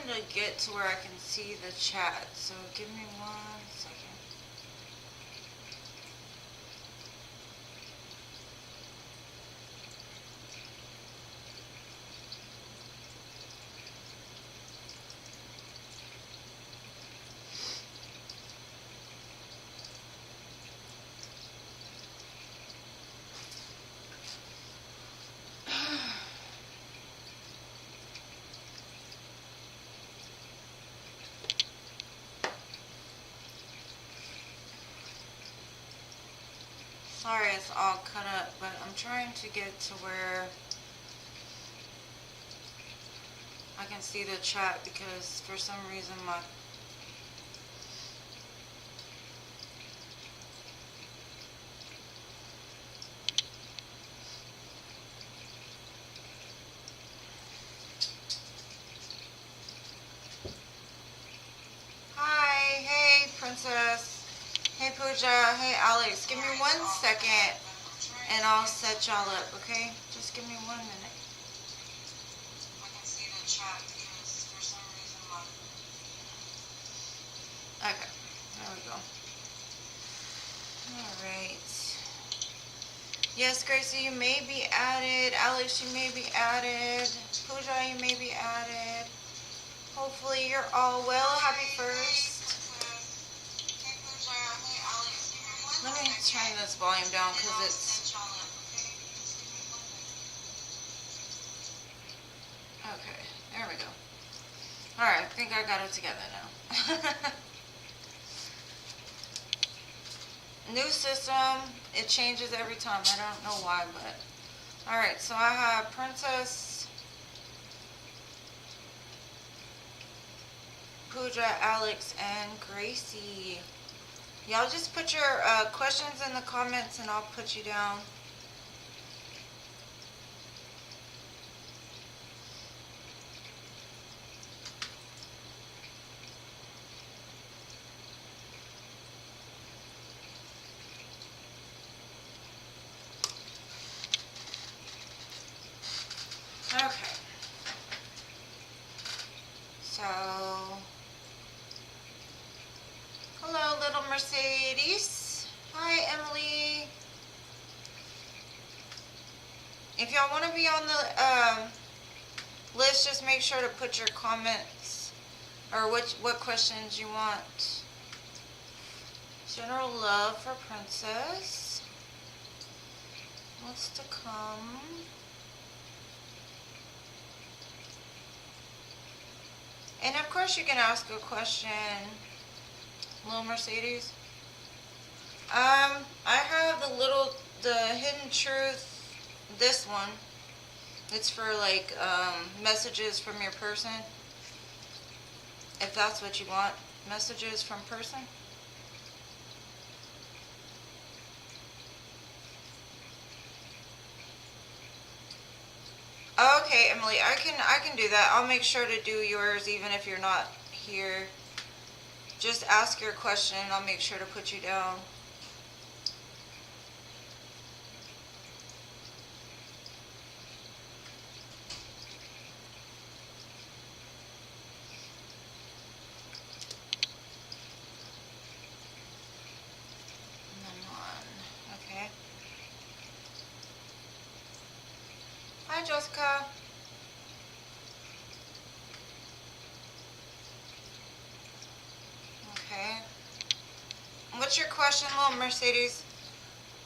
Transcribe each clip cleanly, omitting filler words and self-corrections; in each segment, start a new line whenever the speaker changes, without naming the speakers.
to get to where I can see the chat, so give me 1 second. Sorry it's all cut up, but I'm trying to get to where I can see the chat because for some reason my Hi, hey Princess. Hey Pooja, hey Alex, give me 1 second and I'll set y'all up, okay? Just give me 1 minute. I can see the chat because for some reason Okay, there we go. Alright. Yes, Gracie, you may be added. Alex, you may be added. Pooja, you may be added. Hopefully you're all well. Happy first. Let me turn this volume down because it's... Okay, there we go. Alright, I think I got it together now. New system, it changes every time. I don't know why, but... Alright, so I have Princess, Pooja, Alex, and Gracie. Y'all just put your questions in the comments and I'll put you down. Okay. So, hello, little Mercedes. Hi, Emily. If y'all want to be on the list, just make sure to put your comments or what questions you want. General love for Princess. What's to come? And of course you can ask a question, little Mercedes. I have the hidden truth, this one. It's for like messages from your person. If that's what you want, messages from person. Okay, Emily, I can do that. I'll make sure to do yours even if you're not here. Just ask your question and I'll make sure to put you down. Okay. Hi, Jessica. Okay. What's your question, little Mercedes?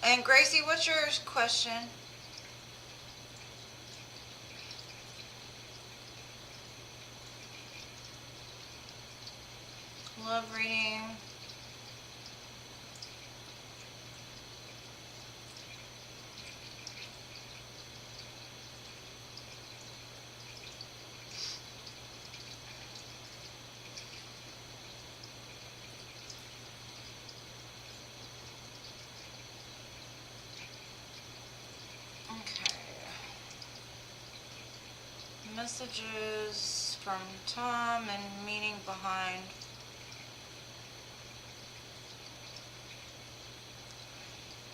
And Gracie, what's your question? Love reading. Messages from Tom and meaning behind.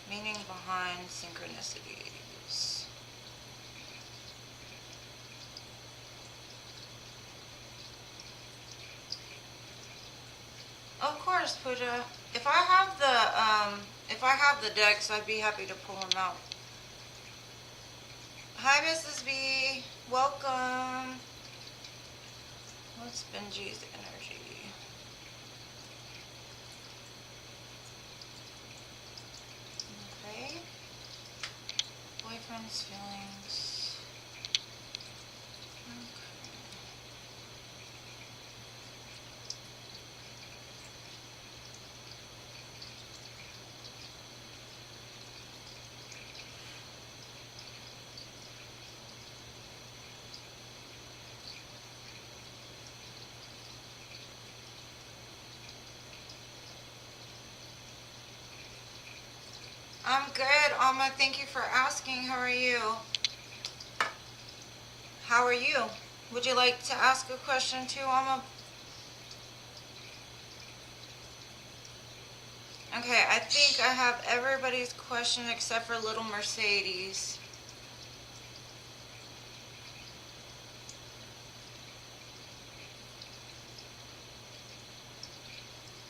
Meaning behind synchronicities. course, Pooja. If I have the decks, I'd be happy to pull them out. Hi, Mrs. B. Welcome. What's Benji's energy? Okay. Boyfriend's feelings. Okay. I'm good, Alma. Thank you for asking. How are you? How are you? Would you like to ask a question too, Alma? Okay, I think I have everybody's question except for little Mercedes.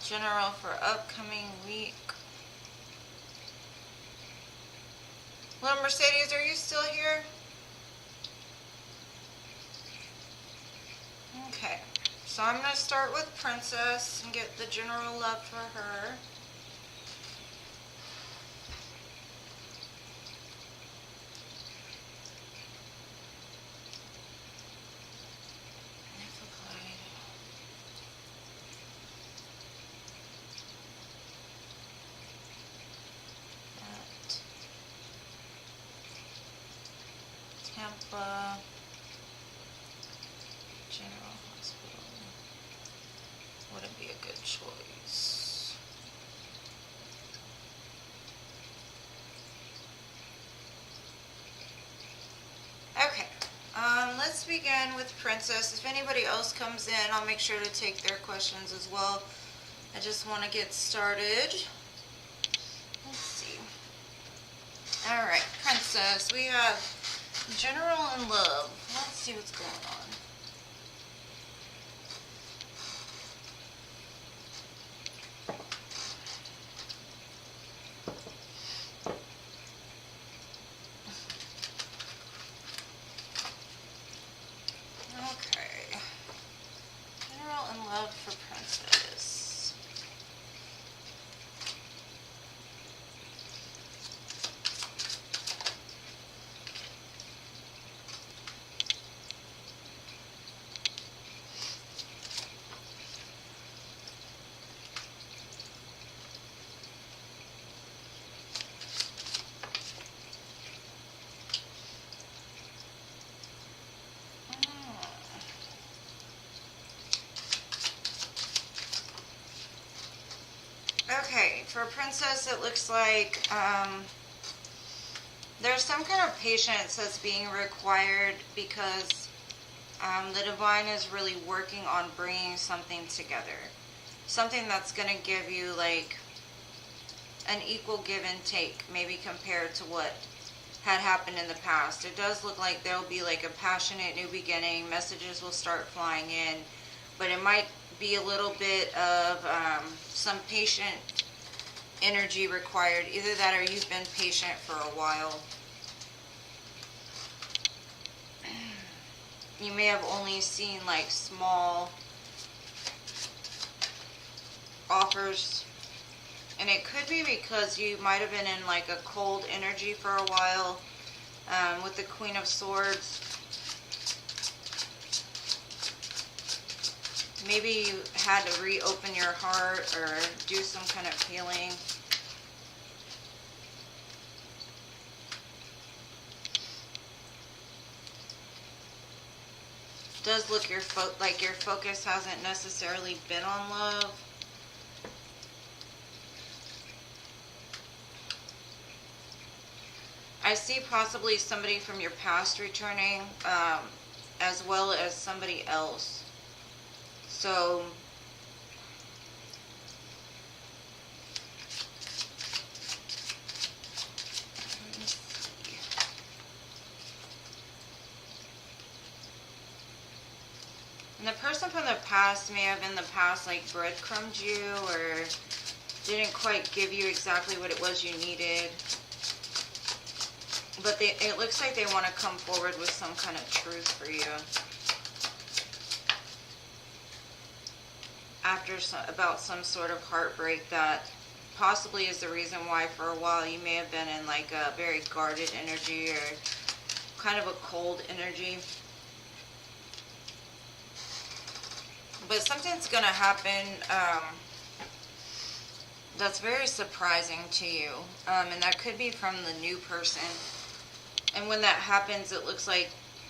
General for upcoming week. Little Mercedes, are you still here? Okay, so I'm going to start with Princess and get the general love for her. Tampa General Hospital wouldn't be a good choice. Okay, let's begin with Princess. If anybody else comes in, I'll make sure to take their questions as well. I just want to get started. Let's see. All right, Princess, we have General and Love. Let's see what's going on. Okay. General and Love for Princess. Okay, for Princess, it looks like there's some kind of patience that's being required because the Divine is really working on bringing something together. Something that's going to give you like an equal give and take, maybe compared to what had happened in the past. It does look like there'll be like a passionate new beginning. Messages will start flying in, but it might be a little bit of some patient energy required. Either that or you've been patient for a while. You may have only seen like small offers, and it could be because you might have been in like a cold energy for a while with the Queen of Swords. Maybe you had to reopen your heart or do some kind of healing. Does look like your focus hasn't necessarily been on love. I see possibly somebody from your past returning, as well as somebody else. So let me see. And the person from the past may have in the past like breadcrumbed you or didn't quite give you exactly what it was you needed. But it looks like they want to come forward with some kind of truth for you. After about some sort of heartbreak that possibly is the reason why for a while you may have been in like a very guarded energy or kind of a cold energy. But something's going to happen that's very surprising to you. And that could be from the new person. And when that happens, it looks like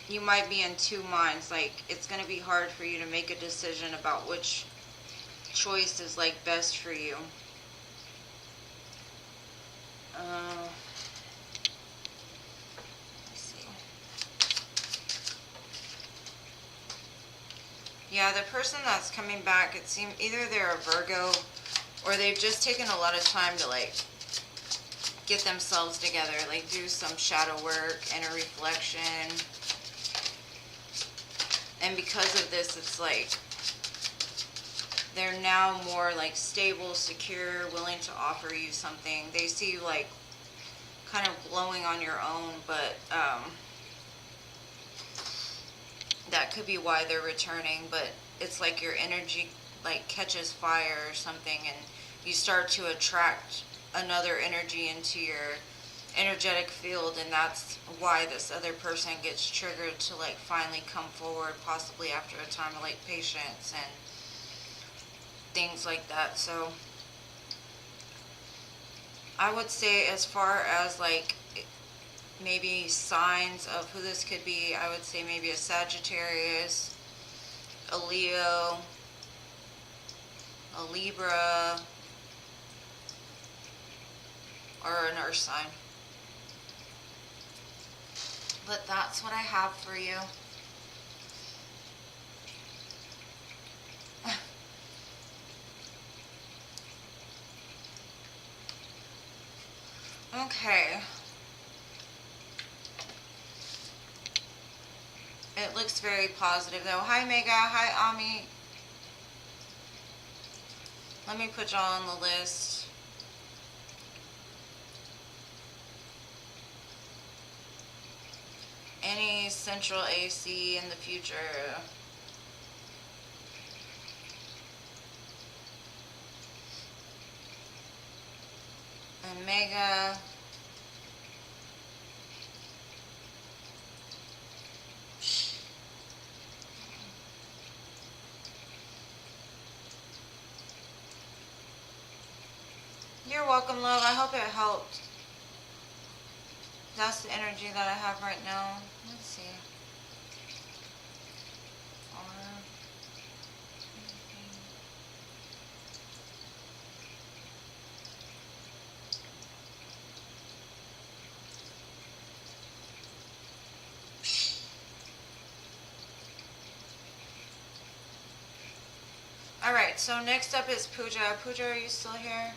you might be in two minds. Like, it's going to be hard for you to make a decision about which choice is, like, best for you. Let's see. Yeah, the person that's coming back, it seems either they're a Virgo or they've just taken a lot of time to, like, get themselves together, like do some shadow work, inner reflection. And because of this, it's like they're now more like stable, secure, willing to offer you something. They see you like kind of glowing on your own, but that could be why they're returning. But it's like your energy like catches fire or something, and you start to attract another energy into your energetic field, and that's why this other person gets triggered to like finally come forward, possibly after a time of like patience and things like that. So I would say, as far as like maybe signs of who this could be, I would say maybe a Sagittarius, a Leo, a Libra, or an earth sign. But that's what I have for you. Okay. It looks very positive though. Hi Mega, hi Ami. Let me put y'all on the list. Any central AC in the future? Omega. You're welcome, love. I hope it helped. That's the energy that I have right now. Let's see. Alright, so next up is Pooja. Pooja, are you still here?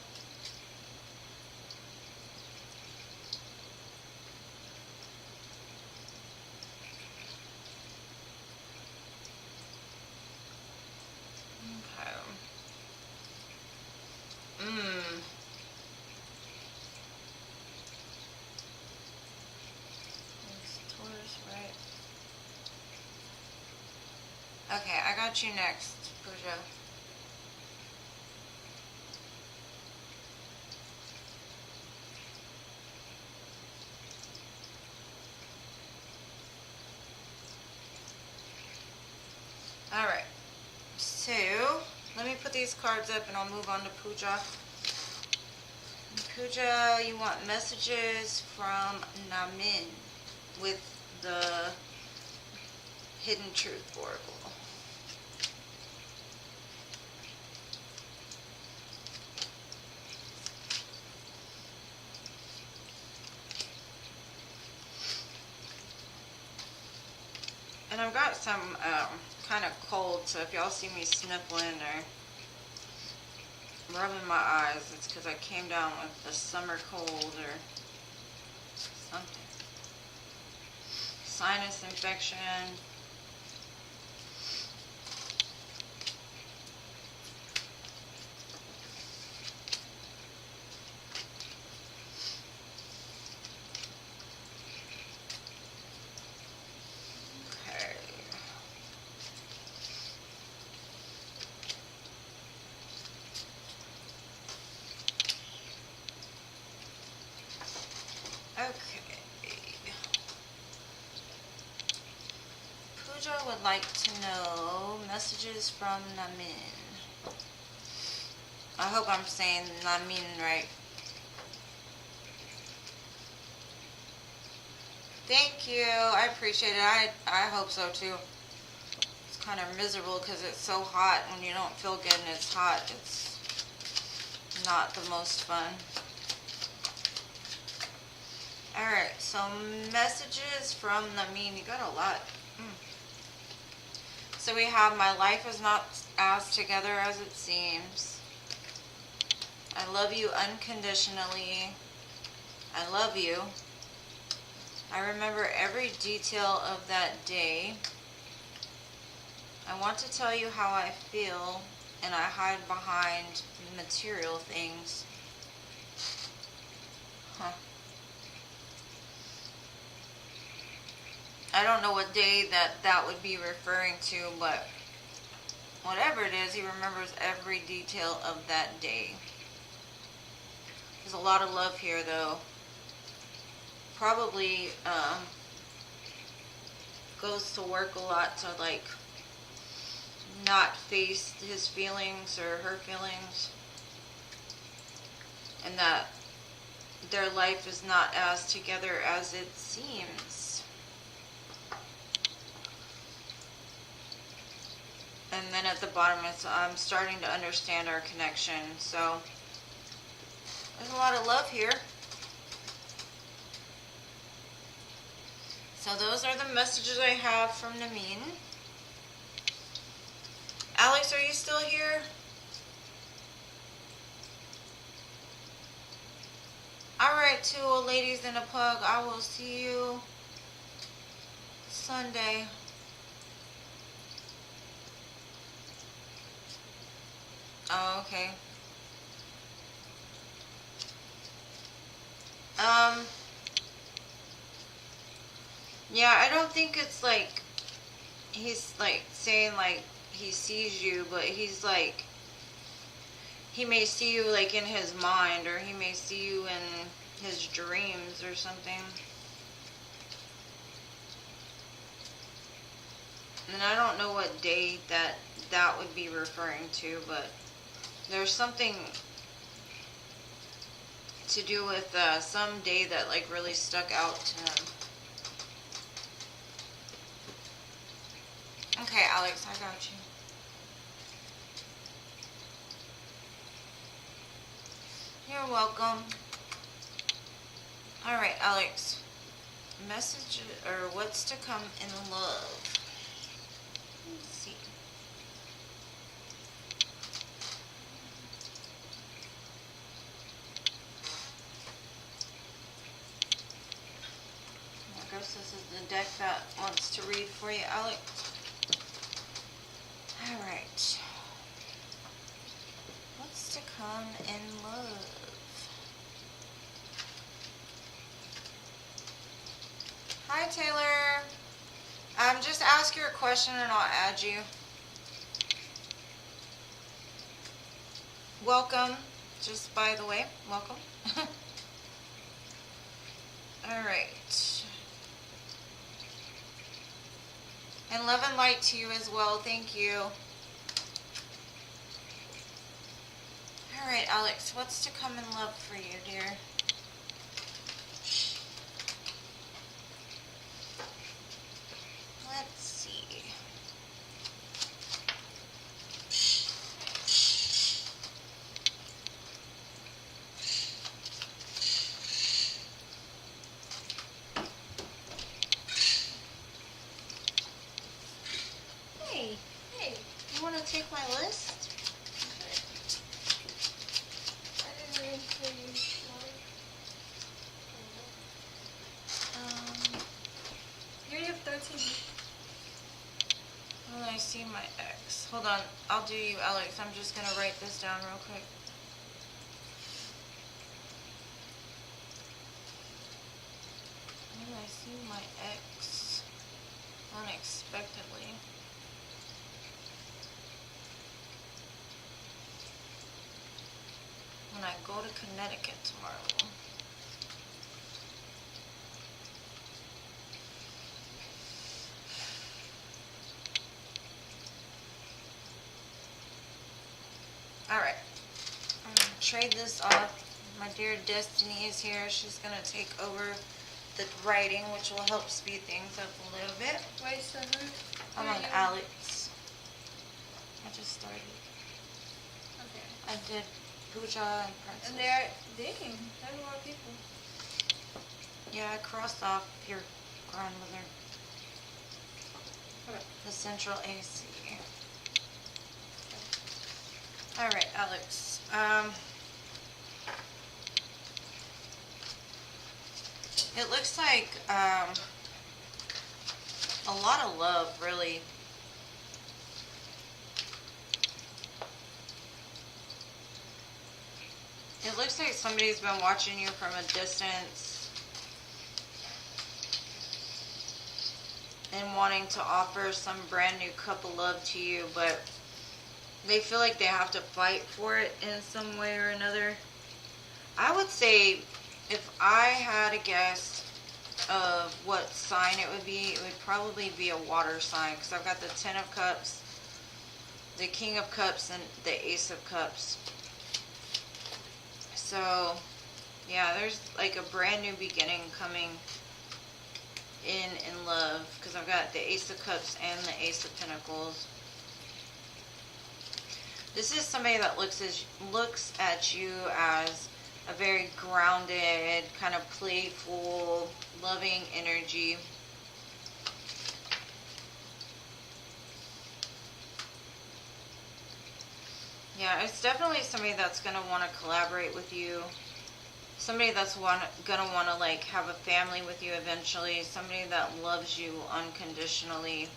Okay, I got you next, Pooja. Alright, so let me put these cards up and I'll move on to Pooja. Pooja, you want messages from Namin with the Hidden Truth Oracle. And I've got some kind of cold, so if y'all see me sniffling or rubbing my eyes, it's because I came down with a summer cold or something. Sinus infection. would like to know messages from Namin. I hope I'm saying Namin right. Thank you. I appreciate it. I hope so too. It's kind of miserable because it's so hot. When you don't feel good and it's hot, it's not the most fun. Alright, so messages from Namin. You got a lot. So we have, my life is not as together as it seems. I love you unconditionally. I love you. I remember every detail of that day. I want to tell you how I feel, and I hide behind material things. Huh. I don't know what day that would be referring to, but whatever it is, he remembers every detail of that day. There's a lot of love here, though. Probably goes to work a lot to, like, not face his feelings or her feelings. And that their life is not as together as it seems. And then at the bottom, I'm starting to understand our connection. So there's a lot of love here. So those are the messages I have from Namin. Alex, are you still here? Alright, two old ladies and a pug. I will see you Sunday. Oh, okay. Yeah, I don't think it's like he's like saying like he sees you, but he's like, he may see you like in his mind, or he may see you in his dreams or something. And I don't know what day that would be referring to, but there's something to do with some day that like really stuck out to him. Okay, Alex, I got you. You're welcome. Alright, Alex. Message, or what's to come in love? Let's see. I guess this is the deck that wants to read for you, Alex. Alright. What's to come in love? Hi, Taylor. Just ask your question and I'll add you. Welcome. Just by the way, welcome. Alright. And love and light to you as well. Thank you. Alright, Alex, what's to come in love for you, dear? Let's see. Hey, you want to take my list?
You already have 13.
When I see my ex. Hold on, I'll do you, Alex. I'm just gonna write this down real quick. When I see my ex unexpectedly. When I go to Connecticut tomorrow. Alright. I'm going to trade this off. My dear Destiny is here. She's going to take over the writing, which will help speed things up a little bit.
Wait, so who?
I'm on Alex. I just started.
Okay.
I did Pooja and Princess.
And they're digging. There's a lot of people.
Yeah, I crossed off your grandmother.
Okay.
The central AC. Alright, Alex. It looks like a lot of love, really. It looks like somebody's been watching you from a distance and wanting to offer some brand new cup of love to you, but they feel like they have to fight for it in some way or another. I would say, if I had a guess of what sign it would probably be a water sign, because I've got the Ten of Cups, the King of Cups, and the Ace of Cups. So, yeah, there's like a brand new beginning coming in love, because I've got the Ace of Cups and the Ace of Pentacles. This is somebody that looks at you as a very grounded, kind of playful, loving energy. Yeah, it's definitely somebody that's going to want to collaborate with you. Somebody that's going to want to like have a family with you eventually. Somebody that loves you unconditionally.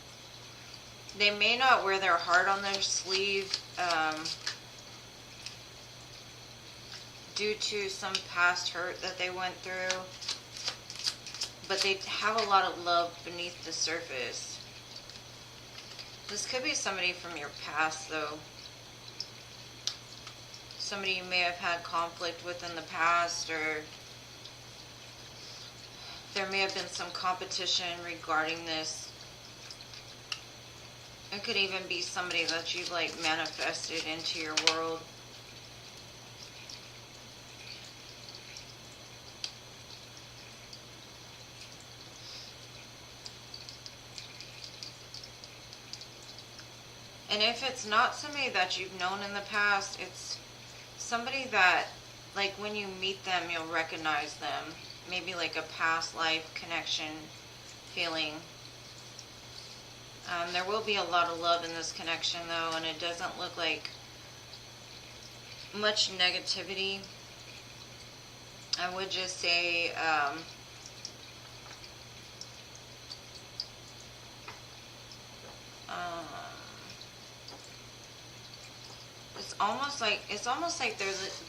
They may not wear their heart on their sleeve due to some past hurt that they went through, but they have a lot of love beneath the surface. This could be somebody from your past, though. Somebody you may have had conflict with in the past, or there may have been some competition regarding this. It could even be somebody that you've like manifested into your world. And if it's not somebody that you've known in the past, it's somebody that, like, when you meet them, you'll recognize them. Maybe like a past life connection feeling. There will be a lot of love in this connection, though, and it doesn't look like much negativity. I would just say it's almost like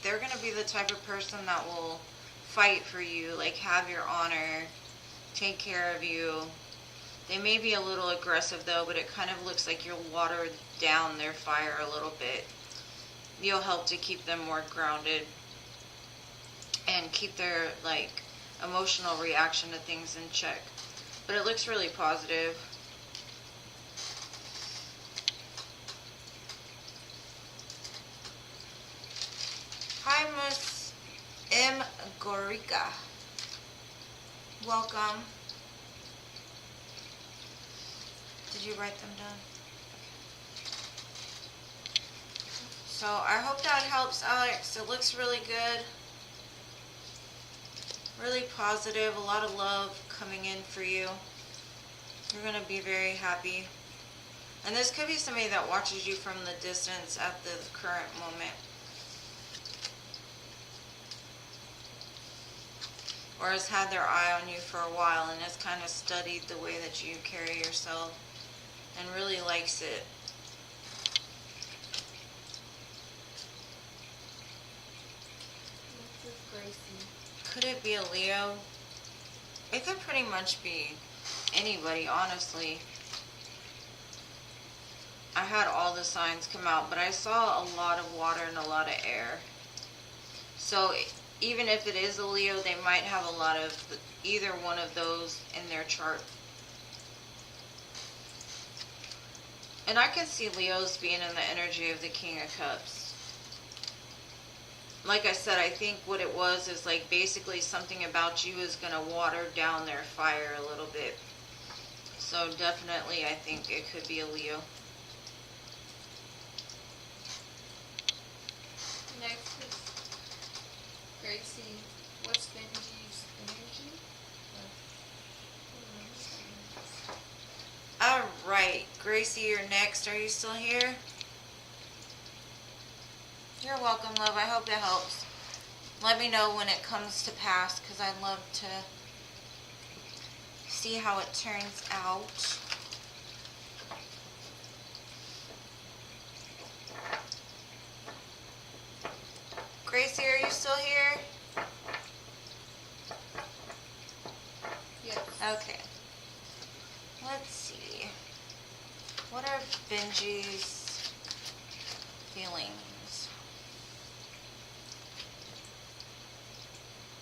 they're going to be the type of person that will fight for you, like have your honor, take care of you. They may be a little aggressive, though, but it kind of looks like you'll water down their fire a little bit. You'll help to keep them more grounded and keep their like emotional reaction to things in check. But it looks really positive. Hi, Miss M. Gorica. Welcome. Did you write them down? So I hope that helps, Alex. It looks really good. Really positive. A lot of love coming in for you. You're going to be very happy. And this could be somebody that watches you from the distance at the current moment. Or has had their eye on you for a while and has kind of studied the way that you carry yourself and really likes it.
This is Gracie.
Could it be a Leo? It could pretty much be anybody, honestly. I had all the signs come out, but I saw a lot of water and a lot of air. So even if it is a Leo, they might have a lot of either one of those in their chart. And I can see Leos being in the energy of the King of Cups. like I said, I think what it was is like basically something about you is going to water down their fire a little bit. So definitely I think it could be a Leo.
Next is Gracie. What's Benji's energy?
Alright, Gracie, you're next. Are you still here? You're welcome, love. I hope that helps. Let me know when it comes to pass, because I'd love to see how it turns out. Gracie, are you still here?
Yes.
Okay. Let's see. What are Benji's feelings?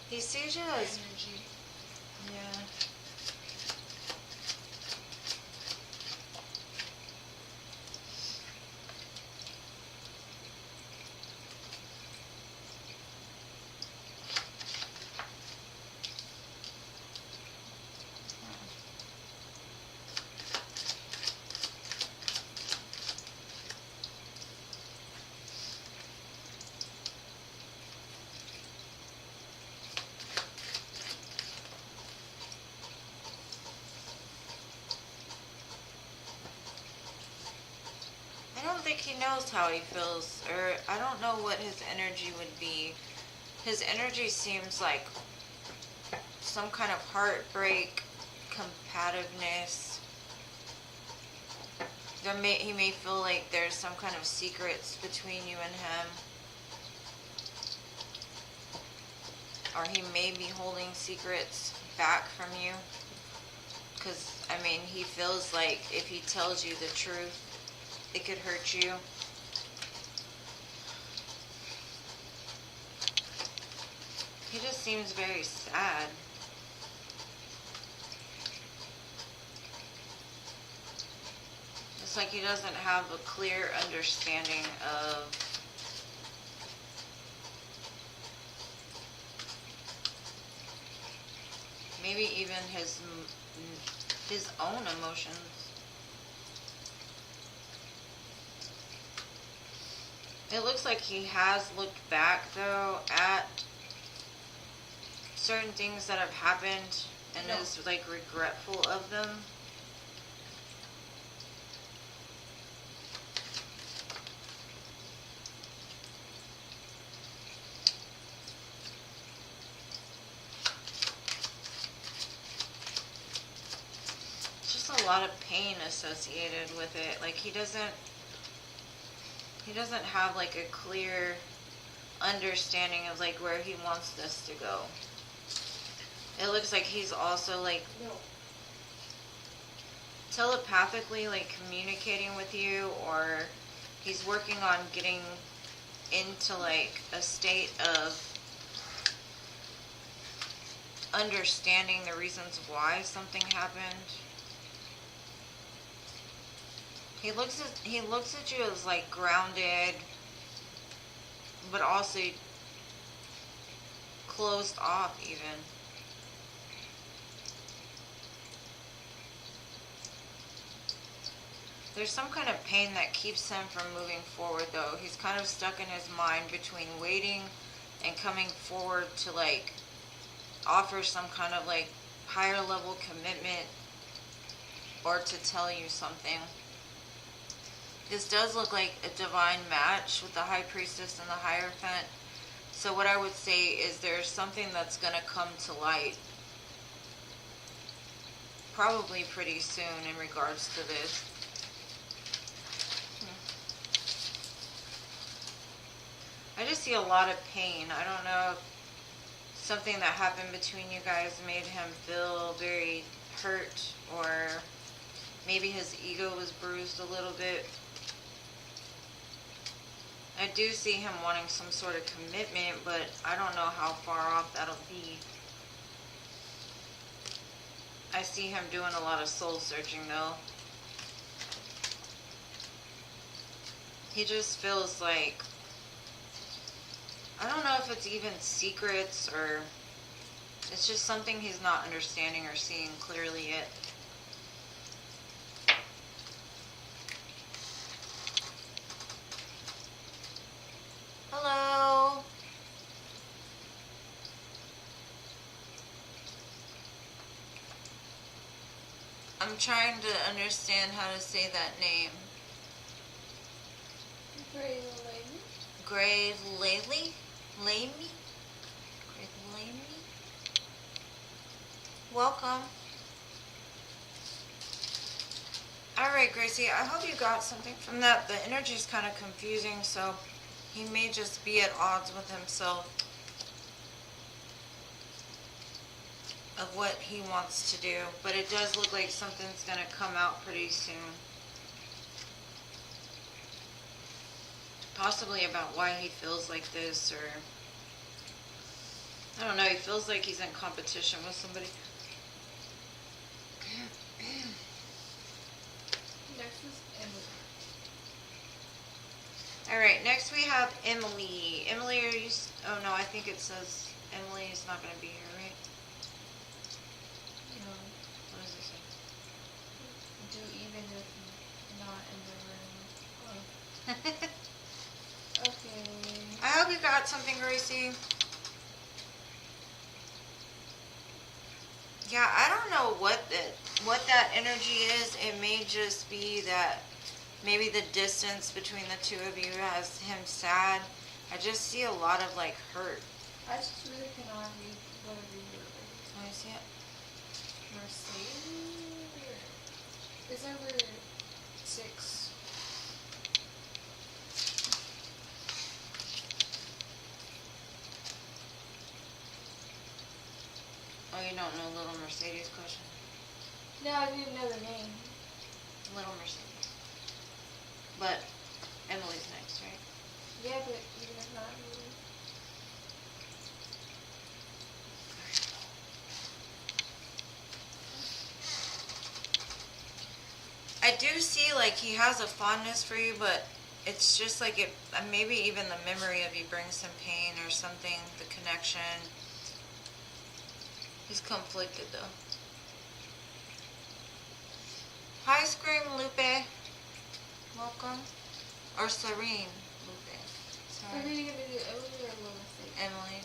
He sees you as...
Energy.
Yeah. I don't think he knows how he feels, or I don't know what his energy would be. His energy seems like some kind of heartbreak, competitiveness. He may feel like there's some kind of secrets between you and him. Or he may be holding secrets back from you. Because, I mean, he feels like if he tells you the truth, it could hurt you. He just seems very sad. It's like he doesn't have a clear understanding of maybe even his own emotions. It looks like he has looked back, though, at certain things that have happened and is, like, regretful of them. It's just a lot of pain associated with it. Like, he doesn't have like a clear understanding of like where he wants this to go. It looks like he's also like telepathically like communicating with you, or he's working on getting into like a state of understanding the reasons why something happened. He looks at you as like grounded, but also closed off even. There's some kind of pain that keeps him from moving forward, though. He's kind of stuck in his mind between waiting and coming forward to like offer some kind of like higher level commitment or to tell you something. This does look like a divine match with the High Priestess and the Hierophant. So what I would say is there's something that's going to come to light probably pretty soon in regards to this. I just see a lot of pain. I don't know if something that happened between you guys made him feel very hurt, or maybe his ego was bruised a little bit. I do see him wanting some sort of commitment, but I don't know how far off that'll be. I see him doing a lot of soul searching though. He just feels like, I don't know if it's even secrets or it's just something he's not understanding or seeing clearly yet. Hello. I'm trying to understand how to say that name.
Grave lady.
Grave Lately? Lamy? Grave Lamy? Welcome. Alright, Gracie, I hope you got something from that. The energy is kind of confusing, so he may just be at odds with himself of what he wants to do. But it does look like something's going to come out pretty soon. Possibly about why he feels like this, or I don't know, he feels like he's in competition with somebody.
Next is Emily.
Alright, next we have Emily. Emily, are you... Oh no, I think it says Emily is not going to be here, right?
No.
What does it say?
Do even if not in the room. Oh. Okay.
I hope you got something, Gracie. Yeah, I don't know what that energy is. It may just be that maybe the distance between the two of you has him sad. I just see a lot of like hurt.
I just really cannot read whatever you're reading.
Let me see it.
Mercedes? Is over 6.
Oh, you don't know Little Mercedes question?
No, I didn't know the name.
Little Mercedes. But Emily's next, right?
Yeah, but even if not, really.
I do see like he has a fondness for you, but it's just like it, maybe even the memory of you brings him pain or something, the connection. He's conflicted though. Hi, Scream Lupe. Welcome. Or Serene Lupe.
Are
Sorry.
we gonna do Emily or Lucy?
Emily.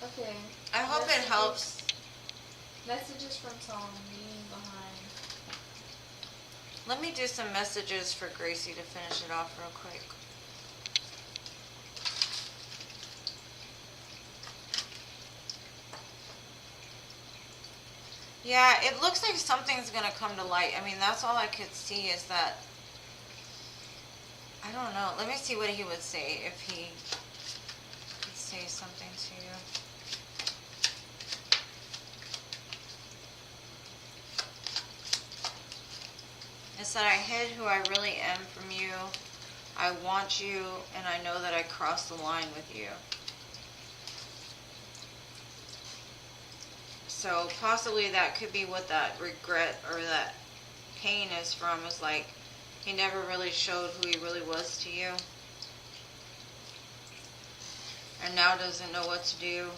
Okay.
I hope it helps.
Messages from Tom, meaning behind.
Let me do some messages for Gracie to finish it off real quick. Yeah, it looks like something's going to come to light. I mean, that's all I could see is that... I don't know. Let me see what he would say if he could say something to you. It said, I hid who I really am from you. I want you, and I know that I crossed the line with you. So possibly that could be what that regret or that pain is from, is like he never really showed who he really was to you. And now doesn't know what to do.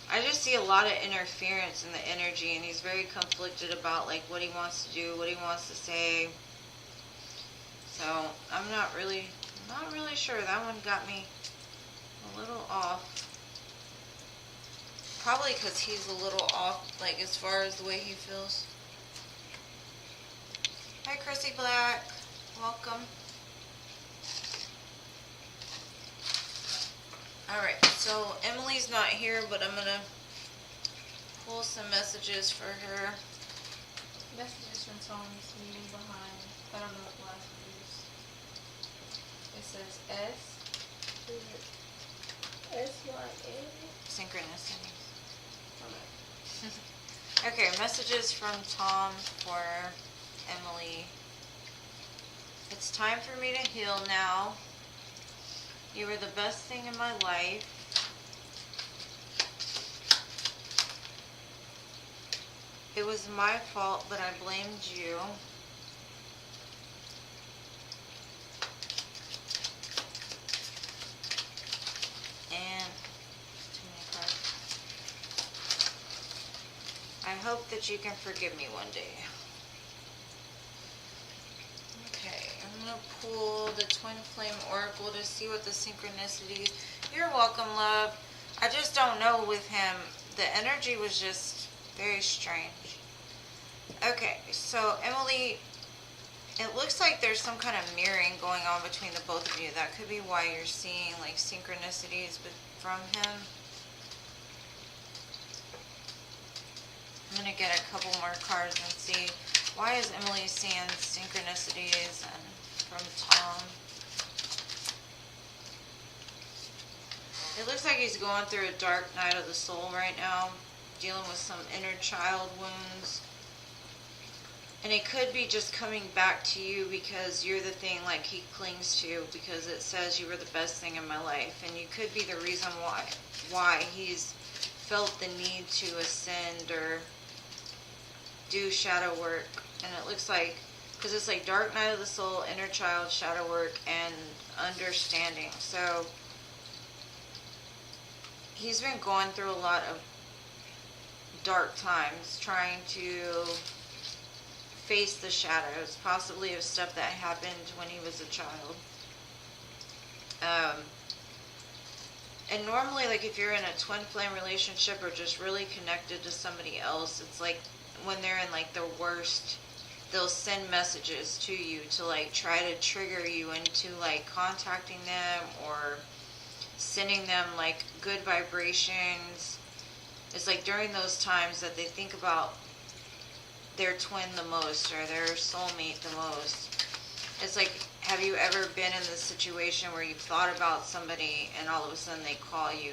I just see a lot of interference in the energy, and he's very conflicted about like what he wants to do, what he wants to say. So I'm not really sure. That one got me a little off. Probably because he's a little off, like as far as the way he feels. Hi, Chrissy Black. Welcome. Alright, so Emily's not here, but I'm going to pull some messages for her.
Messages from Tom's meaning behind. I don't know what the last one is. It says S. Is it S-Y-A?
Synchronicity.
Okay.
Okay, messages from Tom for Emily. It's time for me to heal now. You were the best thing in my life. It was my fault, but I blamed you. that you can forgive me one day. Okay, I'm going to pull the Twinflame Oracle to see what the synchronicities. You're welcome, love. I just don't know with him. The energy was just very strange. Okay, so Emily, it looks like there's some kind of mirroring going on between the both of you. That could be why you're seeing like synchronicities from him. I'm going to get a couple more cards and see why is Emily seeing synchronicities and from Tom. It looks like he's going through a dark night of the soul right now, dealing with some inner child wounds. And it could be just coming back to you because you're the thing like he clings to, because it says you were the best thing in my life. And you could be the reason why he's felt the need to ascend or do shadow work. And it looks like, because it's like dark night of the soul, inner child, shadow work, and understanding. So he's been going through a lot of dark times, trying to face the shadows, possibly of stuff that happened when he was a child. And normally, like if you're in a twin flame relationship or just really connected to somebody else, it's like when they're in like the worst, they'll send messages to you to like try to trigger you into like contacting them or sending them like good vibrations. It's like during those times that they think about their twin the most or their soulmate the most. It's like, have you ever been in this situation where you've thought about somebody and all of a sudden they call you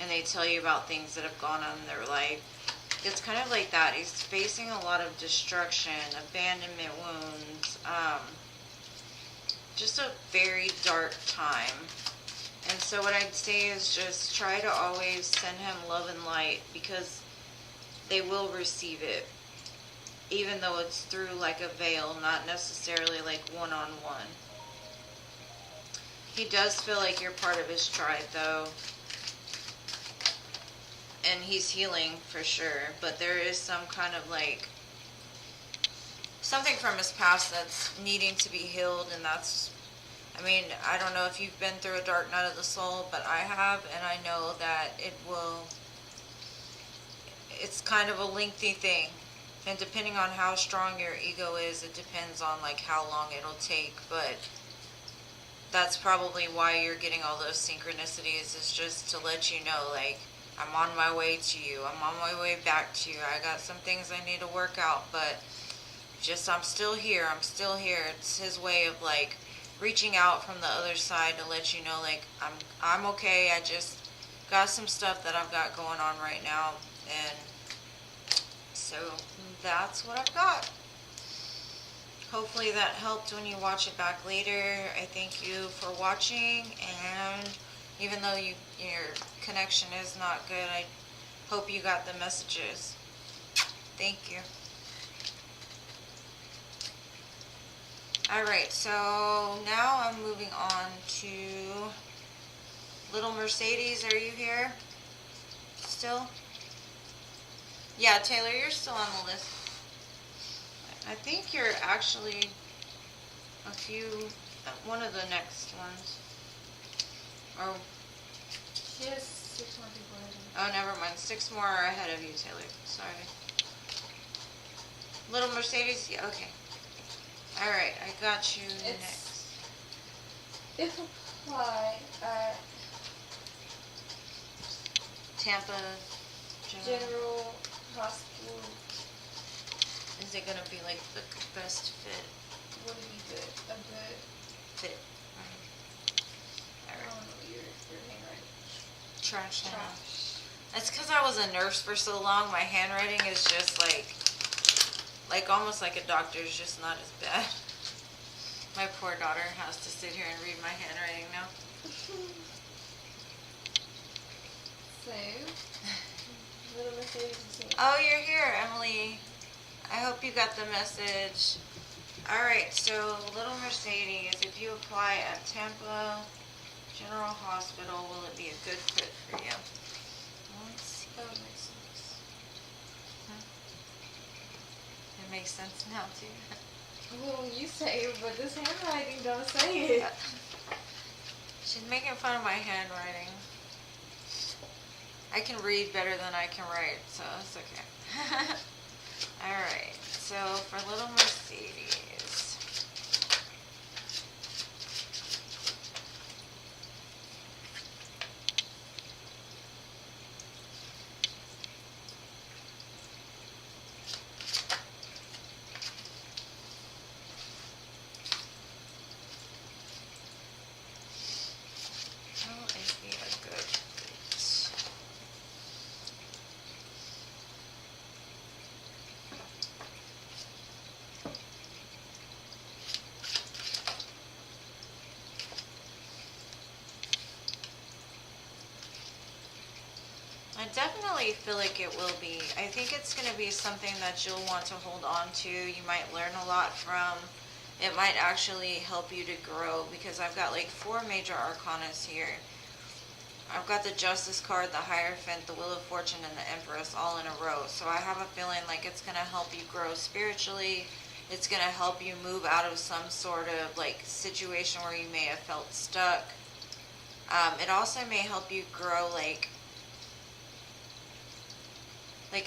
and they tell you about things that have gone on in their life? It's kind of like that. He's facing a lot of destruction, abandonment wounds, just a very dark time. And so what I'd say is just try to always send him love and light, because they will receive it, even though it's through like a veil, not necessarily like one-on-one. He does feel like you're part of his tribe though, and he's healing for sure, but there is some kind of like something from his past that's needing to be healed. And that's, I mean, I don't know if you've been through a dark night of the soul, but I have, and I know that it's kind of a lengthy thing. And depending on how strong your ego is, it depends on like how long it'll take. But that's probably why you're getting all those synchronicities, is just to let you know, like, I'm on my way to you. I'm on my way back to you. I got some things I need to work out, but just I'm still here. I'm still here. It's his way of like reaching out from the other side to let you know, like, I'm okay. I just got some stuff that I've got going on right now, and so that's what I've got. Hopefully that helped when you watch it back later. I thank you for watching, and even though your connection is not good, I hope you got the messages. Thank you. Alright, so now I'm moving on to Little Mercedes. Are you here still? Yeah, Taylor, you're still on the list. I think you're actually one of the next ones. Or,
She has 6 more people ahead of me.
oh, never mind. 6 more are ahead of you, Taylor. Sorry. Little Mercedes? Yeah, okay. Alright, I got you next.
If apply at
Tampa
General Hospital,
is it going to be like the best fit?
would it be good? A good.
Fit.
I don't know your handwriting.
Trash. That's because I was a nurse for so long. My handwriting is just like almost like a doctor's, just not as bad. My poor daughter has to sit here and read my handwriting now.
So, Little Mercedes is here.
Oh, you're here, Emily. I hope you got the message. Alright, so Little Mercedes, if you apply at Tampa General Hospital, will it be a good fit for you? Let's see.
That would make sense.
makes sense now too.
Well, you say it, but this handwriting don't say it.
She's making fun of my handwriting. I can read better than I can write, so it's okay. Alright, so for little Mercedes. I definitely feel like it will be. I think it's going to be something that you'll want to hold on to. You might learn a lot from. It might actually help you to grow, because I've got like 4 major arcanas here. I've got the Justice card, the Hierophant, the Wheel of Fortune, and the Empress all in a row. So I have a feeling like it's going to help you grow spiritually. It's going to help you move out of some sort of like situation where you may have felt stuck. It also may help you grow like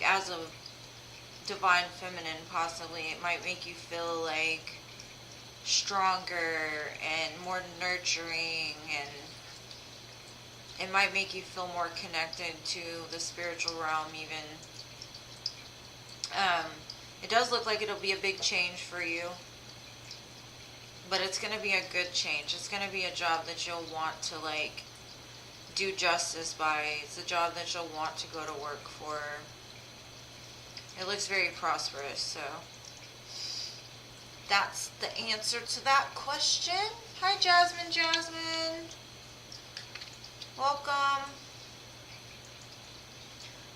as a divine feminine, possibly. It might make you feel like stronger and more nurturing, and it might make you feel more connected to the spiritual realm even. It does look like it'll be a big change for you, but it's going to be a good change. It's going to be a job that you'll want to like do justice by. It's a job that you'll want to go to work for. It looks very prosperous, so that's the answer to that question. Hi, Jasmine. Welcome.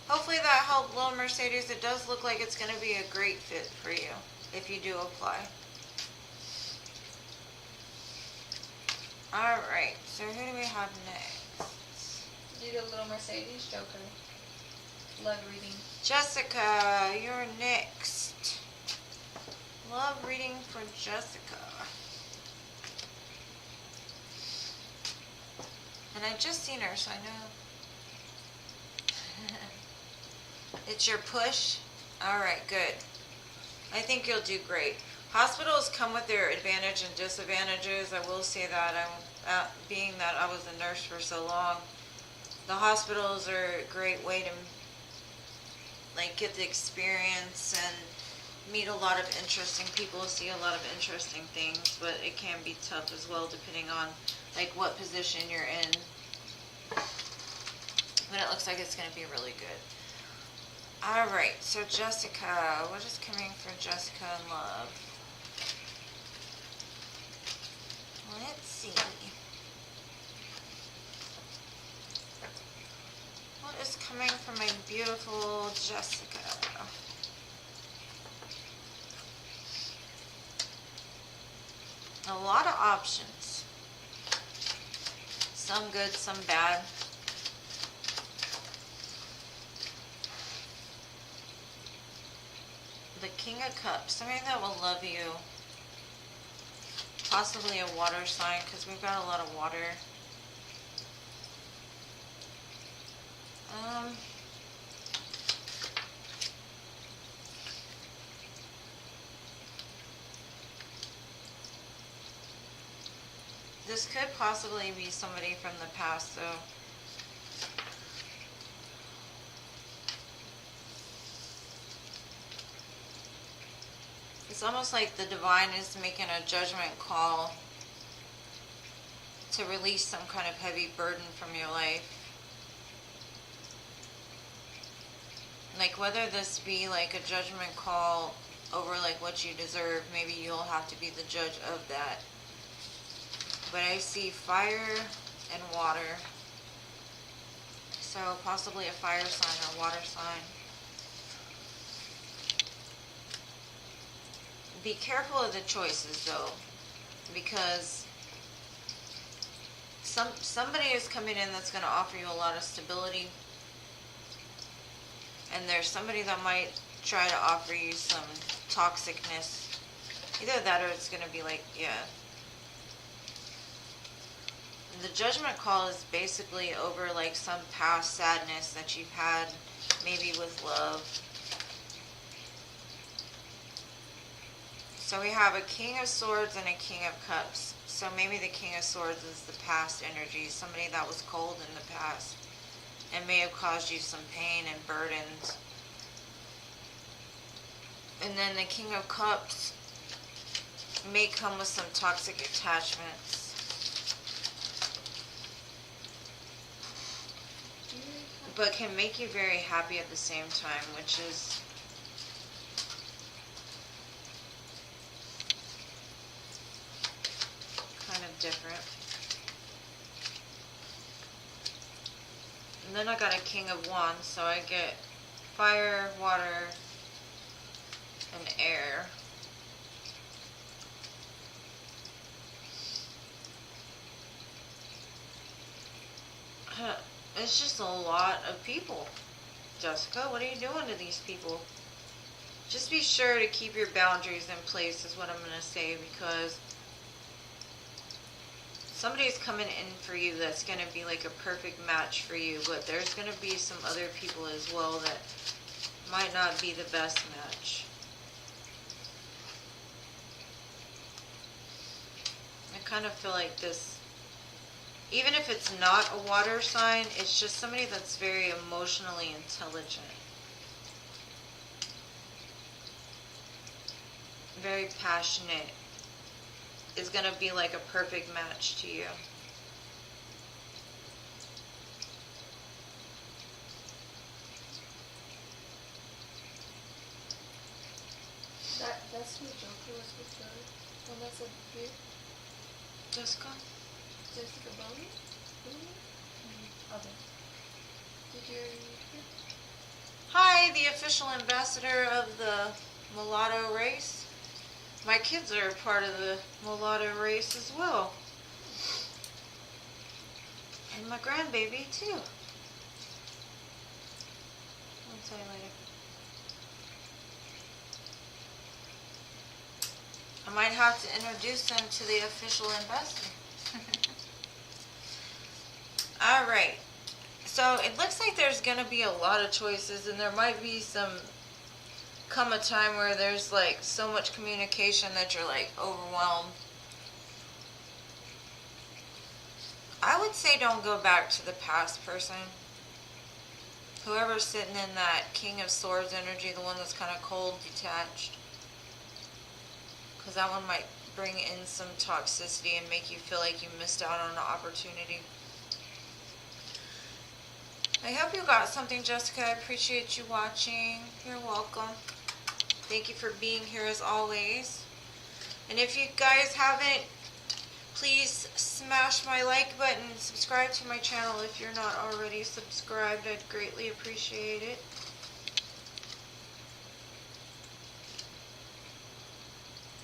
Hopefully that helped, little Mercedes. It does look like it's going to be a great fit for you if you do apply. Alright, so who do we have next?
Do the little Mercedes Joker. Love reading.
Jessica, you're next. Love reading for Jessica. And I just seen her, so I know. It's your push? Alright, good. I think you'll do great. Hospitals come with their advantage and disadvantages. I will say that. Being that I was a nurse for so long, the hospitals are a great way to like get the experience and meet a lot of interesting people, see a lot of interesting things, but it can be tough as well depending on like what position you're in. But it looks like it's going to be really good. Alright, so Jessica, what is coming for Jessica in love? Let's see. What is coming for my beautiful Jessica? A lot of options. Some good, some bad. The King of Cups, somebody that will love you. Possibly a water sign, because we've got a lot of water. This could possibly be somebody from the past, though. It's almost like the divine is making a judgment call to release some kind of heavy burden from your life. Like whether this be like a judgment call over like what you deserve, maybe you'll have to be the judge of that. But I see fire and water. So possibly a fire sign or water sign. Be careful of the choices though, because somebody is coming in that's going to offer you a lot of stability, and there's somebody that might try to offer you some toxicness. Either that or it's going to be like, yeah. The judgment call is basically over like some past sadness that you've had, maybe with love. So we have a King of Swords and a King of Cups. So maybe the King of Swords is the past energy, somebody that was cold in the past and may have caused you some pain and burdens. And then the King of Cups may come with some toxic attachments. But can make you very happy at the same time, which is kind of different. And then I got a King of Wands, so I get fire, water, and air. It's just a lot of people. Jessica, what are you doing to these people? Just be sure to keep your boundaries in place is what I'm going to say, because somebody's coming in for you that's going to be like a perfect match for you, but there's going to be some other people as well that might not be the best match. I kind of feel like this, even if it's not a water sign, it's just somebody that's very emotionally intelligent. Very passionate is going to be like a perfect match to you.
That's who Joker was with the one that's up here?
Jessica?
Jessica Bowman? Okay. Did you already meet her?
Hi, the official ambassador of the mulatto race. My kids are a part of the mulatto race as well. And my grandbaby too. I'll tell you later. I might have to introduce them to the official ambassador. Alright. So it looks like there's going to be a lot of choices, and there might be come a time where there's like so much communication that you're like overwhelmed. I would say don't go back to the past person. Whoever's sitting in that King of Swords energy, the one that's kind of cold, detached. Because that one might bring in some toxicity and make you feel like you missed out on an opportunity. I hope you got something, Jessica. I appreciate you watching. You're welcome. Thank you for being here as always. And if you guys haven't, please smash my like button. Subscribe to my channel if you're not already subscribed. I'd greatly appreciate it.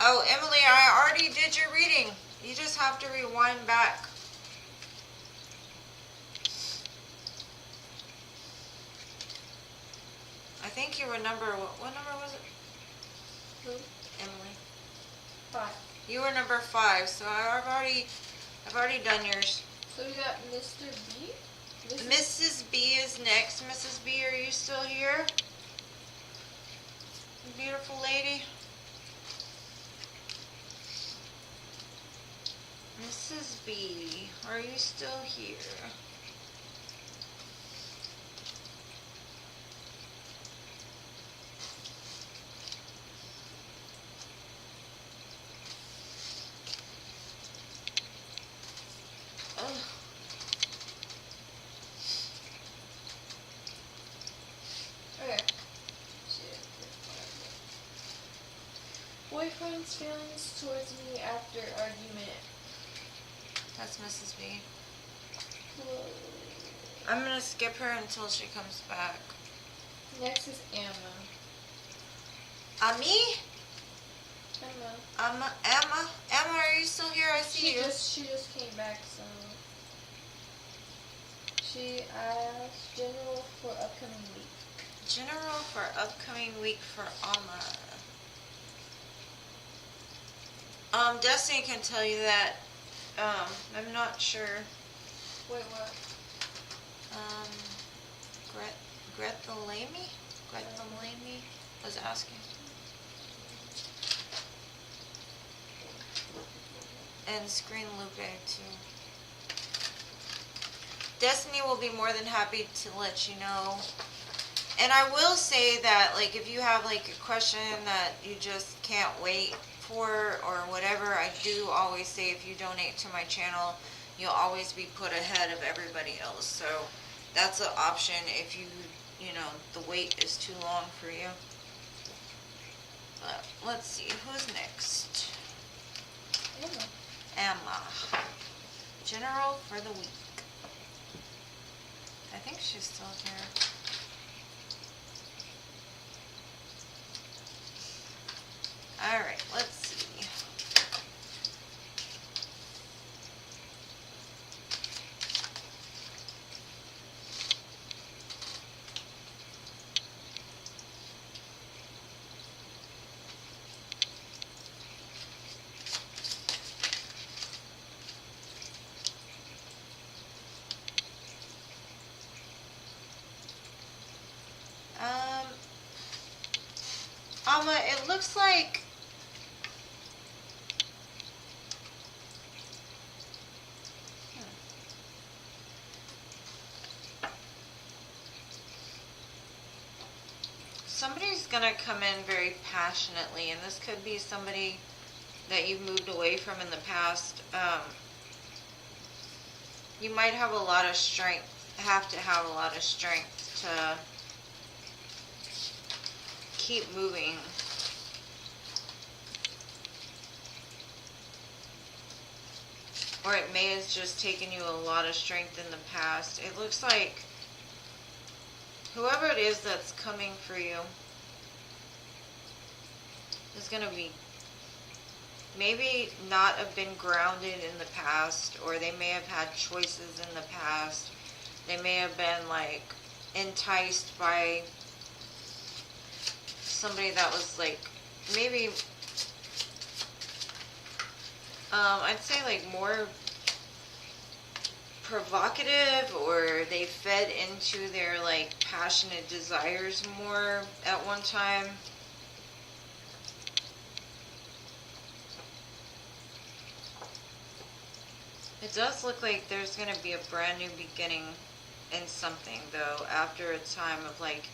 Oh, Emily, I already did your reading. You just have to rewind back. I think you were number, what number was it?
Who?
Emily.
5.
You were number 5, so I've already done yours.
So we got Mr. B?
Mrs. B is next. Mrs. B, are you still here? Beautiful lady. Mrs. B, are you still here?
Okay. Boyfriend's feelings towards me after argument.
That's Mrs. B.
Whoa.
I'm gonna skip her until she comes back.
Next is Emma.
Me?
Emma.
Emma, are you still here? I see you.
She just came back, so she asked general for upcoming week.
General for upcoming week for Amma. Destiny can tell you that. I'm not sure.
Wait, what?
Grethelamy was asking. And Screen Lupe too. Destiny will be more than happy to let you know. And I will say that, like, if you have, like, a question that you just can't wait for or whatever, I do always say if you donate to my channel, you'll always be put ahead of everybody else. So that's an option if you know, the wait is too long for you. But let's see, who's next? Emma. General for the week. I think she's still here. Alright, let's see. Alma, it looks like somebody's gonna come in very passionately, and this could be somebody that you've moved away from in the past. You might have a lot of strength, have to have a lot of strength to keep moving. Or it may have just taken you a lot of strength in the past. It looks like whoever it is that's coming for you is going to be maybe not have been grounded in the past, or they may have had choices in the past. They may have been like enticed by somebody that was like maybe I'd say like more provocative, or they fed into their like passionate desires more at one time. It does look like there's going to be a brand new beginning in something, though, after a time of like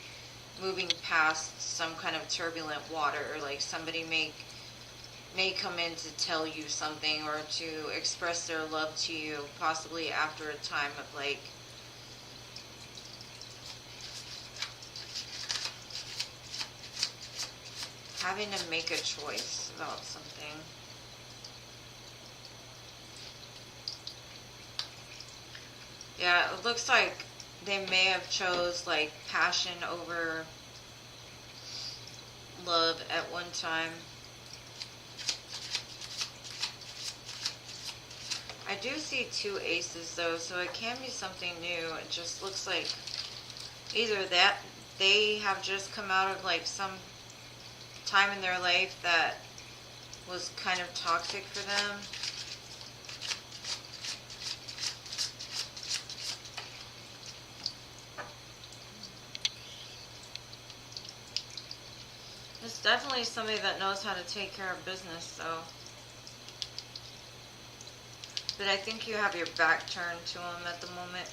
moving past some kind of turbulent water, or like somebody may come in to tell you something or to express their love to you, possibly after a time of like having to make a choice about something. Yeah, it looks like they may have chose like passion over love at one time. I do see 2 aces though, so it can be something new. It just looks like either that they have just come out of like some time in their life that was kind of toxic for them. It's definitely somebody that knows how to take care of business, though. But I think you have your back turned to them at the moment.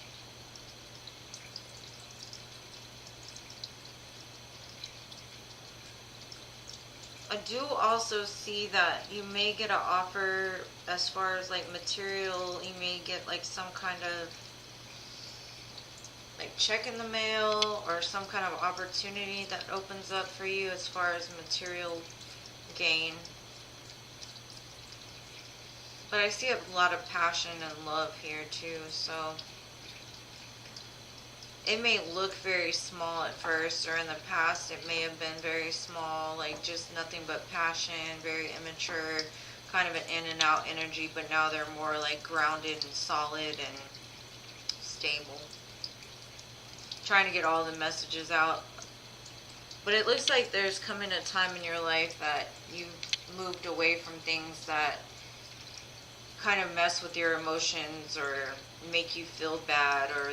I do also see that you may get an offer as far as like material. You may get like some kind of like check in the mail, or some kind of opportunity that opens up for you as far as material gain. But I see a lot of passion and love here too, so it may look very small at first, or in the past it may have been very small, like just nothing but passion, very immature, kind of an in and out energy, but now they're more like grounded and solid and stable. Trying to get all the messages out. But it looks like there's coming a time in your life that you moved away from things that kind of mess with your emotions or make you feel bad, or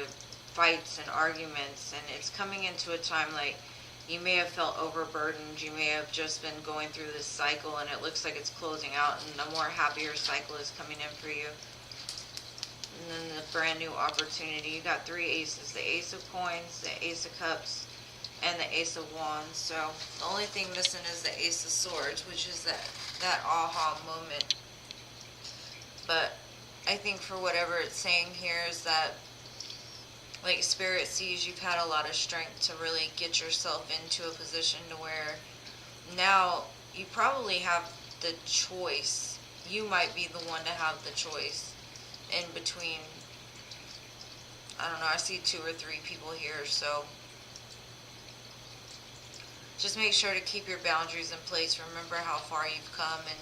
fights and arguments, and it's coming into a time like you may have felt overburdened, you may have just been going through this cycle and it looks like it's closing out and a more happier cycle is coming in for you. And then the brand new opportunity. You got 3 aces, the ace of coins, the ace of cups, and the ace of wands. So the only thing missing is the ace of swords, which is that aha moment. But I think for whatever it's saying here is that, like, Spirit sees you've had a lot of strength to really get yourself into a position to where now you probably have the choice. You might be the one to have the choice in between. I don't know, I see 2 or 3 people here, so just make sure to keep your boundaries in place. Remember how far you've come, and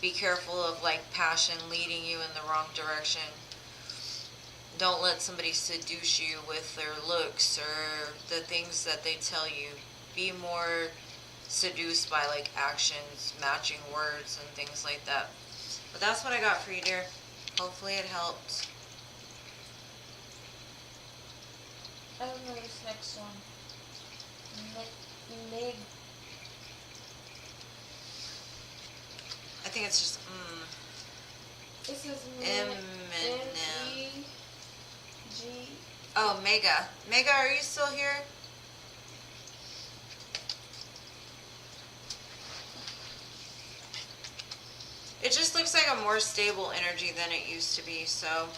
be careful of, like, passion leading you in the wrong direction. Don't let somebody seduce you with their looks or the things that they tell you. Be more seduced by, like, actions, matching words, and things like that. But that's what I got for you, dear. Hopefully it helped.
I don't know this next one. Meg.
I think it's just
It says
Eminem.
M-E-G.
Oh, Mega. Mega, are you still here? It just looks like a more stable energy than it used to be, so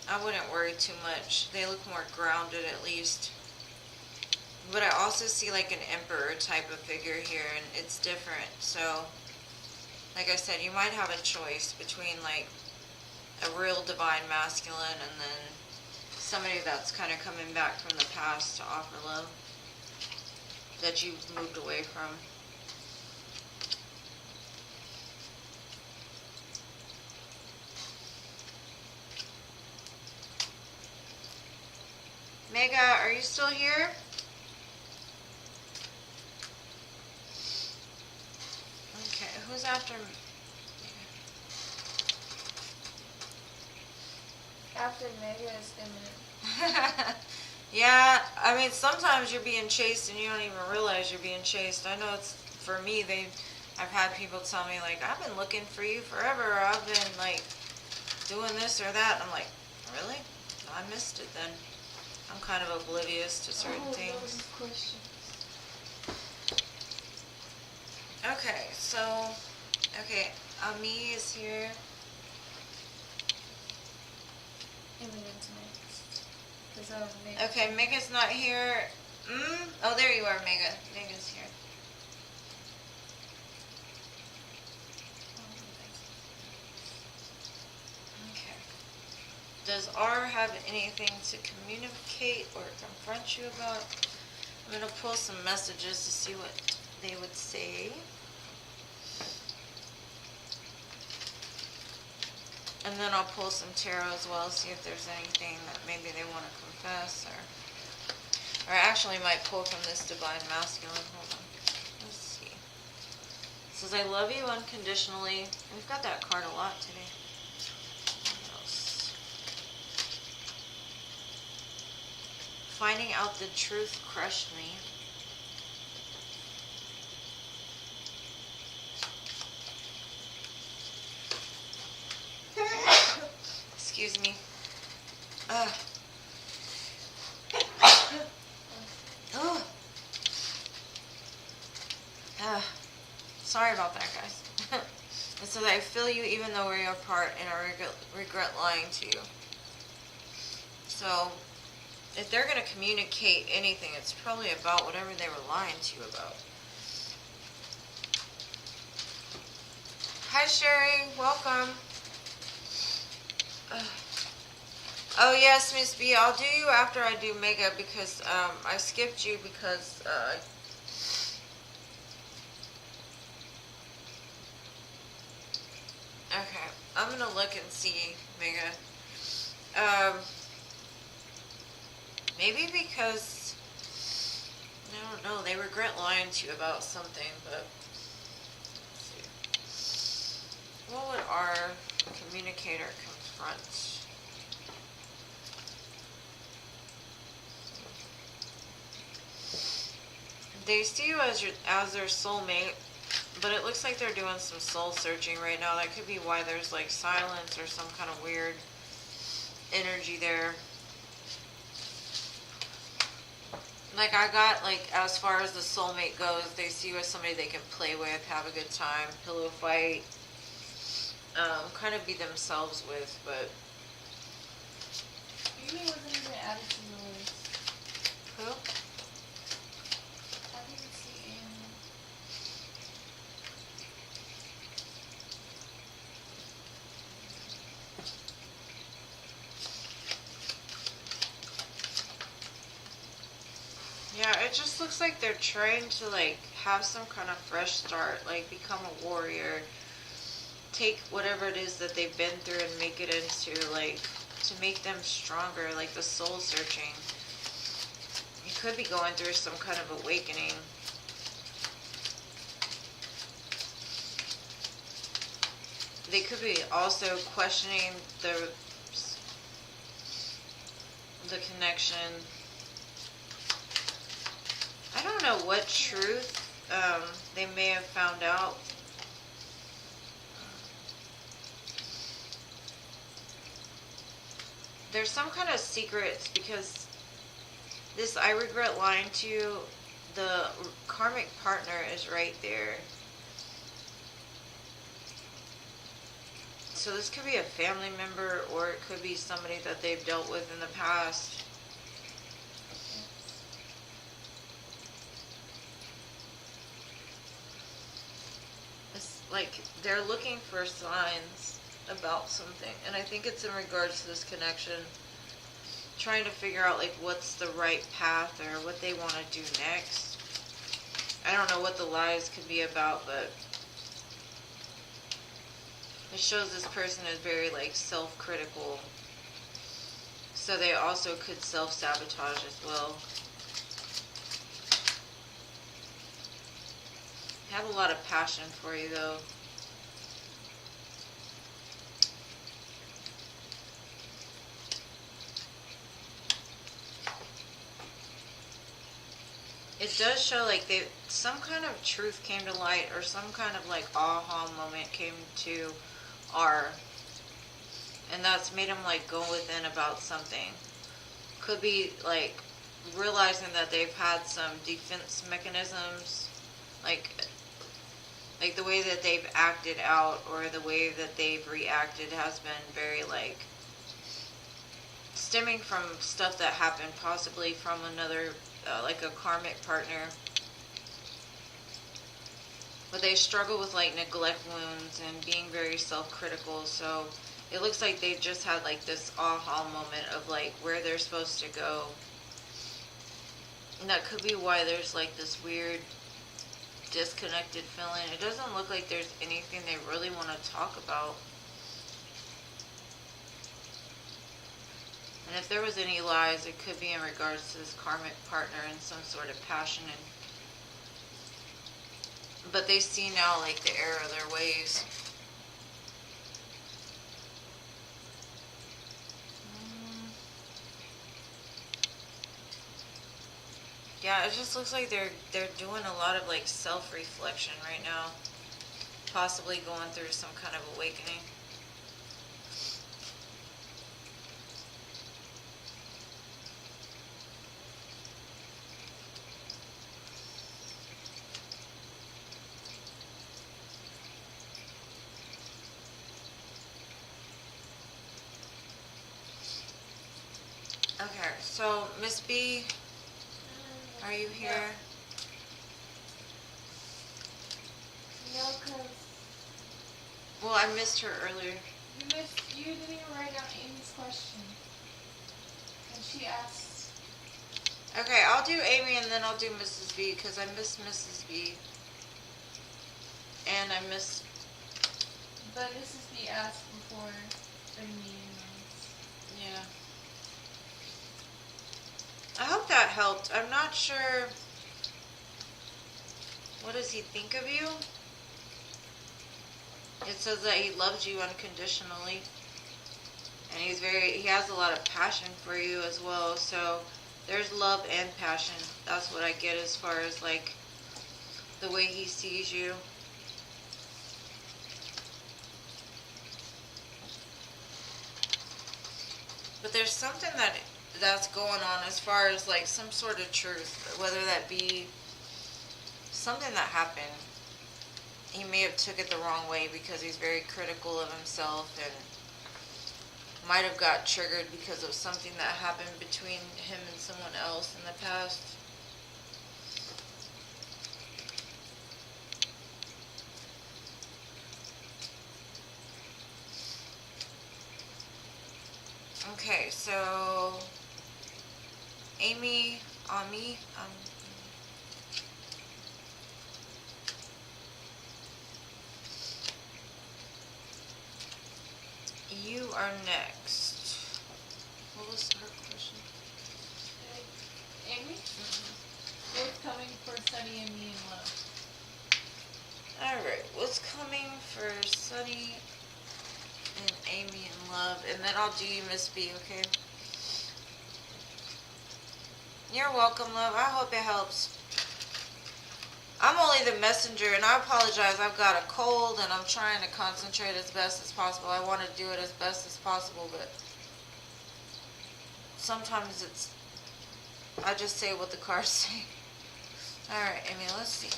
I wouldn't worry too much. They look more grounded at least. But I also see like an emperor type of figure here, and it's different. So, like I said, you might have a choice between like a real divine masculine and then somebody that's kind of coming back from the past to offer love that you've moved away from. Mega, are you still here? Okay, who's after me?
After Mega is Eminem.
Yeah, I mean, sometimes you're being chased and you don't even realize you're being chased. I know it's, for me, I've had people tell me, like, I've been looking for you forever, or I've been, like, doing this or that. And I'm like, really? I missed it then. I'm kind of oblivious to certain things. Okay, so, okay, Ami is here.
Eminem's next.
Okay, Mega's not here. Oh, there you are, Mega. Mega's here. Okay. Does R have anything to communicate or confront you about? I'm going to pull some messages to see what they would say. And then I'll pull some tarot as well, see if there's anything that maybe they want to confess, or I actually might pull from this divine masculine. Hold on. Let's see. It says, I love you unconditionally. We've got that card a lot today. What else? Finding out the truth crushed me. Excuse me. Sorry about that, guys. It says, I feel you even though we're apart, and I regret lying to you. So, if they're going to communicate anything, it's probably about whatever they were lying to you about. Hi, Sherry. Welcome. Oh yes, Miss B, I'll do you after I do Mega, because I skipped you because okay, I'm gonna look and see Mega. Maybe because I don't know, they regret lying to you about something, but let's see. What would our communicator confront? They see you as their soulmate, but it looks like they're doing some soul searching right now. That could be why there's like silence or some kind of weird energy there. Like I got like as far as the soulmate goes, they see you as somebody they can play with, have a good time, pillow fight, kind of be themselves with, but
Amy wasn't even added to the list.
who?
I didn't see Amy.
Yeah, it just looks like they're trying to like have some kind of fresh start, like become a warrior, take whatever it is that they've been through and make it into like, to make them stronger, like the soul searching. You could be going through some kind of awakening. They could be also questioning the connection. I don't know what truth they may have found out. There's some kind of secrets because this I regret lying to you, the karmic partner is right there. So this could be a family member or it could be somebody that they've dealt with in the past. It's like they're looking for signs about something, and I think it's in regards to this connection, trying to figure out like what's the right path or what they want to do next. I don't know what the lies could be about, but it shows this person is very like self-critical, so they also could self-sabotage as well. Have a lot of passion for you though. It does show like some kind of truth came to light or some kind of like aha moment came to R, and that's made them like go within about something. Could be like realizing that they've had some defense mechanisms, like the way that they've acted out or the way that they've reacted has been very like stemming from stuff that happened possibly from another like a karmic partner, but they struggle with like neglect wounds and being very self-critical, so it looks like they just had like this aha moment of like where they're supposed to go, and that could be why there's like this weird disconnected feeling. It doesn't look like there's anything they really want to talk about. And if there was any lies, it could be in regards to this karmic partner and some sort of passion. But they see now like the error of their ways. Yeah, it just looks like they're doing a lot of like self-reflection right now. Possibly going through some kind of awakening. Okay, so Miss B, are you here?
No, because
Well, I missed her earlier.
you didn't even write down Amy's question. And she asked.
Okay, I'll do Amy and then I'll do Mrs. B because I missed Mrs. B. And I missed.
But Mrs. B asked before the meeting was.
Yeah. I hope that helped. I'm not sure. What does he think of you? It says that he loves you unconditionally. And he has a lot of passion for you as well. So there's love and passion. That's what I get as far as like the way he sees you. But there's something that's going on as far as like some sort of truth, whether that be something that happened. He may have took it the wrong way because he's very critical of himself and might have got triggered because of something that happened between him and someone else in the past. Okay, so Amy, you are next. What was her question?
Amy? What's coming for Sunny and me in love?
Alright, what's coming for Sunny and Amy in love? And then I'll do you, Miss B, okay? You're welcome, love. I hope it helps. I'm only the messenger, and I apologize. I've got a cold, and I'm trying to concentrate as best as possible. I want to do it as best as possible, but sometimes I just say what the cards say. Alright, Amy, let's see.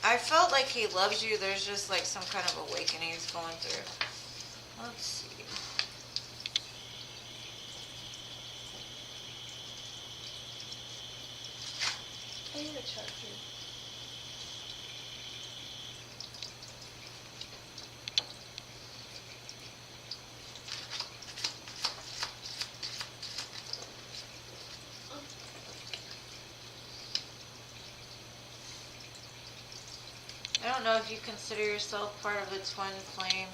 I felt like he loves you. There's just like some kind of awakening he's going through. Let's see.
I need a charger.
I don't know if you consider yourself part of a twin flame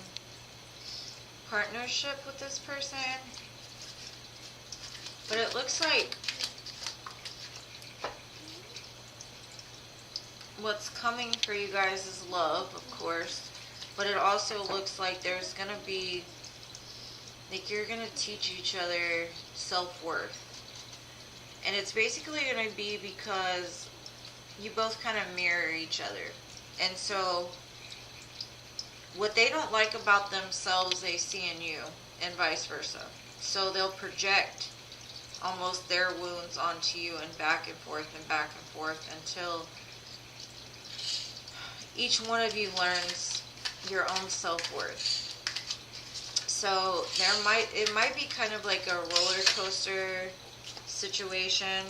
partnership with this person, but it looks like what's coming for you guys is love, of course, but it also looks like there's gonna be, like, you're gonna teach each other self-worth. And it's basically gonna be because you both kind of mirror each other. And so what they don't like about themselves, they see in you, and vice versa. So they'll project almost their wounds onto you, and back and forth until each one of you learns your own self-worth. So it might be kind of like a roller coaster situation.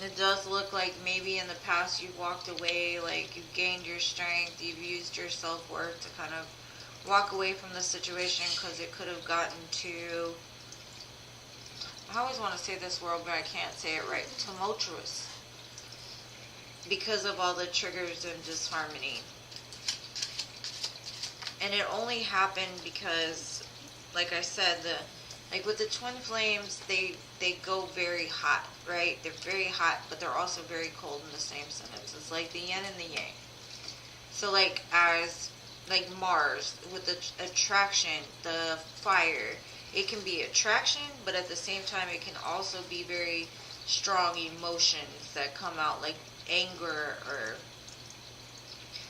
It does look like maybe in the past you've walked away, like you've gained your strength, you've used your self-worth to kind of walk away from the situation because it could have gotten too, I always want to say this word, but I can't say it right, tumultuous, because of all the triggers and disharmony. And it only happened because, like I said, like with the twin flames, they go very hot, right? They're very hot, but they're also very cold in the same sentence. It's like the yin and the yang. So like like Mars, with the attraction, the fire, it can be attraction, but at the same time, it can also be very strong emotions that come out, like anger, or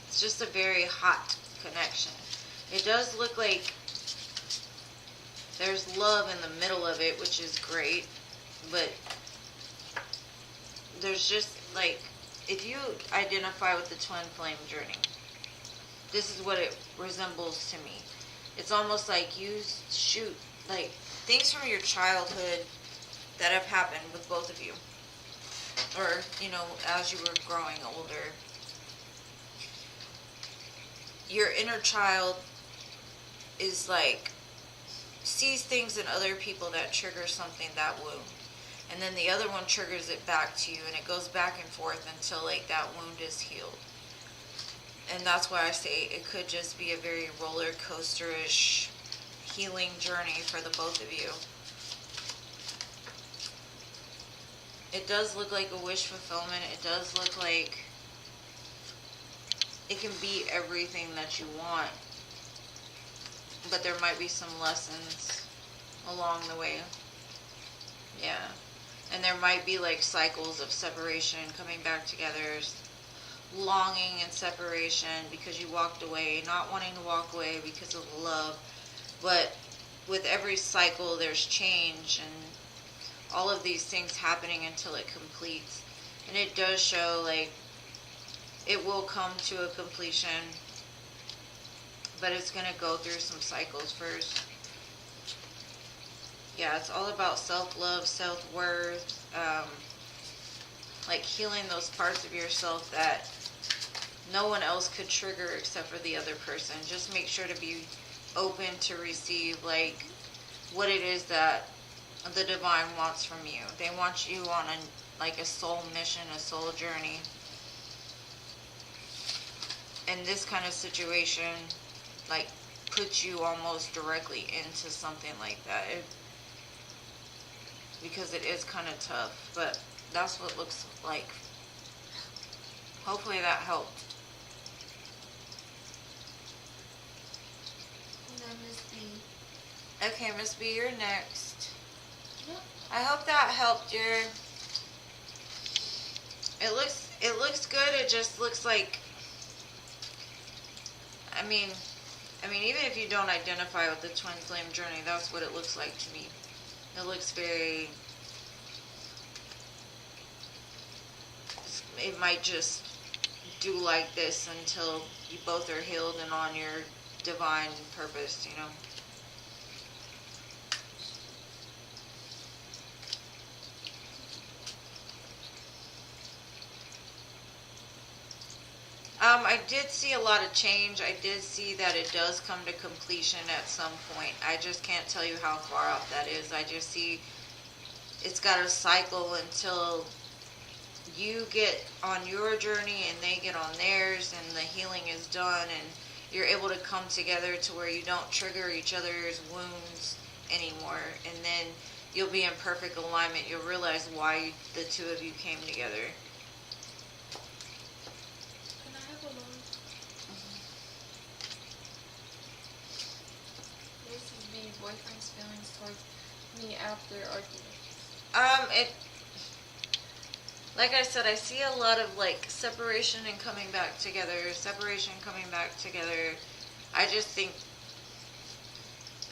it's just a very hot connection. It does look like there's love in the middle of it, which is great, but there's just like, if you identify with the twin flame journey, this is what it resembles to me. It's almost like you shoot like things from your childhood that have happened with both of you, or as you were growing older. Your inner child is like, sees things in other people that trigger something, that wound, and then the other one triggers it back to you, and it goes back and forth until like that wound is healed. And that's why I say it could just be a very roller coaster-ish healing journey for the both of you. It does look like a wish fulfillment. It does look like it can be everything that you want. But there might be some lessons along the way. Yeah. And there might be like cycles of separation, coming back together, longing and separation because you walked away, not wanting to walk away because of love. But with every cycle, there's change and all of these things happening until it completes. And it does show like it will come to a completion, but it's going to go through some cycles first. Yeah, it's all about self-love, self-worth, like healing those parts of yourself that no one else could trigger except for the other person. Just make sure to be open to receive like what it is that the divine wants from you. They want you on a soul mission, a soul journey. And this kind of situation like puts you almost directly into something like that. Because it is kind of tough, but that's what it looks like. Hopefully that helped.
And then Miss B.
Okay, Miss B, you're next.
Yep.
I hope that helped your... It looks good. It just looks like... I mean, even if you don't identify with the twin flame journey, that's what it looks like to me. It looks very... It might just do like this until you both are healed and on your divine purpose, you know. I did see a lot of change. I did see that it does come to completion at some point. I just can't tell you how far off that is. I just see it's got a cycle until you get on your journey and they get on theirs and the healing is done and you're able to come together to where you don't trigger each other's wounds anymore. And then you'll be in perfect alignment. You'll realize why the two of you came together.
Boyfriend's feelings towards me after arguments.
Like I said, I see a lot of like separation and coming back together, separation, coming back together. I just think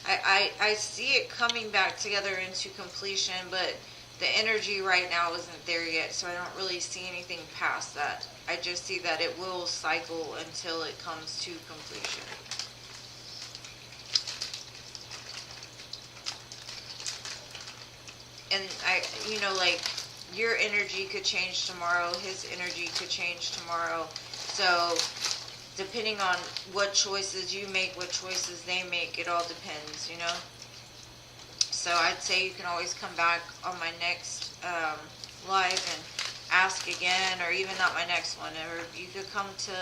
I see it coming back together into completion, but the energy right now isn't there yet, so I don't really see anything past that. I just see that it will cycle until it comes to completion. And like your energy could change tomorrow, his energy could change tomorrow. So depending on what choices you make, what choices they make, it all depends, you know. So I'd say you can always come back on my next live and ask again, or even not my next one, or you could come to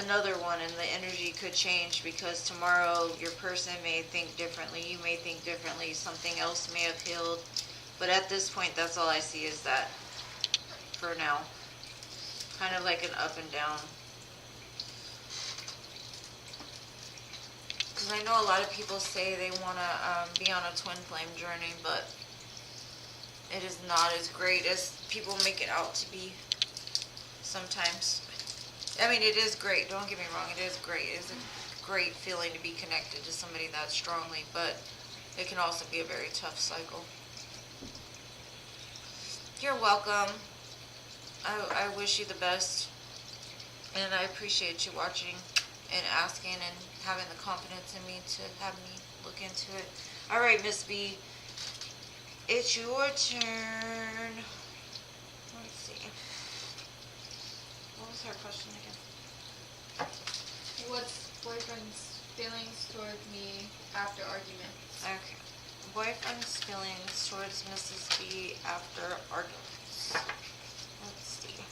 another one and the energy could change because tomorrow your person may think differently, you may think differently, something else may have healed. But at this point, that's all I see is that for now. Kind of like an up and down. Because I know a lot of people say they want to be on a twin flame journey, but it is not as great as people make it out to be sometimes. I mean, it is great. Don't get me wrong. It is great. It is a great feeling to be connected to somebody that strongly, but it can also be a very tough cycle. You're welcome. I wish you the best, and I appreciate you watching and asking and having the confidence in me to have me look into it. All right, Miss B, it's your turn. Let's see. What was her question again?
What's boyfriend's feelings toward me after arguments?
Okay. Boyfriend's feelings towards Mrs. B after arguments. Let's see.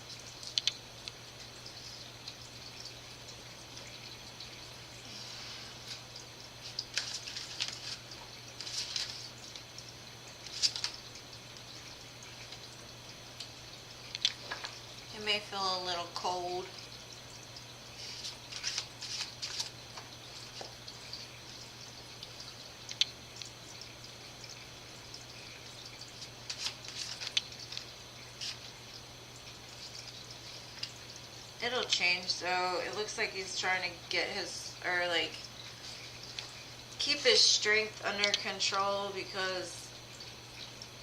may feel a little cold. It'll change though. It looks like he's trying to get his, or like, keep his strength under control because,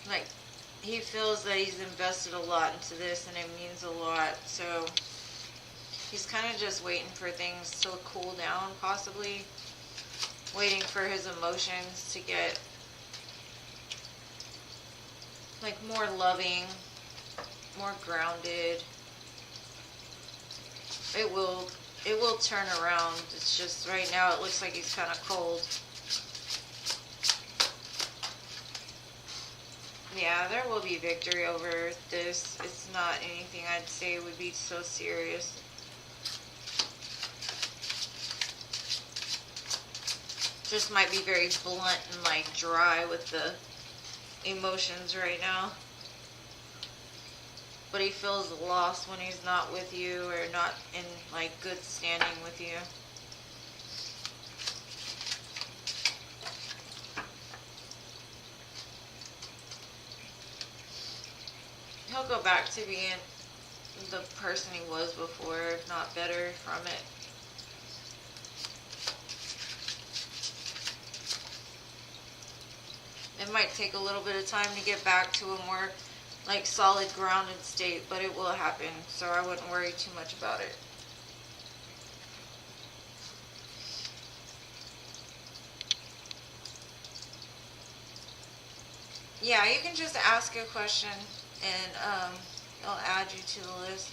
like, he feels that he's invested a lot into this and it means a lot. So he's kind of just waiting for things to cool down, possibly. Waiting for his emotions to get, like, more loving, more grounded. It will turn around. It's just right now it looks like he's kind of cold. Yeah, there will be victory over this. It's not anything I'd say would be so serious. Just might be very blunt and like dry with the emotions right now. But he feels lost when he's not with you or not in like good standing with you. He'll go back to being the person he was before, if not better from it. It might take a little bit of time to get back to a more like solid grounded state, but it will happen, so I wouldn't worry too much about it. Yeah, you can just ask a question and it'll add you to the list.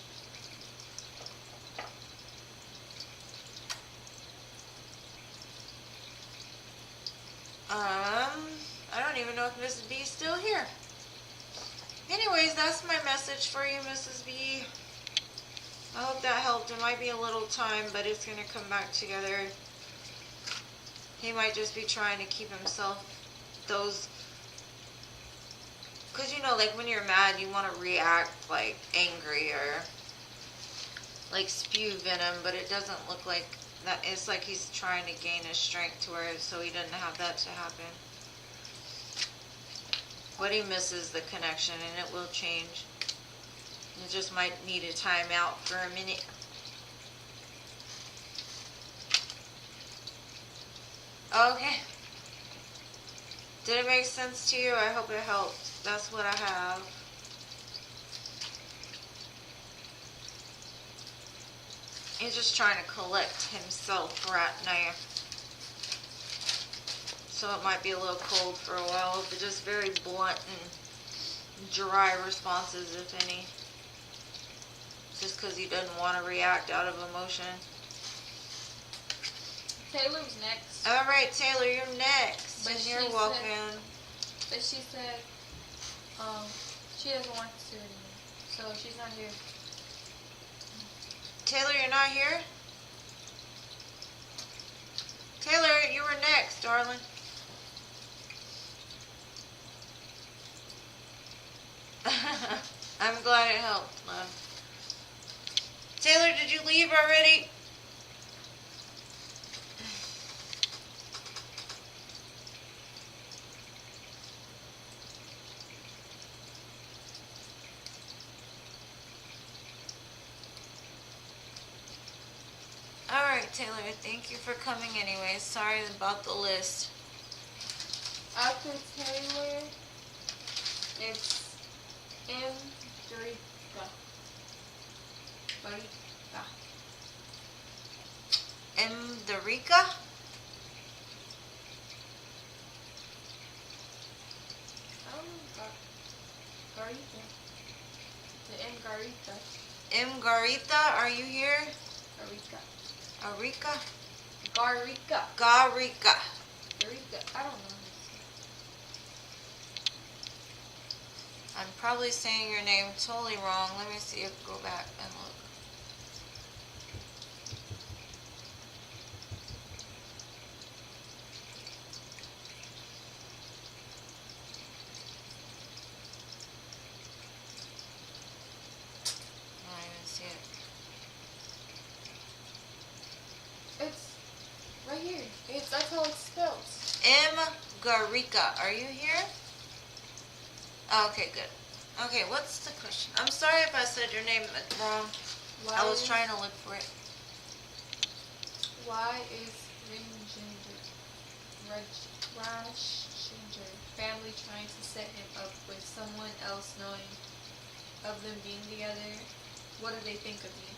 I don't even know if Mrs. B is still here. Anyways, that's my message for you, Mrs. B. I hope that helped. It might be a little time, but it's going to come back together. He might just be trying to keep himself those... Because, you know, like when you're mad, you want to react like angry or like spew venom, but it doesn't look like that. It's like he's trying to gain his strength to where so he doesn't have that to happen. What he misses the connection, and it will change. You just might need a timeout for a minute. Okay. Did it make sense to you? I hope it helped. That's what I have. He's just trying to collect himself right now. So it might be a little cold for a while, but just very blunt and dry responses, if any. Just because he doesn't want to react out of emotion.
Taylor's next.
Alright, Taylor, you're next.
But
and you're welcome.
But she said, she doesn't want to anymore. So she's not here.
Taylor, you're not here? Taylor, you were next, darling. I'm glad it helped, love. Taylor, did you leave already? Alright, Taylor, thank you for coming anyways. Sorry about the list.
After Taylor, it's Endrika. Barika.
Endrika?
I don't know. Garita. The Garita.
Garita, are you here?
Garika.
Arika?
Garika.
Garika.
Garika. I don't know.
I'm probably saying your name totally wrong. Let me see if go back and look. Not even
right here. That's how it's spelled.
M. Garika, are you here? Oh, okay, good. Okay, what's the question? I'm sorry if I said your name wrong. I was trying to look for it.
Why is Rajendra family trying to set him up with someone else, knowing of them being together? What do they think of me?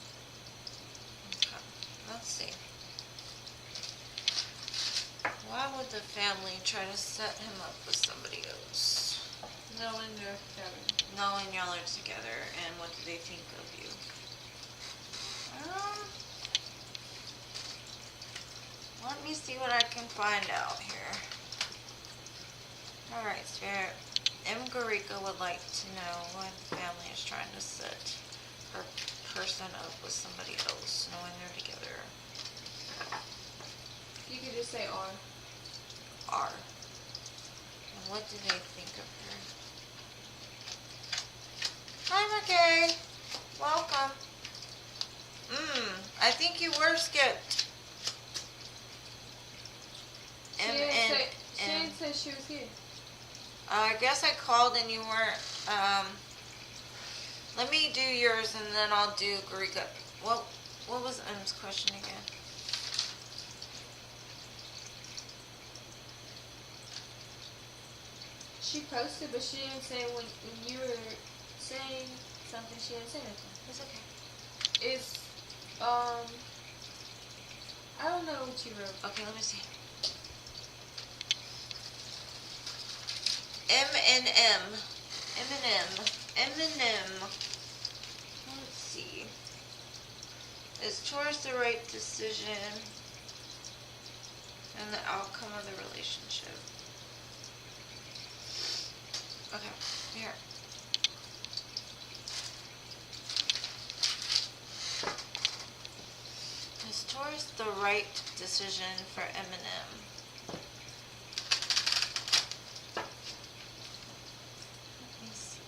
Okay, let's see. Why would the family try to set him up with somebody else?
Knowing they're together.
Knowing y'all are together, and what do they think of you? Let me see what I can find out here. Alright, Spirit. M. Garika would like to know why the family is trying to set her person up with somebody else, knowing they're together.
You could just say R.
R. And what do they think of her? Hi, McKay. Welcome. I think you were skipped.
She didn't say she was here.
I guess I called and you weren't. Let me do yours and then I'll do Garika. What was M's question again?
She posted, but she didn't say when you were saying something. She didn't say anything.
It's okay.
It's I don't know what you wrote.
Okay, let me see. M. Let's see. Is choice the right decision and the outcome of the relationship? Okay, here. Is Taurus the right decision for Eminem? Let me see.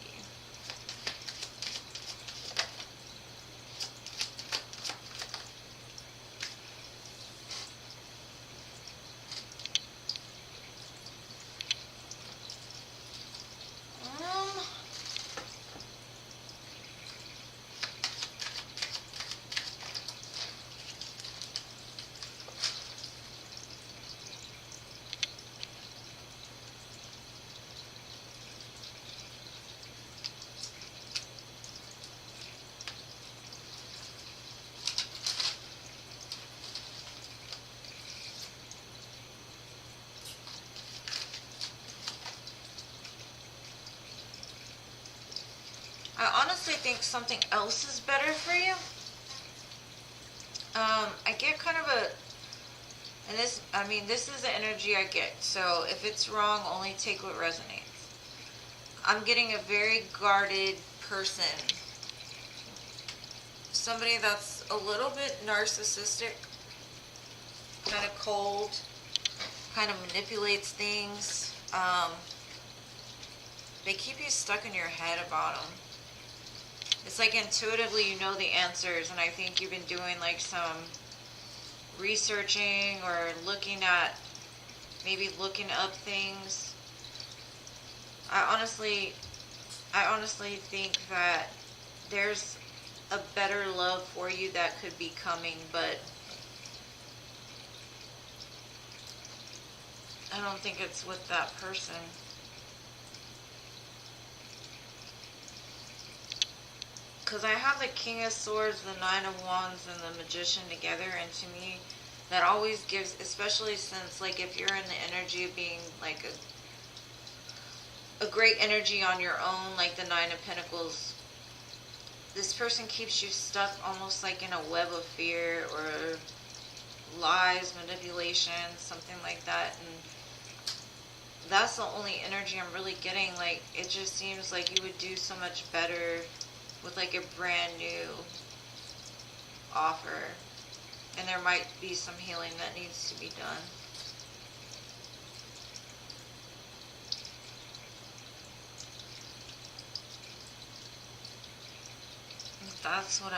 I honestly think something else is better for you. I get kind of this is the energy I get. So if it's wrong, only take what resonates. I'm getting a very guarded person. Somebody that's a little bit narcissistic, kind of cold, kind of manipulates things. They keep you stuck in your head about them. It's like intuitively you know the answers, and I think you've been doing like some researching or looking up things. I honestly think that there's a better love for you that could be coming, but I don't think it's with that person. Because I have the King of Swords, the Nine of Wands, and the Magician together, and to me, that always gives, especially since, like, if you're in the energy of being, like, a great energy on your own, like the Nine of Pentacles, this person keeps you stuck almost like in a web of fear or lies, manipulation, something like that, and that's the only energy I'm really getting. Like, it just seems like you would do so much better with like a brand new offer, and there might be some healing that needs to be done. That's what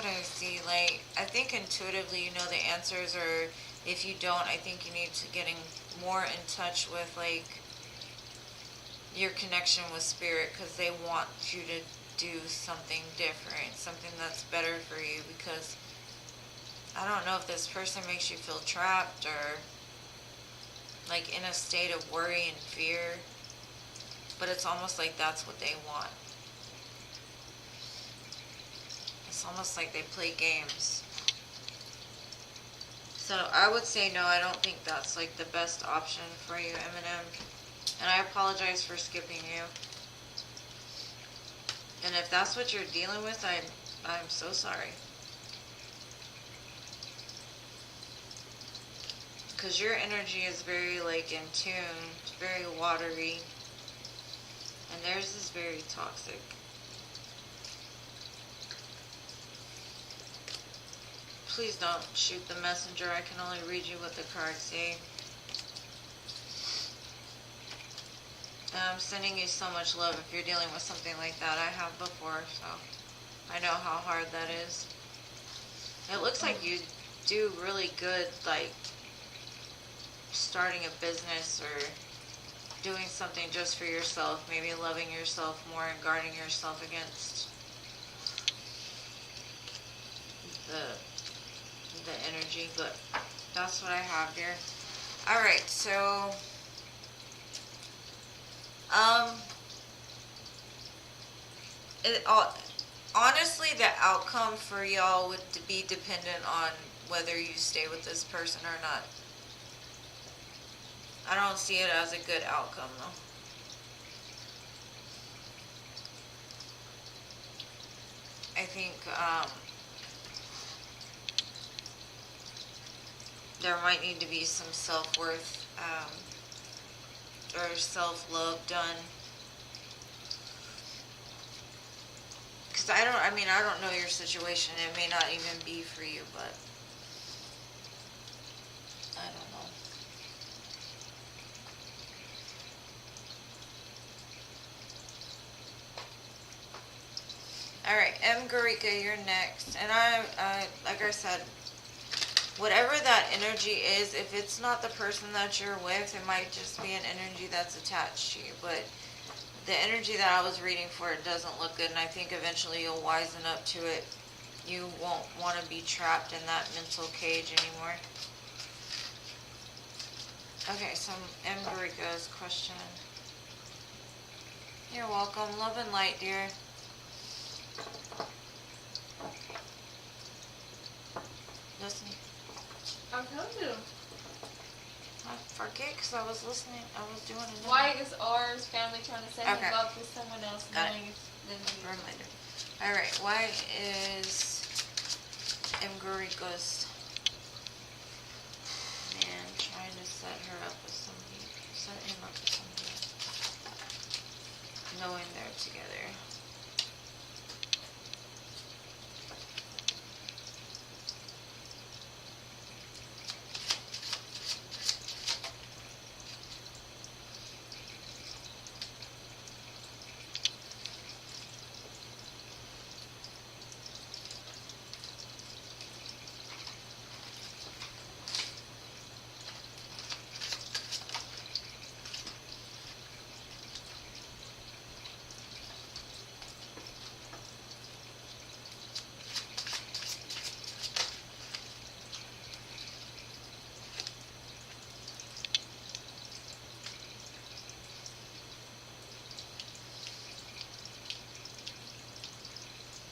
I see. Like, I think intuitively you know the answers, or If you don't, I think you need to getting more in touch with like your connection with spirit, because they want you to do something different, something that's better for you, because I don't know if this person makes you feel trapped or like in a state of worry and fear, but it's almost like that's what they want. It's almost like they play games. So I would say no, I don't think that's like the best option for you, Eminem. And I apologize for skipping you. And if that's what you're dealing with, I'm so sorry. Because your energy is very like in tune, very watery. And theirs is very toxic. Please don't shoot the messenger. I can only read you what the cards say. I'm sending you so much love if you're dealing with something like that. I have before, so I know how hard that is. It looks like you do really good, like starting a business or doing something just for yourself, maybe loving yourself more and guarding yourself against the energy, but that's what I have here. Alright, so honestly, the outcome for y'all would be dependent on whether you stay with this person or not. I don't see it as a good outcome, though. I think there might need to be some self-worth or self-love done. Because I don't know your situation. It may not even be for you, but I don't know. Alright, M. Garika, you're next. And I like I said, whatever that energy is, if it's not the person that you're with, it might just be an energy that's attached to you. But the energy that I was reading for it doesn't look good, and I think eventually you'll wisen up to it. You won't want to be trapped in that mental cage anymore. Okay, so M. Garika's question. You're welcome. Love and light, dear. Listen.
I told you.
I forget because I was listening. I was doing it.
Why is ours family trying to set him up with someone else?
Got it. Reminder. Alright, why is M. Garika's man trying to set him up with somebody, knowing they're together?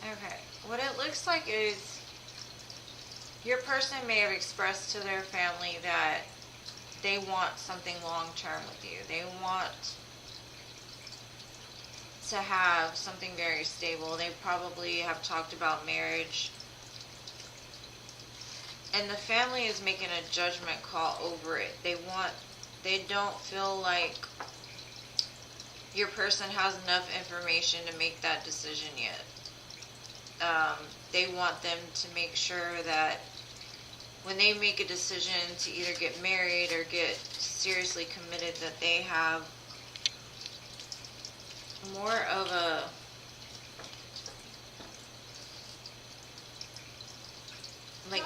Okay, what it looks like is your person may have expressed to their family that they want something long-term with you. They want to have something very stable. They probably have talked about marriage. And the family is making a judgment call over it. They don't feel like your person has enough information to make that decision yet. They want them to make sure that when they make a decision to either get married or get seriously committed, that they have more of a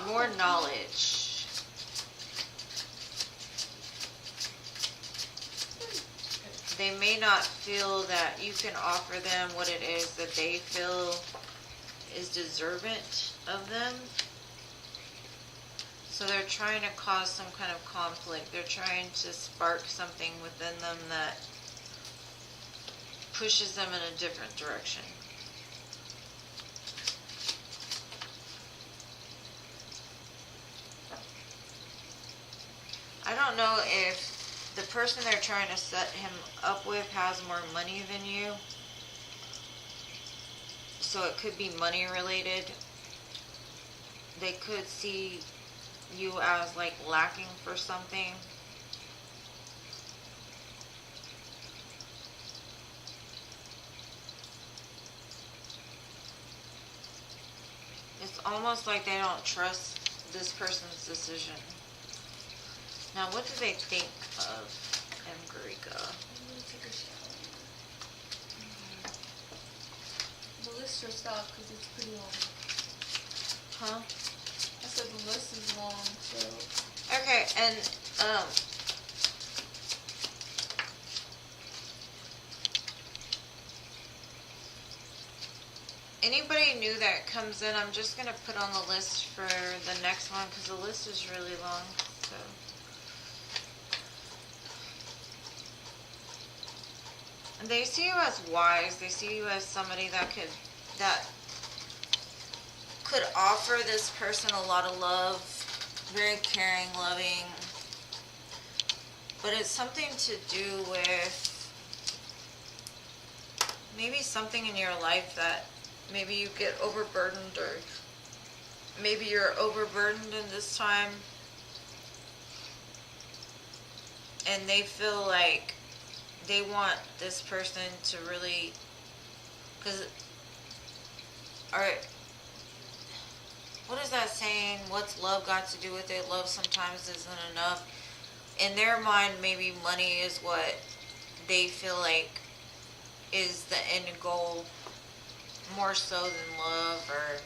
more knowledge. they may not feel that you can offer them what it is that they feel is deserving of them. So they're trying to cause some kind of conflict. They're trying to spark something within them that pushes them in a different direction. I don't know if the person they're trying to set him up with has more money than you. So it could be money related. They could see you as like lacking for something. It's almost like they don't trust this person's decision. Now, what do they think of Emgarica?
I'm gonna take a shower. The list yourself because it's pretty long.
Huh?
I said the list is long, so.
Okay, and anybody new that comes in, I'm just gonna put on the list for the next one because the list is really long. So. And they see you as wise. They see you as somebody that could offer this person a lot of love, very caring, loving. But it's something to do with maybe something in your life that maybe you get overburdened, or maybe you're overburdened in this time. And they feel like they want this person to really, because, alright, what is that saying? What's love got to do with it? Love sometimes isn't enough. In their mind, maybe money is what they feel like is the end goal, more so than love, or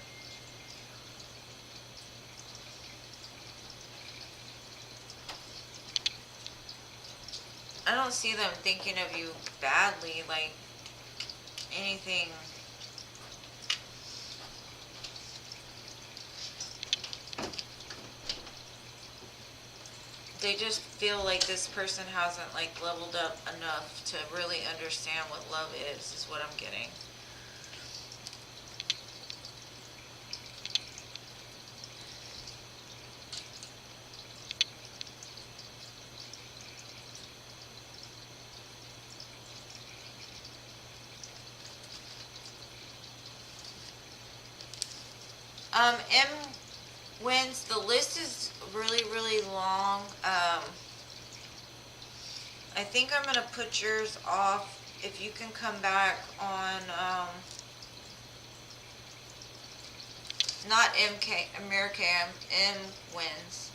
I don't see them thinking of you badly, like anything. They just feel like this person hasn't like leveled up enough to really understand what love is what I'm getting. M wins. The list is really, really long. I think I'm gonna put yours off. If you can come back on, not MK, America, M wins.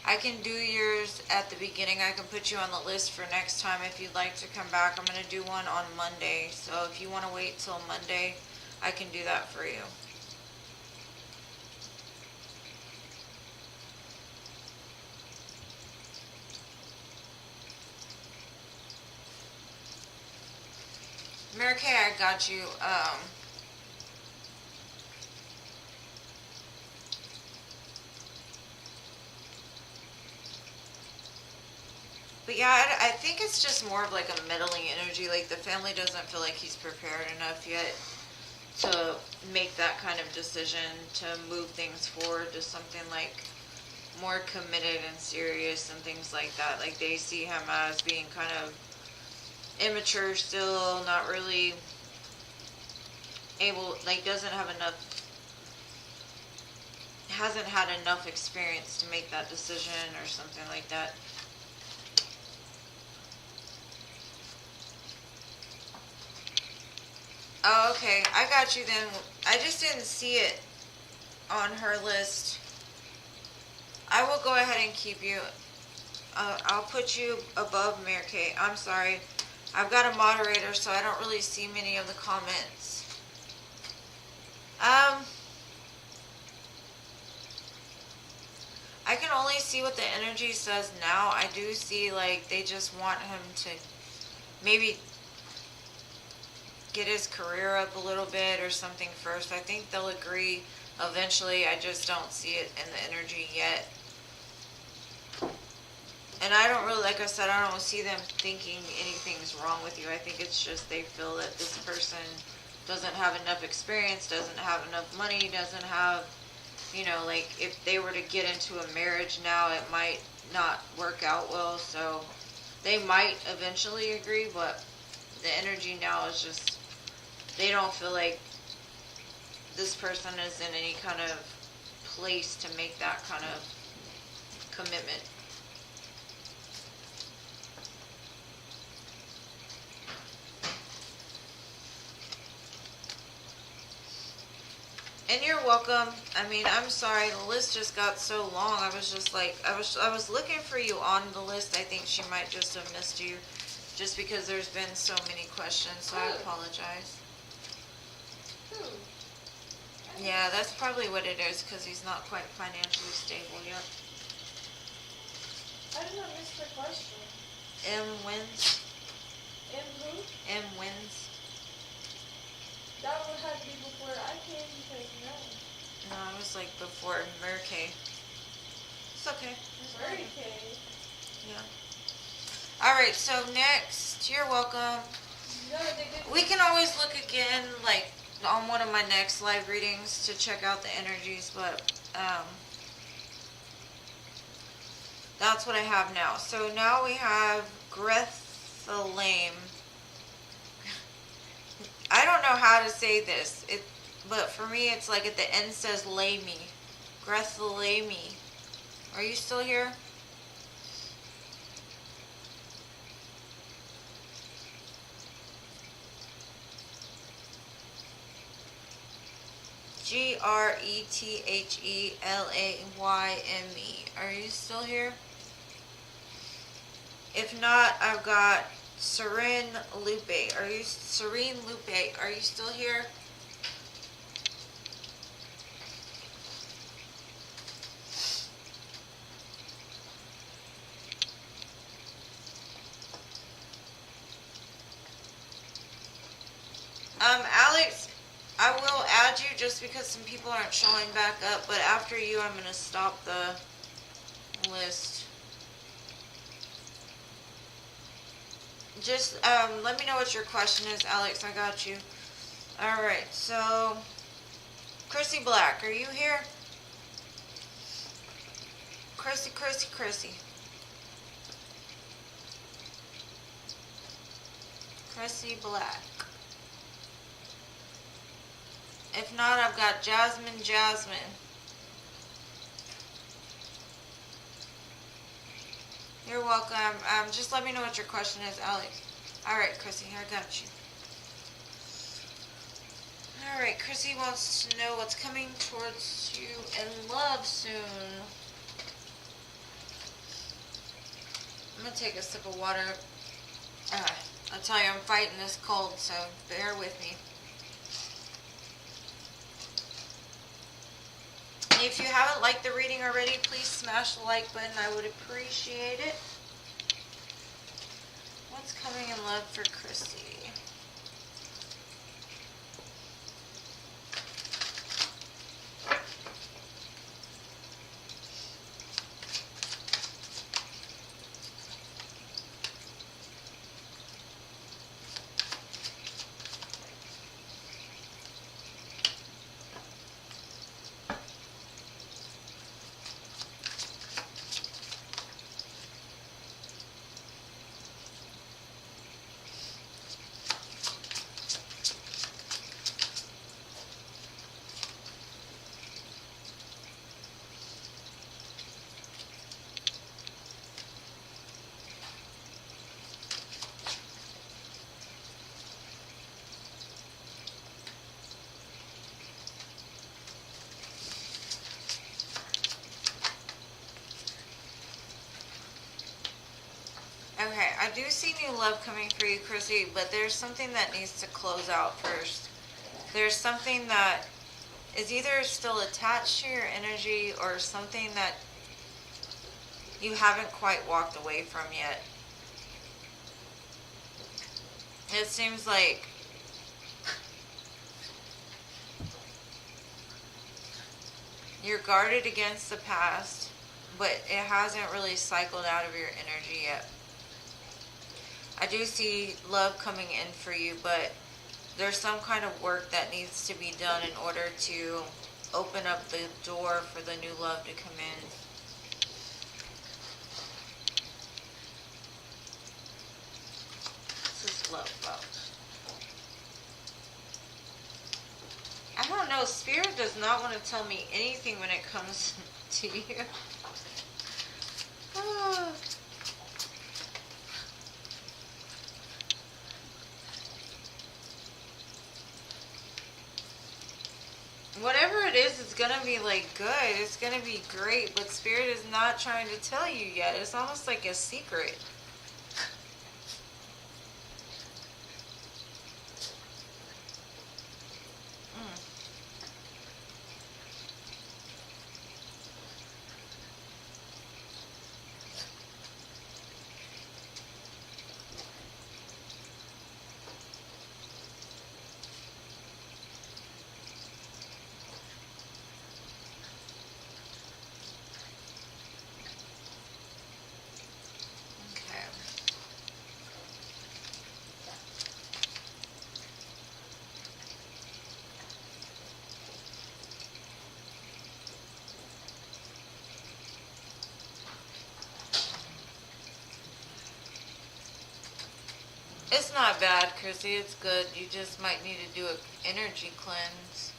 I can do yours at the beginning. I can put you on the list for next time if you'd like to come back. I'm gonna do one on Monday. So if you want to wait till Monday, I can do that for you. Mary Kay, I got you. But yeah, I think it's just more of like a meddling energy. Like the family doesn't feel like he's prepared enough yet to make that kind of decision, to move things forward to something like more committed and serious and things like that. Like they see him as being kind of immature still, not really able, like doesn't have enough, hasn't had enough experience to make that decision or something like that. Oh, okay, I got you then. I just didn't see it on her list. I will go ahead and keep you. I'll put you above Mary Kay. I'm sorry. I've got a moderator, so I don't really see many of the comments. I can only see what the energy says now. I do see like they just want him to maybe get his career up a little bit or something first. I think they'll agree eventually. I just don't see it in the energy yet. And I don't really, like I said, I don't see them thinking anything's wrong with you. I think it's just they feel that this person doesn't have enough experience, doesn't have enough money, doesn't have, you know, like if they were to get into a marriage now, it might not work out well. So they might eventually agree, but the energy now is just, they don't feel like this person is in any kind of place to make that kind of commitment. And you're welcome. I mean, I'm sorry, the list just got so long. I was just like, I was looking for you on the list. I think she might just have missed you just because there's been so many questions, so I apologize. Yeah, that's probably what it is, because he's not quite financially stable yet.
I did not miss the question.
M wins.
M who?
M wins.
That would have to be before I came because no.
No, it was like before Merkay. It's okay.
Merkay.
Yeah. Alright, so next, you're welcome.
No, they didn't.
We can always look again, like, on one of my next live readings to check out the energies, but, that's what I have now. So now we have Grethylame. I don't know how to say this, but for me it's like at the end says Lamy. Grethylame. Are you still here? Grethelyame. Are you still here? If not, I've got Serene Lupe. Are you still here? Alex, I will add you just because some people aren't showing back up, but after you, I'm going to stop the list. Just let me know what your question is, Alex. I got you. Alright, so Chrissy Black, are you here? Chrissy. Chrissy Black. If not, I've got Jasmine. You're welcome. Just let me know what your question is, Alex. Alright, Chrissy, I got you. Alright, Chrissy wants to know what's coming towards you in love soon. I'm going to take a sip of water. I'll tell you, I'm fighting this cold, so bear with me. If you haven't liked the reading already, please smash the like button. I would appreciate it. What's coming in love for Chrissy? Okay, I do see new love coming for you, Chrissy, but there's something that needs to close out first. There's something that is either still attached to your energy or something that you haven't quite walked away from yet. It seems like you're guarded against the past, but it hasn't really cycled out of your energy yet. I do see love coming in for you, but there's some kind of work that needs to be done in order to open up the door for the new love to come in. This is love, folks. I don't know. Spirit does not want to tell me anything when it comes to you. Oh. Whatever it is, it's going to be like good. It's going to be great, but Spirit is not trying to tell you yet. It's almost like a secret. It's not bad, Chrissy. It's good. You just might need to do an energy cleanse.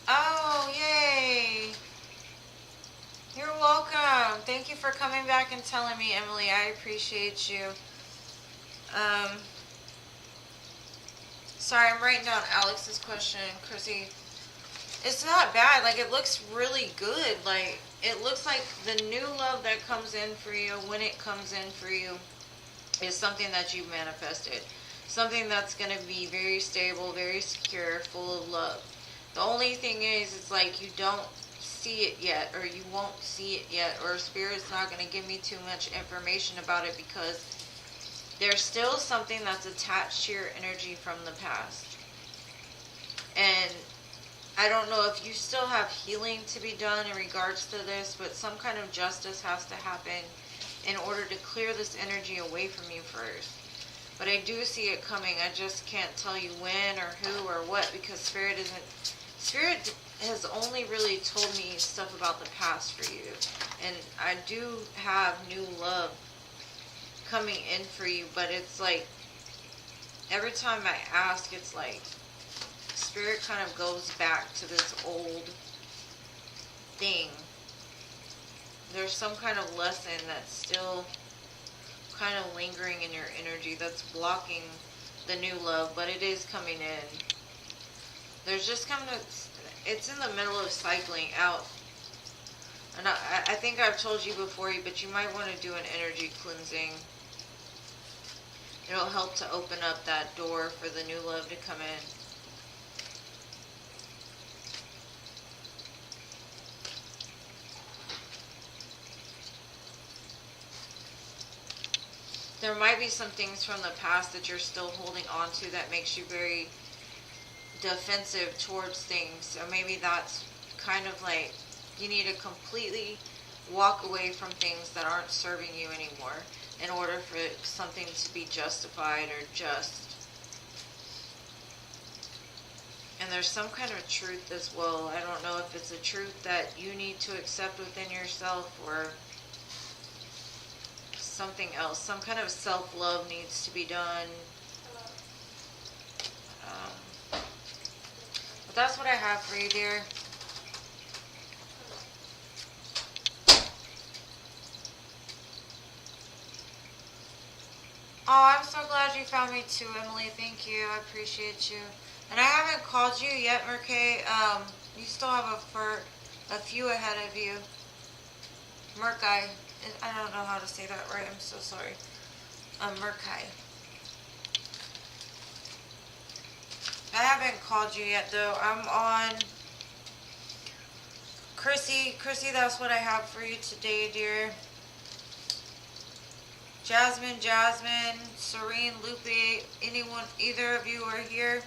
Oh, yay! You're welcome. Thank you for coming back and telling me, Emily. I appreciate you. Sorry, I'm writing down Alex's question, Chrissy. It's not bad. Like, it looks really good. Like, it looks like the new love that comes in for you, when it comes in for you, is something that you've manifested. Something that's going to be very stable, very secure, full of love. The only thing is, it's like you don't see it yet, or you won't see it yet, or Spirit's not going to give me too much information about it because there's still something that's attached to your energy from the past. And I don't know if you still have healing to be done in regards to this, but some kind of justice has to happen in order to clear this energy away from you first. But I do see it coming. I just can't tell you when or who or what, because Spirit has only really told me stuff about the past for you. And I do have new love coming in for you, but it's like every time I ask, it's like Spirit kind of goes back to this old thing. There's some kind of lesson that's still kind of lingering in your energy that's blocking the new love, but it is coming in. There's just kind of, it's in the middle of cycling out. And I think I've told you before, but you might want to do an energy cleansing. It'll help to open up that door for the new love to come in. There might be some things from the past that you're still holding on to that makes you very defensive towards things. So maybe that's kind of like you need to completely walk away from things that aren't serving you anymore in order for something to be justified or just. And there's some kind of truth as well. I don't know if it's a truth that you need to accept within yourself or something else. Some kind of self-love needs to be done. But that's what I have for you, dear. Oh, I'm so glad you found me too, Emily. Thank you. I appreciate you. And I haven't called you yet, Merkay. You still have a few ahead of you. Merkai. I don't know how to say that right. I'm so sorry. Merkai. I haven't called you yet though. I'm on Chrissy. Chrissy, that's what I have for you today, dear. Jasmine, Serene, Lupe, anyone, either of you are here.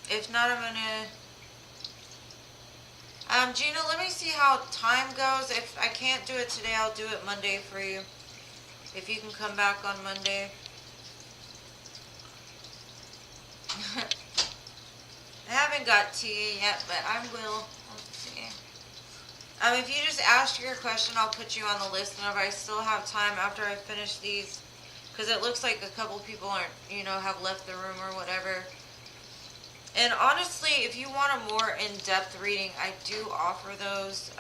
If not, I'm gonna... Gina, let me see how time goes. If I can't do it today, I'll do it Monday for you. If you can come back on Monday. I haven't got TA yet, but I will. Let's see. If you just ask your question, I'll put you on the list, and if I still have time after I finish these, because it looks like a couple people aren't, have left the room or whatever. And honestly, if you want a more in-depth reading, I do offer those.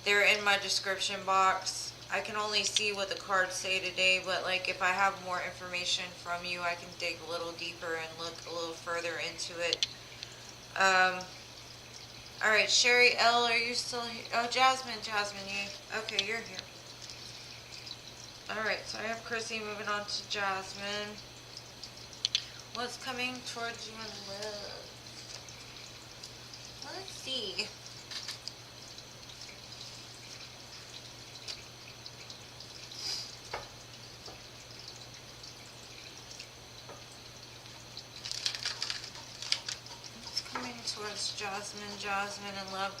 They're in my description box. I can only see what the cards say today, but like if I have more information from you, I can dig a little deeper and look a little further into it. All right, Sherry L, are you still here? Oh, Jasmine, okay, you're here. All right, so I have Chrissy, moving on to Jasmine. What's coming towards you in love? Let's see. What's coming towards Jasmine in love?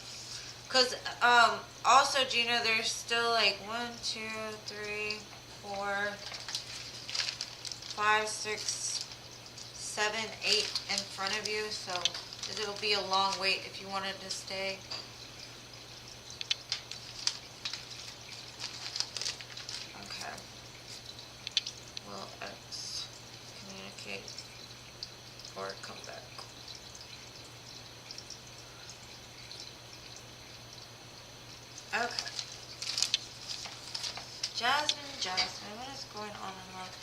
Because, also, Gina, there's still like 1, 2, 3, 4, 5, 6, 7, 8 in front of you, so it'll be a long wait if you wanted to stay. Okay. Will X communicate or come back? Okay. Jasmine, what is going on in love?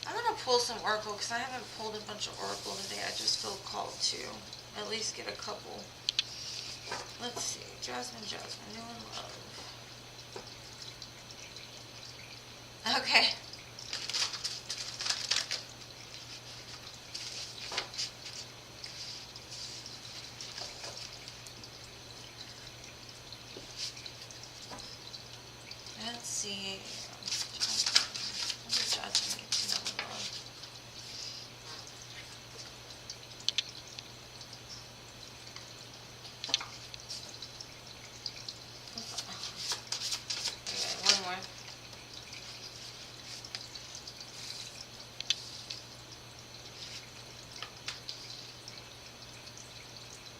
I'm going to pull some Oracle because I haven't pulled a bunch of Oracle today. I just feel called to at least get a couple. Let's see. Jasmine, new in love. Okay. Let's see. Jasmine get to know in love. Okay, one more.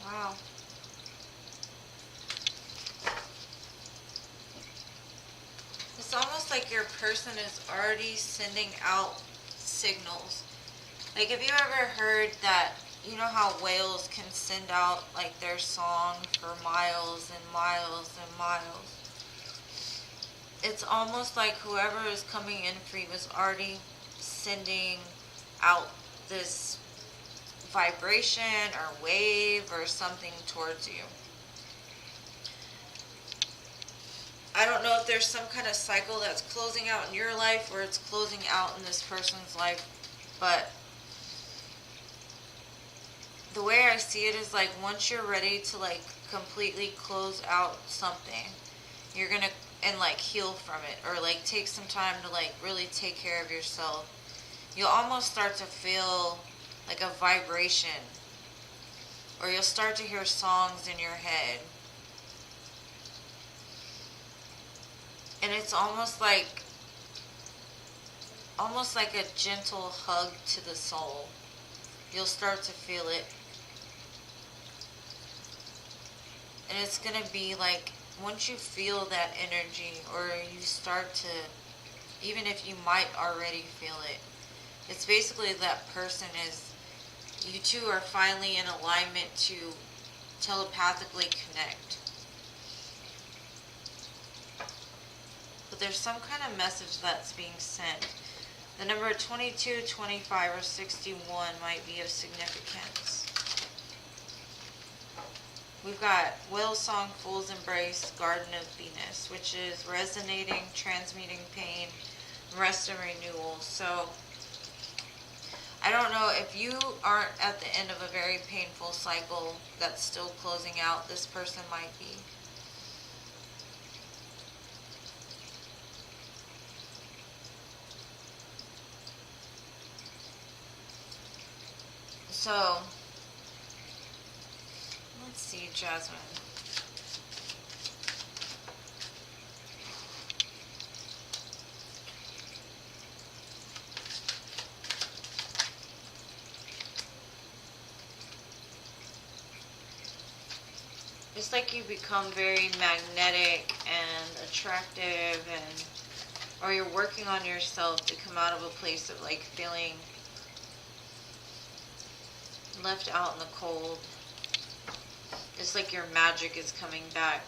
Wow. It's almost like your person is already sending out signals. Like, have you ever heard that, you know how whales can send out, like, their song for miles and miles and miles? It's almost like whoever is coming in for you is already sending out this vibration or wave or something towards you. I don't know if there's some kind of cycle that's closing out in your life or it's closing out in this person's life, but the way I see it is like once you're ready to like completely close out something, you're gonna and like heal from it or like take some time to like really take care of yourself. You'll almost start to feel like a vibration, or you'll start to hear songs in your head. And it's almost like a gentle hug to the soul. You'll start to feel it. And it's going to be like, once you feel that energy, or you start to, even if you might already feel it, it's basically that person is, you two are finally in alignment to telepathically connect. But there's some kind of message that's being sent. The number 22, 25, or 61 might be of significance. we've got Whale Song, Fool's Embrace, Garden of Venus, which is resonating, transmuting pain, rest and renewal. So I don't know if you aren't at the end of a very painful cycle that's still closing out, this person might be. So, let's see, Jasmine. It's like you become very magnetic and attractive, and or you're working on yourself to come out of a place of like feeling left out in the cold. It's like your magic is coming back.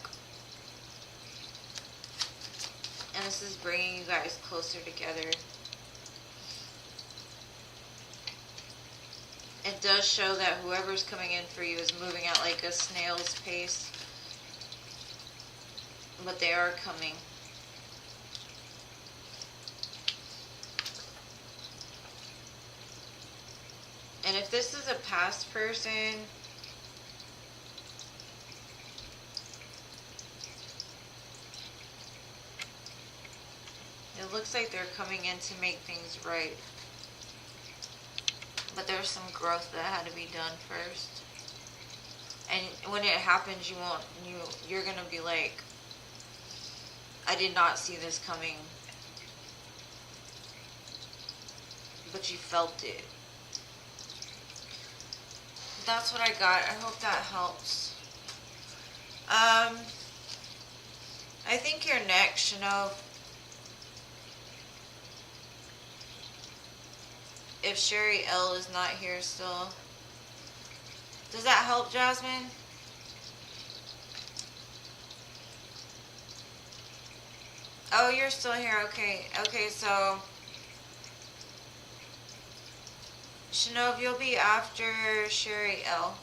And this is bringing you guys closer together. It does show that whoever's coming in for you is moving at like a snail's pace. But they are coming. And if this is a past person, it looks like they're coming in to make things right. But there's some growth that had to be done first. And when it happens, you're gonna be like, I did not see this coming. But you felt it. That's what I got. I hope that helps. I think you're next, you know. If Sherry L is not here still. Does that help, Jasmine? Oh, you're still here. Okay. Okay, so Shanov, you'll be after Sherry L.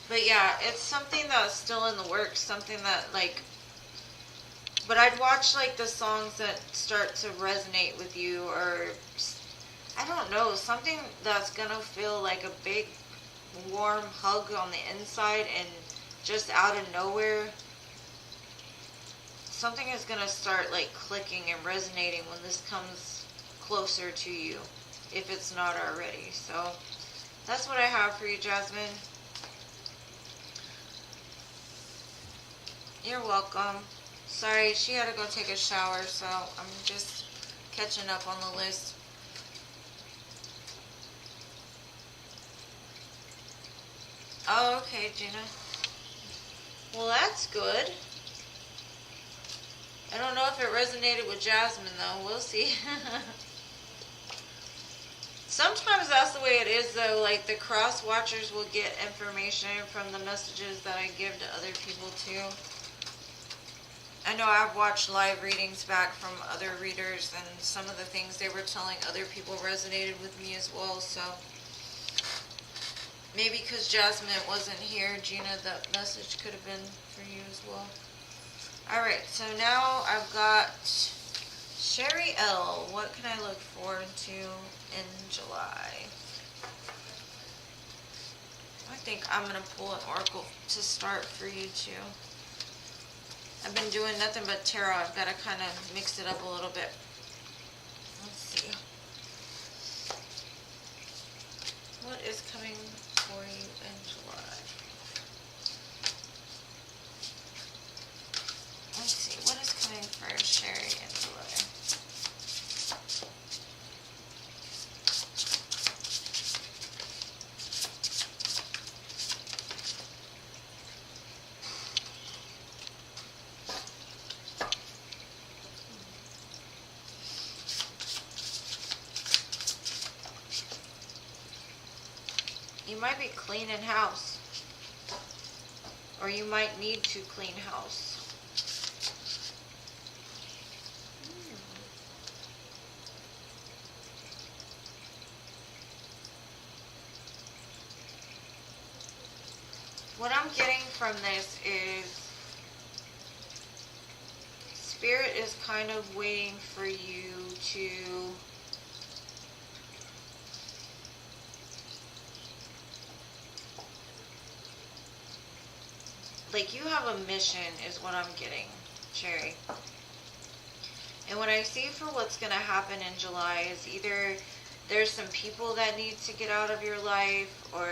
But yeah, it's something that's still in the works, something that like, but I'd watch like the songs that start to resonate with you, or I don't know, something that's gonna feel like a big warm hug on the inside, and just out of nowhere something is gonna start like clicking and resonating when this comes closer to you, if it's not already. So that's what I have for you, Jasmine. You're welcome. Sorry, she had to go take a shower, so I'm just catching up on the list. Oh, okay, Gina. Well, that's good. I don't know if it resonated with Jasmine, though. We'll see. Sometimes that's the way it is, though. Like, the cross watchers will get information from the messages that I give to other people, too. I know I've watched live readings back from other readers, and some of the things they were telling other people resonated with me as well, so maybe because Jasmine wasn't here, Gina, that message could have been for you as well. Alright, so now I've got Sherry L. What can I look forward to in July? I think I'm going to pull an oracle to start for you, too. I've been doing nothing but tarot. I've got to kind of mix it up a little bit. Let's see. What is coming for you in July? Let's see. What is coming for Sherry in July? You might be cleaning house, or you might need to clean house. what I'm getting from this is Spirit is kind of waiting for you to like, you have a mission is what I'm getting, Cherry. And what I see for what's going to happen in July is either there's some people that need to get out of your life, or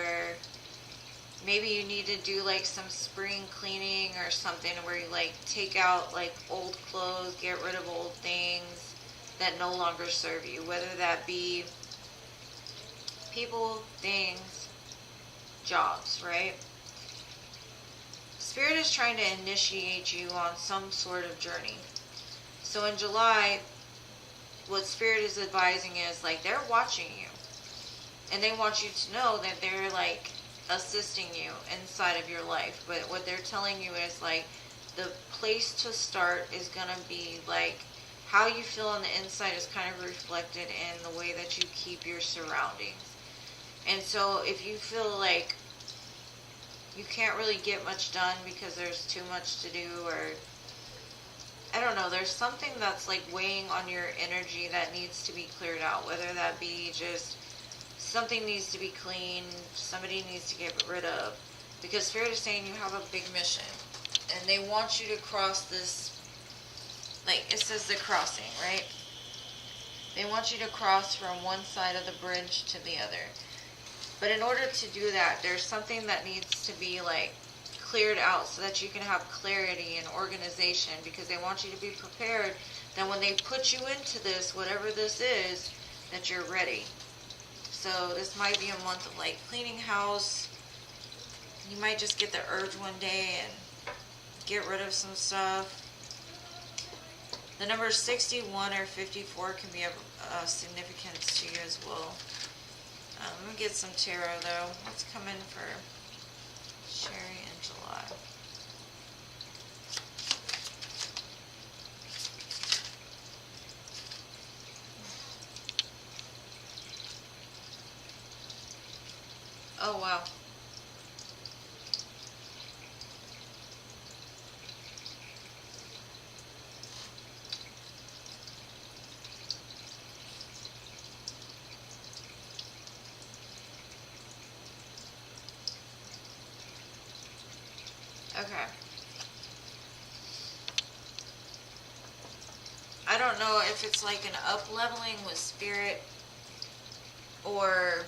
maybe you need to do like some spring cleaning or something where you like take out like old clothes, get rid of old things that no longer serve you, whether that be people, things, jobs, right? Spirit is trying to initiate you on some sort of journey. So in July, what Spirit is advising is like they're watching you. And they want you to know that they're like assisting you inside of your life. But what they're telling you is like the place to start is going to be like how you feel on the inside is kind of reflected in the way that you keep your surroundings. And so if you feel like you can't really get much done because there's too much to do, or I don't know, there's something that's like weighing on your energy that needs to be cleared out, whether that be just something needs to be cleaned, somebody needs to get rid of, because Spirit is saying you have a big mission and they want you to cross this, like it says the crossing, right? They want you to cross from one side of the bridge to the other. But in order to do that, there's something that needs to be like cleared out so that you can have clarity and organization, because they want you to be prepared that when they put you into this, whatever this is, that you're ready. So this might be a month of like cleaning house. You might just get the urge one day and get rid of some stuff. The number 61 or 54 can be of significance to you as well. Let me get some tarot though. What's coming for Sherry in July? Oh wow. Okay. I don't know if it's like an up-leveling with Spirit, or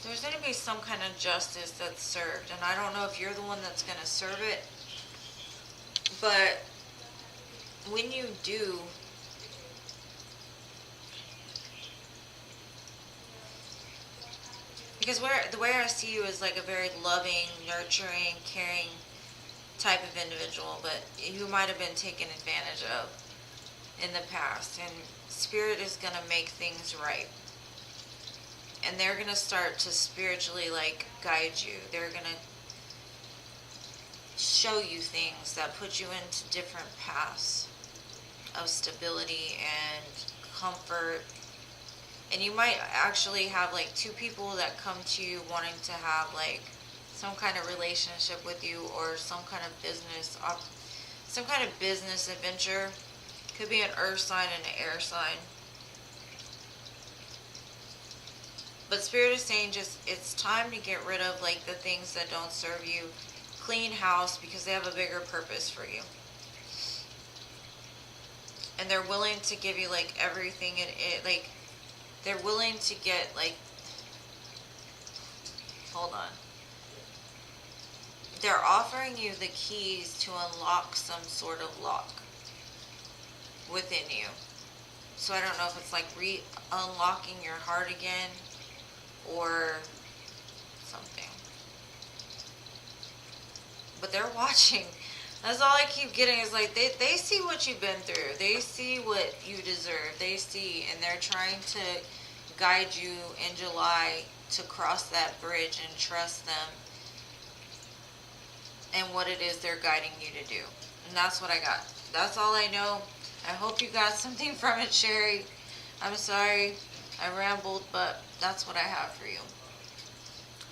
there's going to be some kind of justice that's served. And I don't know if you're the one that's going to serve it. But when you do, because the way I see you is like a very loving, nurturing, caring type of individual, but you might have been taken advantage of in the past, and Spirit is going to make things right. And they're going to start to spiritually like guide you. They're going to show you things that put you into different paths of stability and comfort. And you might actually have like two people that come to you wanting to have like some kind of relationship with you, or some kind of business adventure. Could be an earth sign and an air sign. But Spirit is saying just it's time to get rid of like the things that don't serve you. Clean house, because they have a bigger purpose for you. And they're willing to give you like everything like they're willing to get like, hold on. They're offering you the keys to unlock some sort of lock within you. So I don't know if it's like unlocking your heart again or something. But they're watching. That's all I keep getting is like they see what you've been through. They see what you deserve. They see, and they're trying to guide you in July to cross that bridge and trust them and what it is they're guiding you to do. And that's what I got. That's all I know. I hope you got something from it, Sherry. I'm sorry I rambled, but that's what I have for you.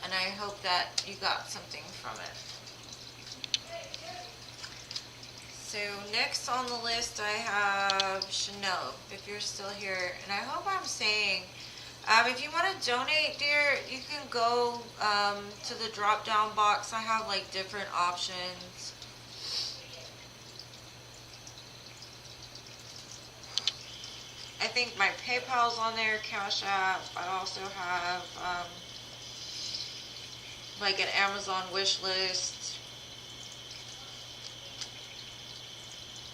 And I hope that you got something from it. So next on the list I have Chanel, if you're still here. And I hope I'm saying, if you want to donate, dear, you can go to the drop down box. I have like different options. I think my PayPal's on there, Cash App. I also have like an Amazon wish list.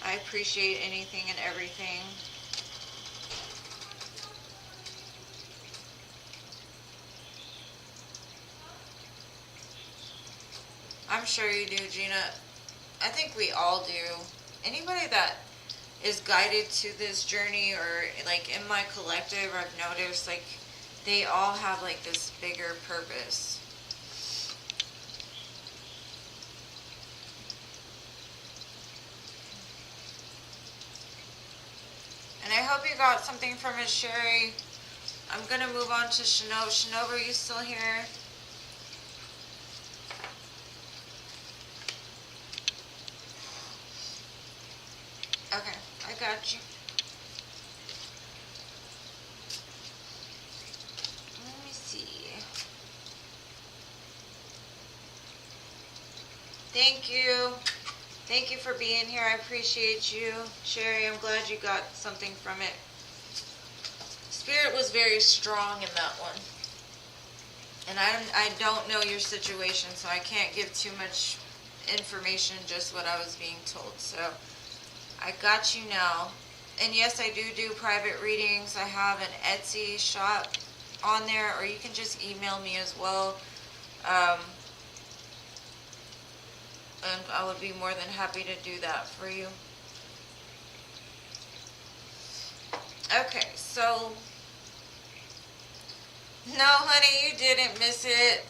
I appreciate anything and everything. I'm sure you do, Gina. I think we all do. Anybody that is guided to this journey, or like in my collective, I've noticed like they all have like this bigger purpose. And I hope you got something from it, Sherry. I'm gonna move on to Shanob. Shanob, are you still here? Okay, I got you. Let me see. Thank you. Thank you for being here. I appreciate you. Sherry, I'm glad you got something from it. Spirit was very strong in that one. And I don't know your situation, so I can't give too much information, just what I was being told. So I got you now. And yes, I do private readings. I have an Etsy shop on there, or you can just email me as well. And I would be more than happy to do that for you. Okay, so no, honey, you didn't miss it.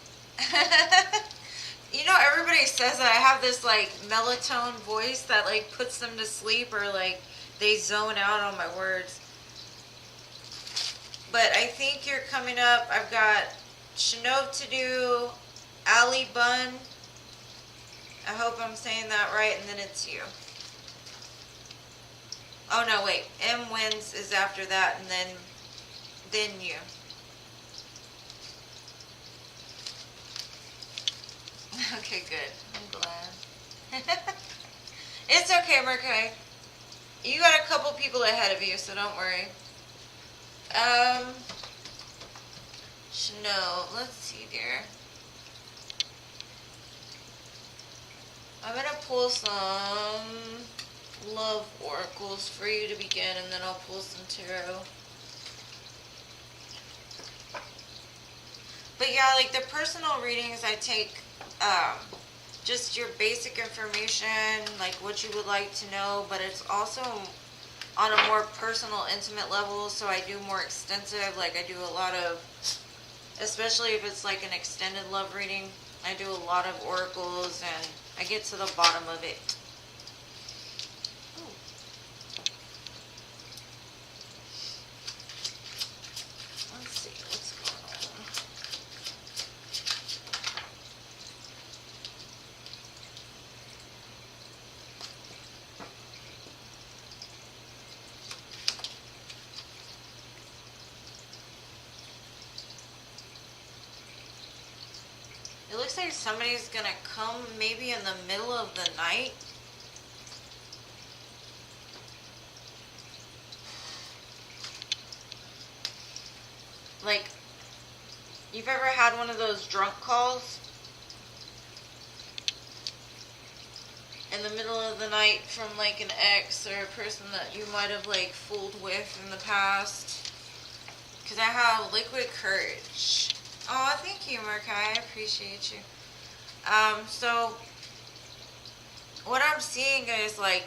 You know, everybody says that I have this like melatonin voice that like puts them to sleep, or like they zone out on my words. But I think you're coming up. I've got Shanob to do, Ali Bun. I hope I'm saying that right, and then it's you. Oh no, wait. M Wins is after that, and then you. Okay, good. I'm glad. It's okay, Merkay. You got a couple people ahead of you, so don't worry. No, let's see, dear. I'm gonna pull some love oracles for you to begin, and then I'll pull some tarot. But yeah, like the personal readings I take, just your basic information, like what you would like to know, but it's also on a more personal, intimate level, so I do more extensive, like I do a lot of, especially if it's like an extended love reading, I do a lot of oracles, and I get to the bottom of it. Let's see, what's going on? It looks like somebody's gonna come maybe in the middle of the night. Like, you've ever had one of those drunk calls? In the middle of the night from like an ex or a person that you might have like fooled with in the past. Because I have liquid courage. Oh, thank you, Merkai. I appreciate you. So what I'm seeing is like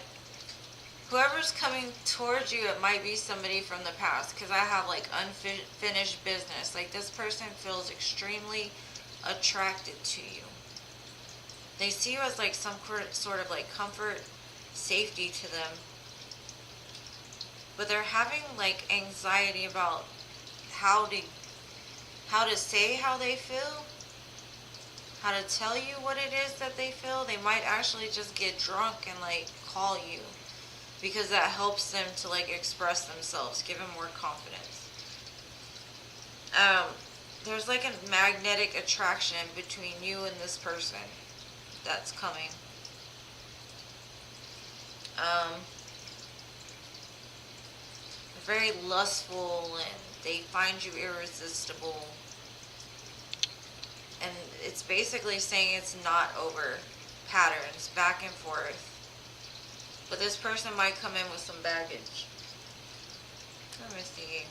whoever's coming towards you, it might be somebody from the past, because I have like unfinished business. Like this person feels extremely attracted to you. They see you as like some sort of like comfort, safety to them. But they're having like anxiety about how to say how they feel. how to tell you what it is that they feel. They might actually just get drunk and like call you, because that helps them to like express themselves, give them more confidence. There's like a magnetic attraction between you and this person that's coming. Very lustful, and they find you irresistible. And it's basically saying it's not over. Patterns, back and forth. But this person might come in with some baggage. Let me see.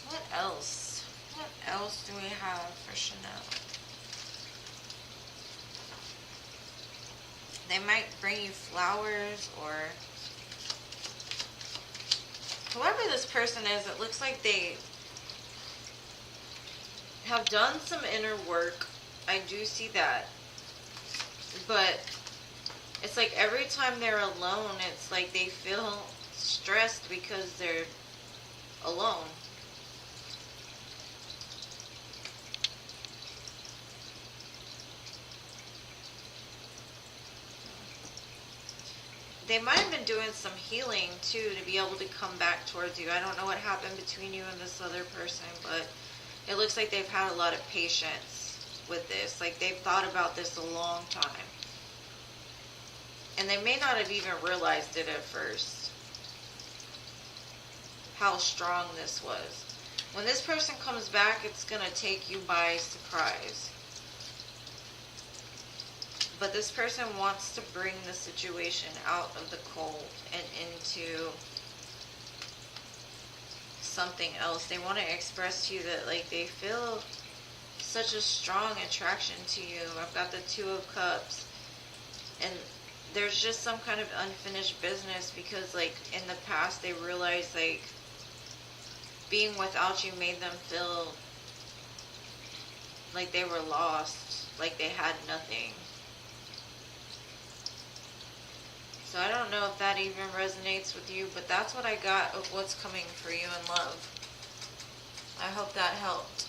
What else? What else do we have for Chanel? They might bring you flowers, or whoever this person is, it looks like they have done some inner work. I do see that. But it's like every time they're alone, it's like they feel stressed because they're alone. They might have been doing some healing too to be able to come back towards you. I don't know what happened between you and this other person, but it looks like they've had a lot of patience with this. Like they've thought about this a long time. And they may not have even realized it at first, how strong this was. When this person comes back, it's going to take you by surprise. But this person wants to bring the situation out of the cold and into something else. They want to express to you that like they feel such a strong attraction to you. I've got the Two of Cups, and there's just some kind of unfinished business, because like in the past they realized like being without you made them feel like they were lost, like they had nothing. So I don't know if that even resonates with you, but that's what I got of what's coming for you in love. I hope that helped.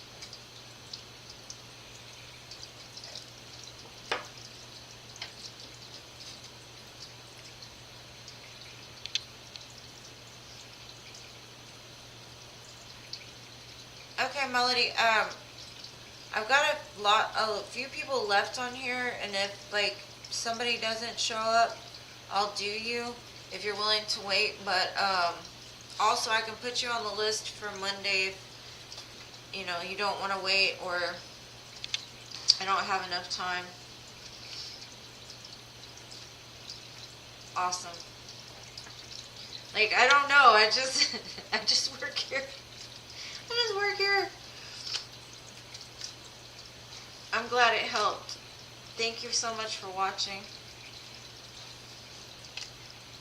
Okay, Melody, I've got a few people left on here, and if like somebody doesn't show up, I'll do you if you're willing to wait. But also I can put you on the list for Monday if you don't want to wait, or I don't have enough time. Awesome. Like I don't know, I just work here. I just work here. I'm glad it helped. Thank you so much for watching.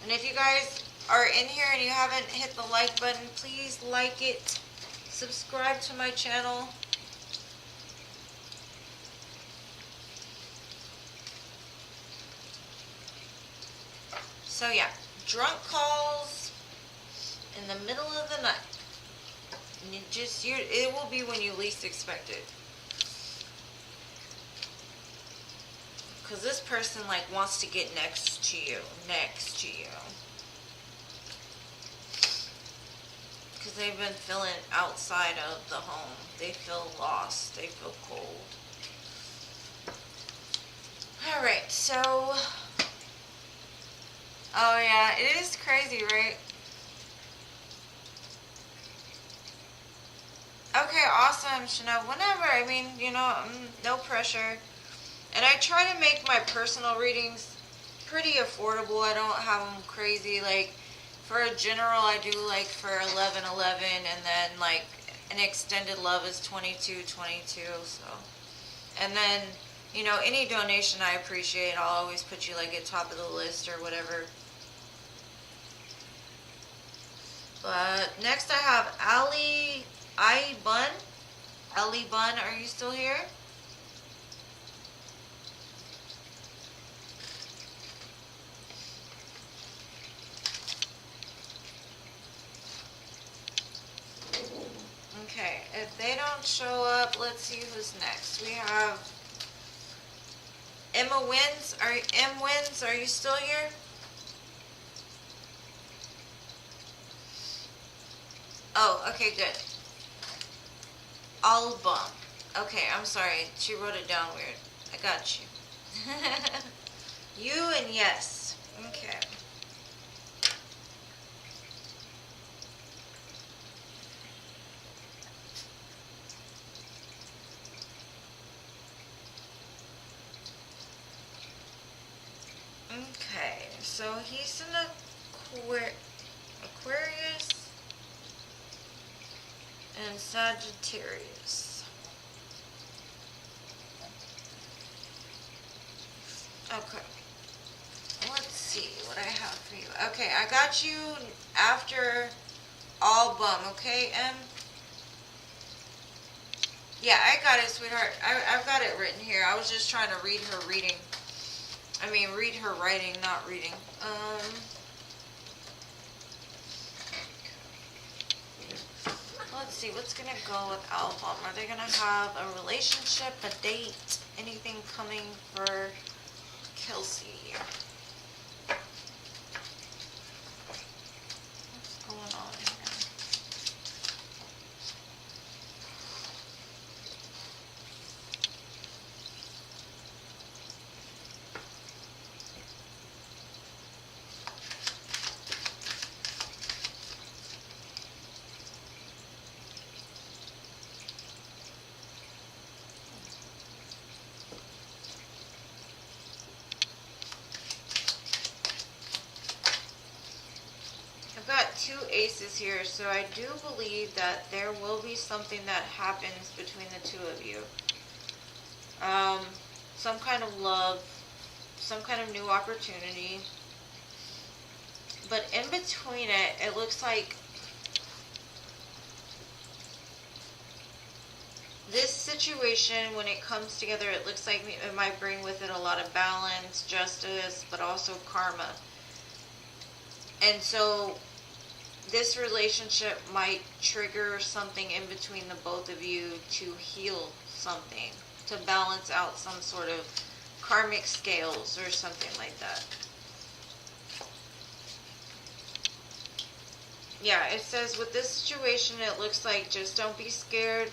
And if you guys are in here and you haven't hit the like button, please like it. Subscribe to my channel. So yeah, drunk calls in the middle of the night. And it will be when you least expect it. Because this person like wants to get next to you. Because they've been feeling outside of the home. They feel lost. They feel cold. Alright, so... Oh yeah, it is crazy, right? Okay, awesome, Chanel. Whenever, I mean, no pressure. And I try to make my personal readings pretty affordable. I don't have them crazy. Like, for a general, I do like for 11.11, and then like an extended love is 22.22. So, and then any donation I appreciate. I'll always put you like at top of the list or whatever. But next I have Ali Bun. Ali Bun, are you still here? If they don't show up, let's see who's next. We have Emma Wins. M Wins, are you still here? Oh, okay, good. Album. Okay, I'm sorry. She wrote it down weird. I got you. You and yes. Okay. Okay, so he's an Aquarius and Sagittarius. Okay. Let's see what I have for you. Okay, I got you after album, okay, Em? Yeah, I got it, sweetheart. I've got it written here. I was just trying to read her reading. I mean, read her writing, not reading. Let's see, what's gonna go with album? Are they gonna have a relationship, a date, anything coming for Kelsey? What's going on here? I've got two aces here, so I do believe that there will be something that happens between the two of you. Some kind of love, some kind of new opportunity. But in between it, it looks like this situation, when it comes together, it looks like it might bring with it a lot of balance, justice, but also karma. And so this relationship might trigger something in between the both of you to heal something, to balance out some sort of karmic scales or something like that. Yeah, it says with this situation, it looks like just don't be scared.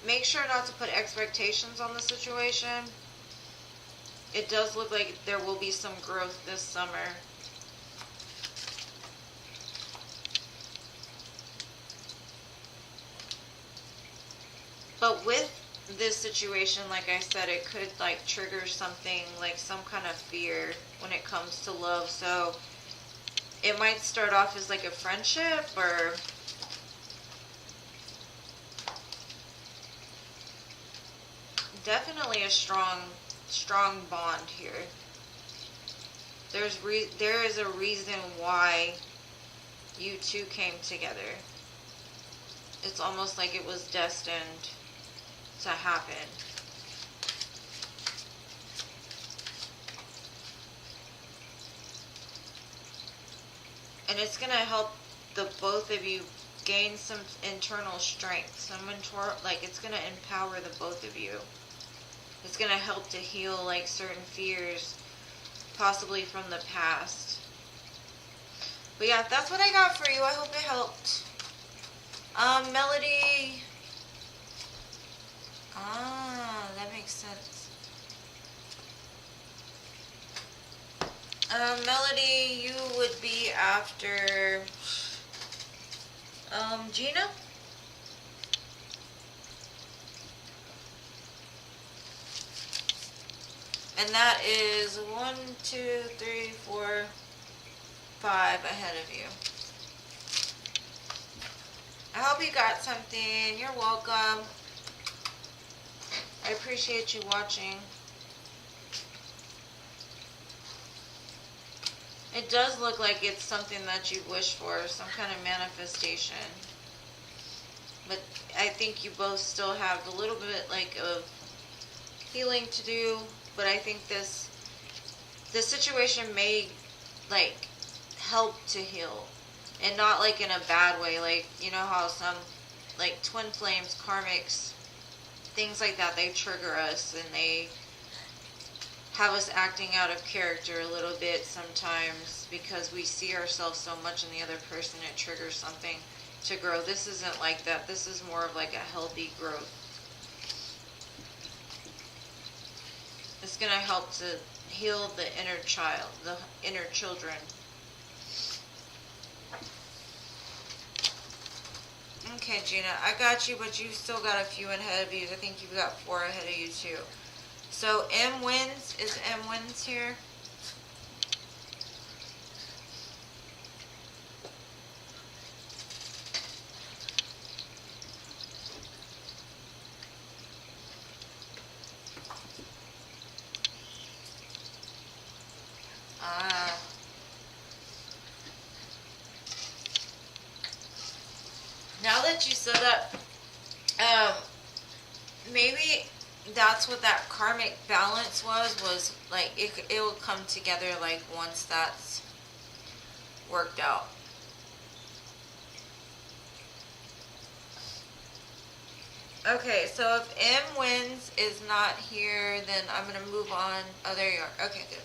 Make sure not to put expectations on the situation. It does look like there will be some growth this summer. But with this situation, like I said, it could like trigger something like some kind of fear when it comes to love. So it might start off as like a friendship or definitely a strong bond here. There is a reason why you two came together. It's almost like it was destined to happen. And it's going to help the both of you gain some internal strength. It's going to empower the both of you. It's going to help to heal like certain fears, possibly from the past. But yeah, that's what I got for you. I hope it helped. Melody. That makes sense. Melody, you would be after Gina? And that is 1, 2, 3, 4, 5 ahead of you. I hope you got something. You're welcome. I appreciate you watching. It does look like it's something that you wish for, some kind of manifestation. But I think you both still have a little bit like of healing to do. But I think this situation may like help to heal, and not like in a bad way. Like, you know how some like twin flames, karmics, things like that, they trigger us and they have us acting out of character a little bit sometimes because we see ourselves so much in the other person. It triggers something to grow. This isn't like that. This is more of like a healthy growth. It's going to help to heal the inner child, the inner children. Okay, Gina, I got you, but you still got a few ahead of you. I think you've got 4 ahead of you too. So M wins. Is M wins here? Ah. Now that you said that, maybe that's what that karmic balance was like. It will come together like once that's worked out. Okay, so if M wins is not here, then I'm gonna move on. Oh, there you are. Okay, good.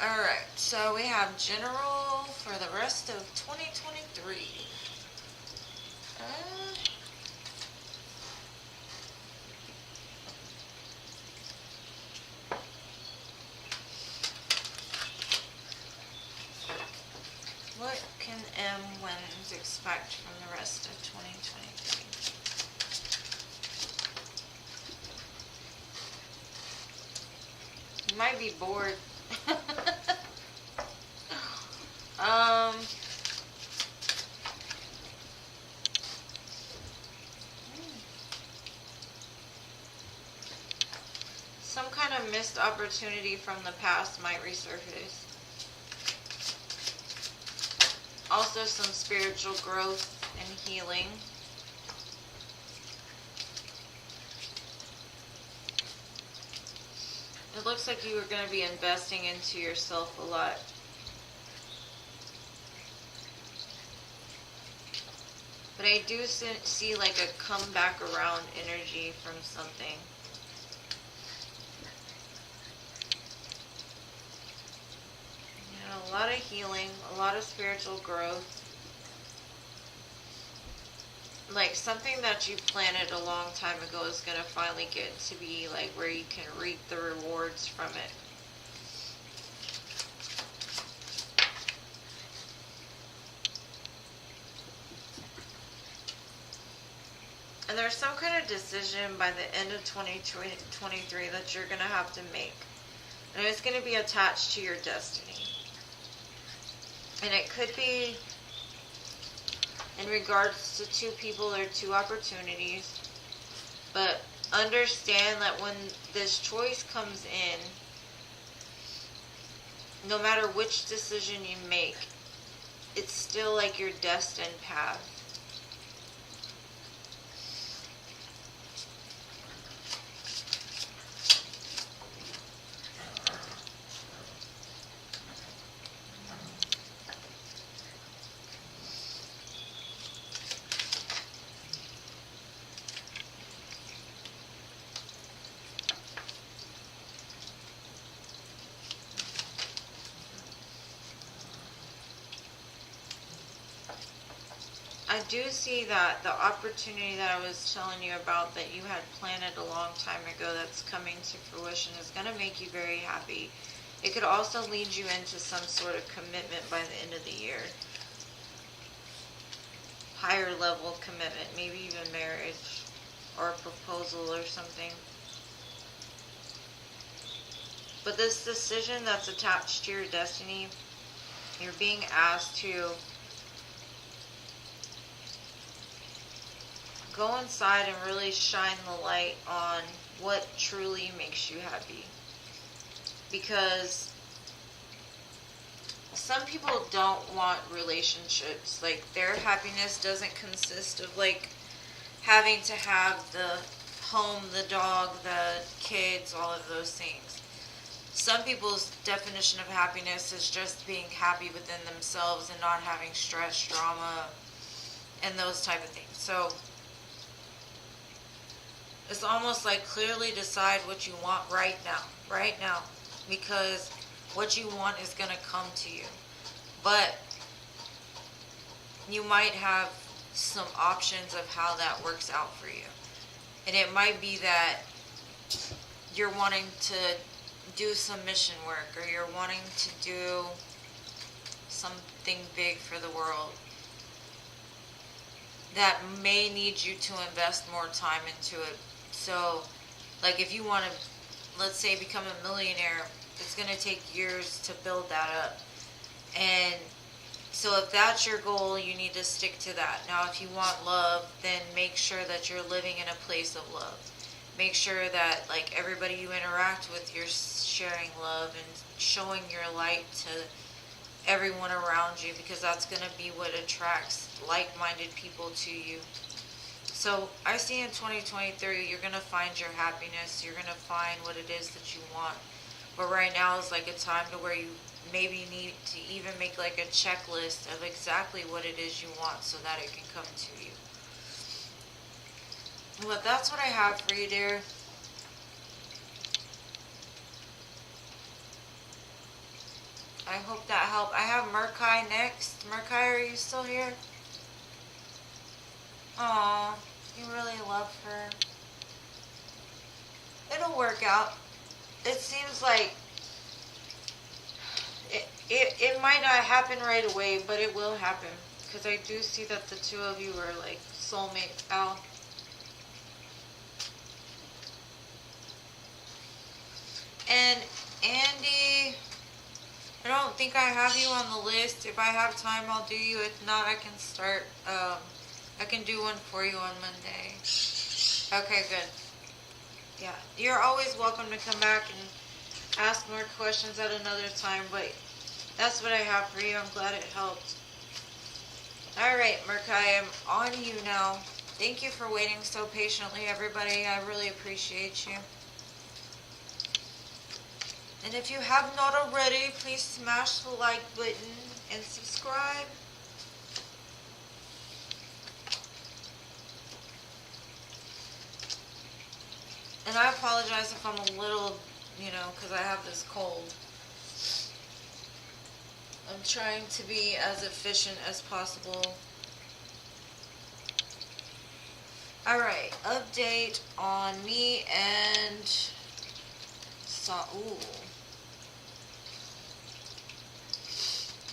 All right, so we have general for the rest of 2023. What can M wins expect from the rest of 2023? You might be bored. Some kind of missed opportunity from the past might resurface. Also some spiritual growth and healing. It looks like you were going to be investing into yourself a lot. But I do see like a come back around energy from something. You know, a lot of healing, a lot of spiritual growth. Like something that you planted a long time ago is going to finally get to be like where you can reap the rewards from it. And there's some kind of decision by the end of 2023 that you're going to have to make. And it's going to be attached to your destiny. And it could be in regards to 2 people or 2 opportunities. But understand that when this choice comes in, no matter which decision you make, it's still like your destined path. I do see that the opportunity that I was telling you about that you had planted a long time ago that's coming to fruition is going to make you very happy. It could also lead you into some sort of commitment by the end of the year. Higher level commitment, maybe even marriage or a proposal or something. But this decision that's attached to your destiny, you're being asked to go inside and really shine the light on what truly makes you happy. Because some people don't want relationships. Like, their happiness doesn't consist of like having to have the home, the dog, the kids, all of those things. Some people's definition of happiness is just being happy within themselves and not having stress, drama, and those type of things. So it's almost like clearly decide what you want right now, because what you want is going to come to you. But you might have some options of how that works out for you. And it might be that you're wanting to do some mission work, or you're wanting to do something big for the world that may need you to invest more time into it. So, like if you want to, let's say, become a millionaire, it's going to take years to build that up. And so if that's your goal, you need to stick to that. Now, if you want love, then make sure that you're living in a place of love. Make sure that, like, everybody you interact with, you're sharing love and showing your light to everyone around you, because that's going to be what attracts like-minded people to you. So I see in 2023, you're going to find your happiness. You're going to find what it is that you want. But right now is like a time to where you maybe need to even make like a checklist of exactly what it is you want so that it can come to you. But that's what I have for you, dear. I hope that helped. I have Merkai next. Merkai, are you still here? Aw, you really love her. It'll work out. It seems like it might not happen right away, but it will happen. Because I do see that the two of you are like soulmates, Al. And Andy, I don't think I have you on the list. If I have time, I'll do you. If not, I can start. I can do one for you on Monday. Okay, good. Yeah, you're always welcome to come back and ask more questions at another time, but that's what I have for you. I'm glad it helped. Alright, Merkai, I'm on you now. Thank you for waiting so patiently, everybody. I really appreciate you. And if you have not already, please smash the like button and subscribe. And I apologize if I'm a little, because I have this cold. I'm trying to be as efficient as possible. Alright, update on me and Saul.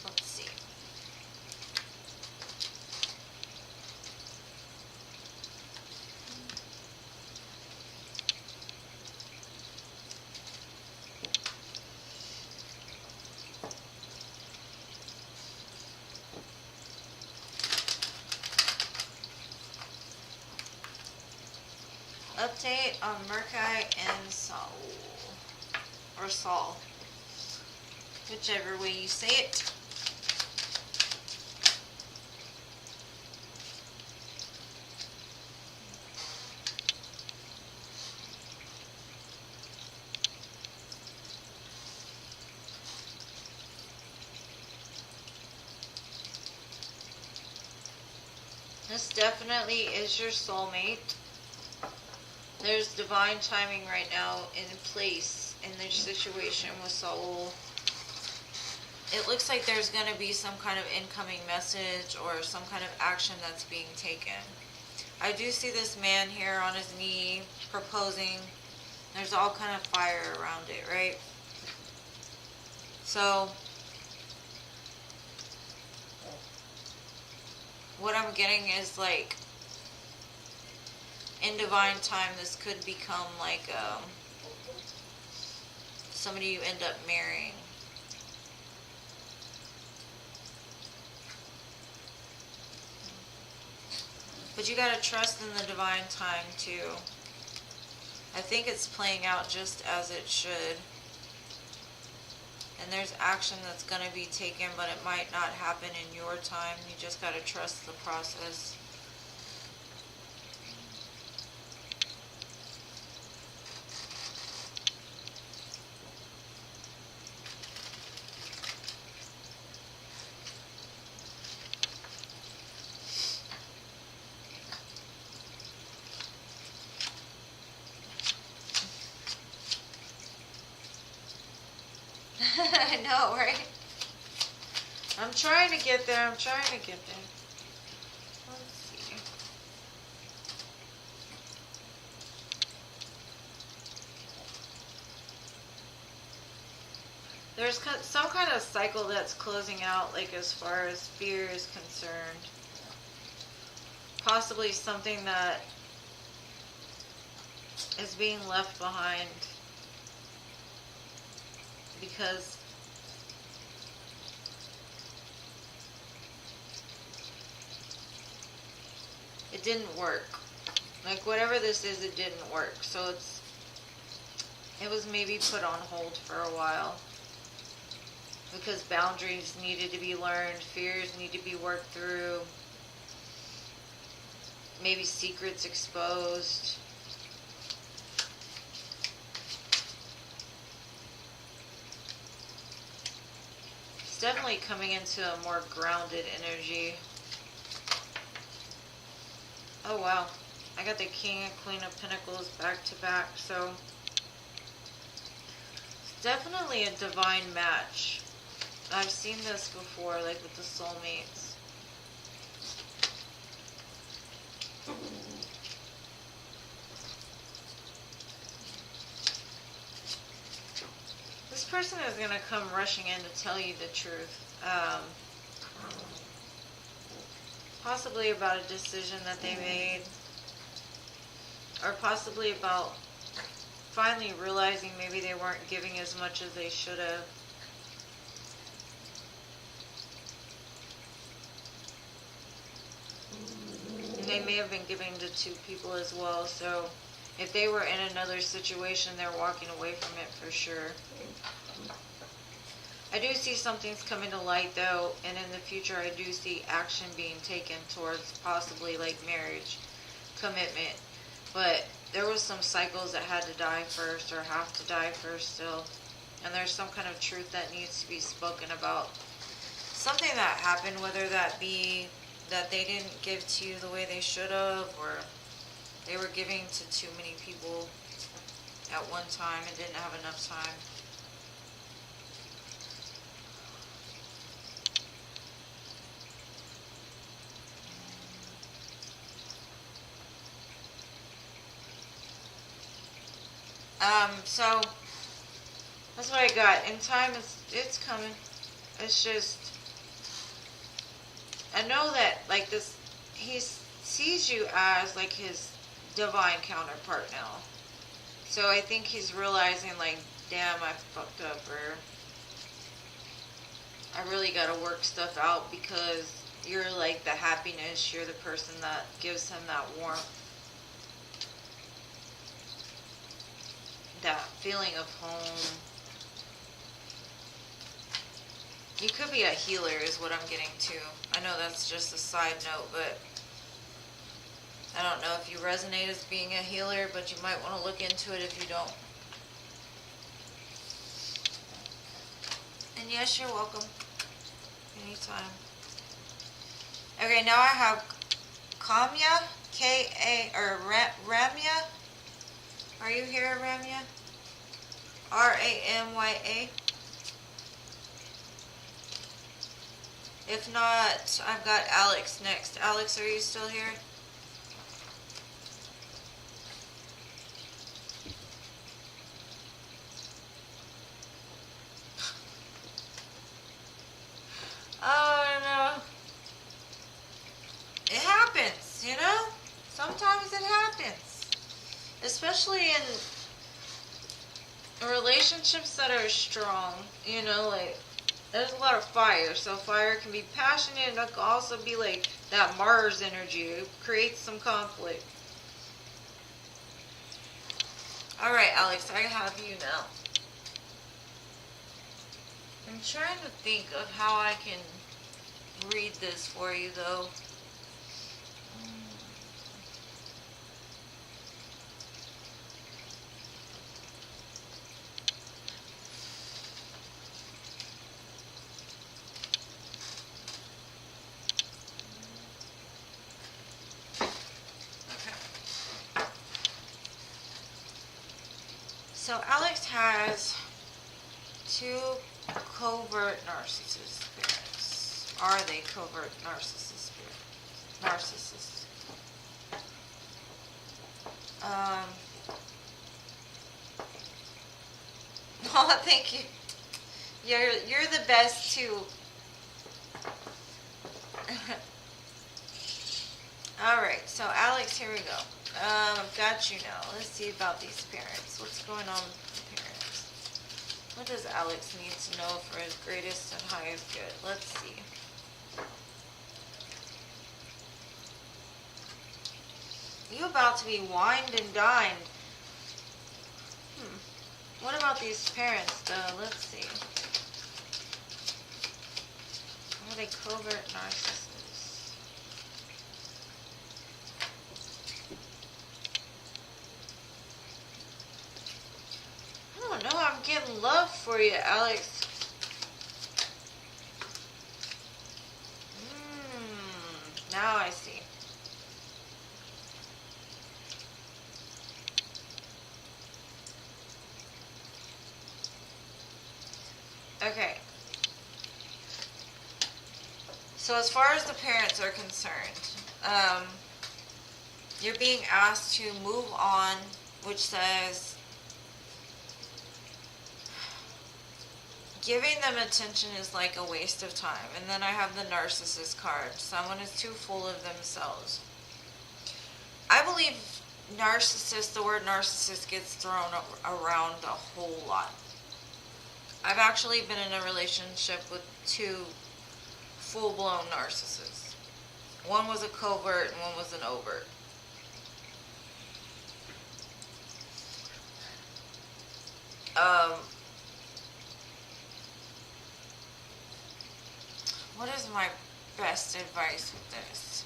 Let's see. Update on Merkai and Saul. Or Saul. Whichever way you say it. This definitely is your soulmate. There's divine timing right now in place in this situation with Saul. It looks like there's going to be some kind of incoming message or some kind of action that's being taken. I do see this man here on his knee proposing. There's all kind of fire around it, right? So what I'm getting is like, in divine time, this could become like somebody you end up marrying. But you gotta trust in the divine time too. I think it's playing out just as it should. And there's action that's gonna be taken, but it might not happen in your time. You just gotta trust the process. I know, right? I'm trying to get there. I'm trying to get there. Let's see. There's some kind of cycle that's closing out, like as far as fear is concerned. Possibly something that is being left behind because it didn't work. Like whatever this is, it didn't work. So it was maybe put on hold for a while because boundaries needed to be learned, fears need to be worked through, maybe secrets exposed. It's definitely coming into a more grounded energy. Oh wow, I got the King and Queen of Pentacles back to back, so it's definitely a divine match. I've seen this before, like with the soulmates. This person is going to come rushing in to tell you the truth. Possibly about a decision that they made, or possibly about finally realizing maybe they weren't giving as much as they should have. And they may have been giving to two people as well, so if they were in another situation, they're walking away from it for sure. I do see something's coming to light though, and in the future I do see action being taken towards possibly like marriage, commitment. But there was some cycles that had to die first, or have to die first still. And there's some kind of truth that needs to be spoken about. Something that happened, whether that be that they didn't give to you the way they should have, or they were giving to too many people at one time and didn't have enough time. So that's what I got. In time, it's coming. It's just, I know that like this, he sees you as like his divine counterpart now. So I think he's realizing like, damn, I fucked up, or I really gotta work stuff out, because you're like the happiness, you're the person that gives him that warmth, that feeling of home. You could be a healer is what I'm getting to. I know that's just a side note, but I don't know if you resonate as being a healer, but you might want to look into it if you don't. And yes, you're welcome. Anytime. Okay, now I have Kamya, K-A, or Ramya. Are you here, Ramya? R-A-M-Y-A. If not, I've got Alex next. Alex, are you still here? Oh, no. It happens, you know? Sometimes it happens. Especially in relationships that are strong, you know, like, there's a lot of fire. So fire can be passionate, and it can also be like that Mars energy. It creates some conflict. Alright, Alex, I have you now. I'm trying to think of how I can read this for you, though. So Alex has two covert narcissist spirits. Are they covert narcissist spirits? Narcissists. Oh, thank you. You're the best too. Alright, so Alex, here we go. I've got you now. Let's see about these parents. What's going on with the parents? What does Alex need to know for his greatest and highest good? Let's see. You about to be wined and dined. What about these parents, though? Let's see. Are they covert narcissists? I don't know. I'm getting love for you, Alex. Now I see. Okay. So as far as the parents are concerned, you're being asked to move on, which says giving them attention is like a waste of time. And then I have the narcissist card. Someone is too full of themselves. I believe narcissist, the word narcissist gets thrown around a whole lot. I've actually been in a relationship with 2 full-blown narcissists. One was a covert and one was an overt. What is my best advice with this?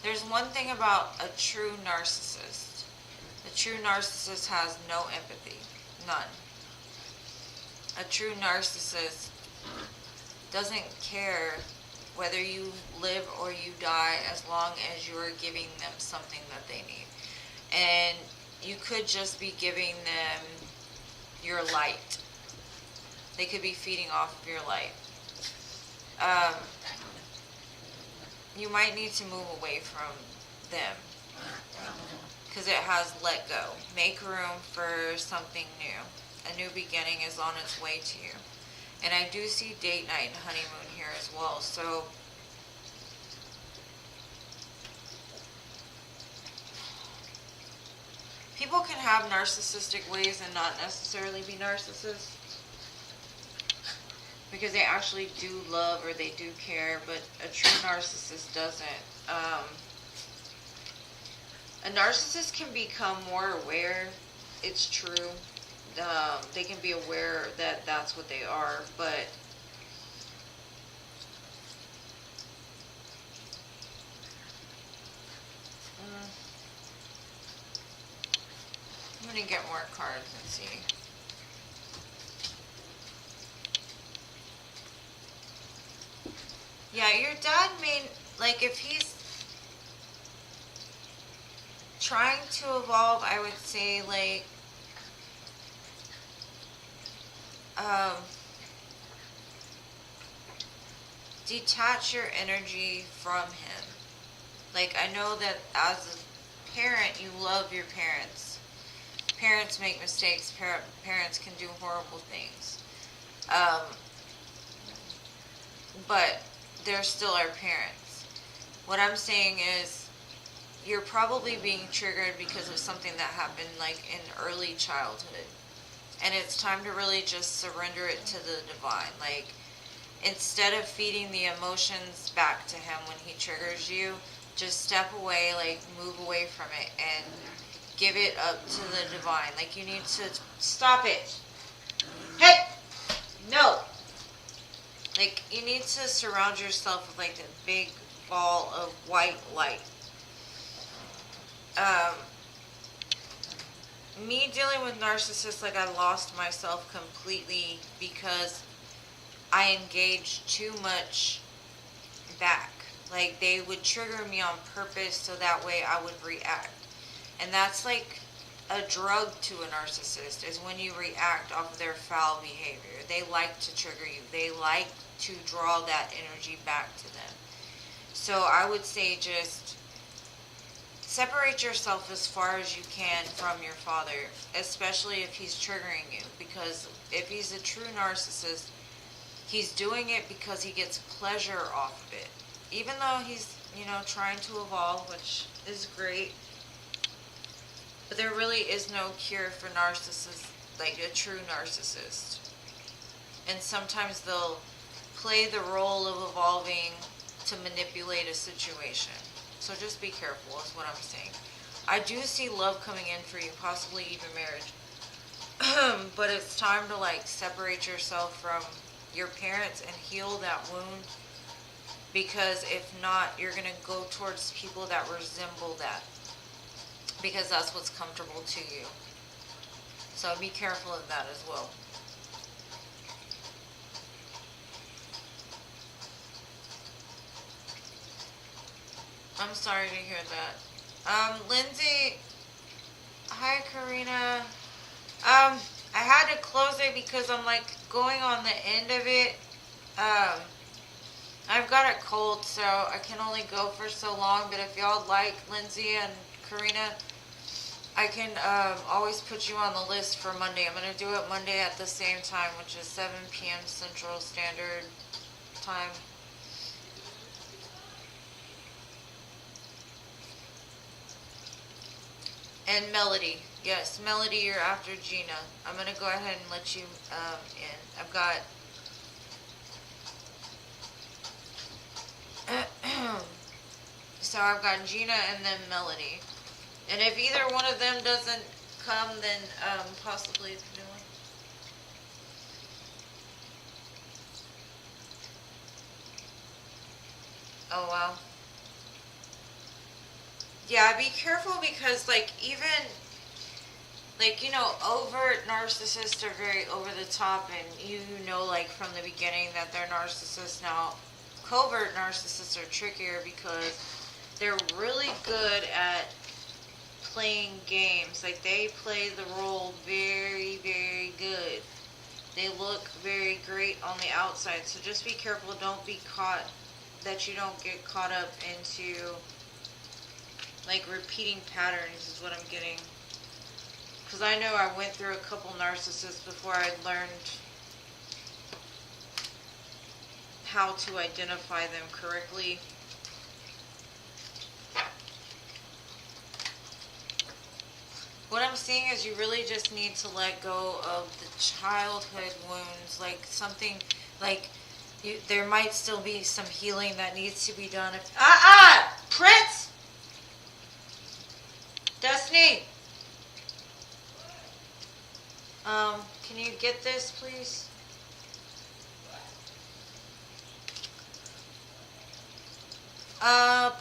There's one thing about a true narcissist. A true narcissist has no empathy. None. A true narcissist doesn't care whether you live or you die as long as you are giving them something that they need. And you could just be giving them your light. They could be feeding off of your light. You might need to move away from them because it has let go. Make room for something new. A new beginning is on its way to you. And I do see date night and honeymoon here as well. So people can have narcissistic ways and not necessarily be narcissists, because they actually do love or they do care, but a true narcissist doesn't. A narcissist can become more aware. It's true. They can be aware that that's what they are, but I'm going to get more cards and see. Yeah, your dad may, like, if he's trying to evolve, I would say, like, detach your energy from him. Like, I know that as a parent, you love your parents. Parents make mistakes. Parents can do horrible things. But they're still our parents. What I'm saying is, you're probably being triggered because of something that happened, like, in early childhood. And it's time to really just surrender it to the divine. Like, instead of feeding the emotions back to him when he triggers you, just step away, like, move away from it and give it up to the divine. Like, you need to stop it. Hey! No! Like, you need to surround yourself with, like, a big ball of white light. Me dealing with narcissists, like, I lost myself completely because I engaged too much back. Like, they would trigger me on purpose so that way I would react. And that's, like, a drug to a narcissist is when you react off of their foul behavior. They like to trigger you. They like to draw that energy back to them. So I would say just separate yourself as far as you can from your father, especially if he's triggering you. Because if he's a true narcissist, he's doing it because he gets pleasure off of it. Even though he's, trying to evolve, which is great. But there really is no cure for narcissists, like a true narcissist. And sometimes they'll play the role of evolving to manipulate a situation. So just be careful is what I'm saying. I do see love coming in for you, possibly even marriage. But it's time to separate yourself from your parents and heal that wound. Because if not, you're going to go towards people that resemble that. Because that's what's comfortable to you. So be careful of that as well. I'm sorry to hear that. Lindsay, hi Karina. I had to close it because I'm going on the end of it. I've got a cold, so I can only go for so long. But if y'all like Lindsay and Karina, I can always put you on the list for Monday. I'm going to do it Monday at the same time, which is 7 p.m. Central Standard Time. And Melody. Yes, Melody, you're after Gina. I'm going to go ahead and let you in. I've got... So I've got Gina and then Melody. And if either one of them doesn't come, then possibly the new one. Oh, wow. Yeah, be careful because, even, overt narcissists are very over the top, and from the beginning that they're narcissists. Now, covert narcissists are trickier because they're really good at playing games. They play the role very, very good. They look very great on the outside, so just be careful. Don't be caught, that you don't get caught up into repeating patterns is what I'm getting. Because I know I went through a couple narcissists before I learned how to identify them correctly. What I'm seeing is you really just need to let go of the childhood wounds, something, there might still be some healing that needs to be done. Prince! Destiny! Can you get this, please?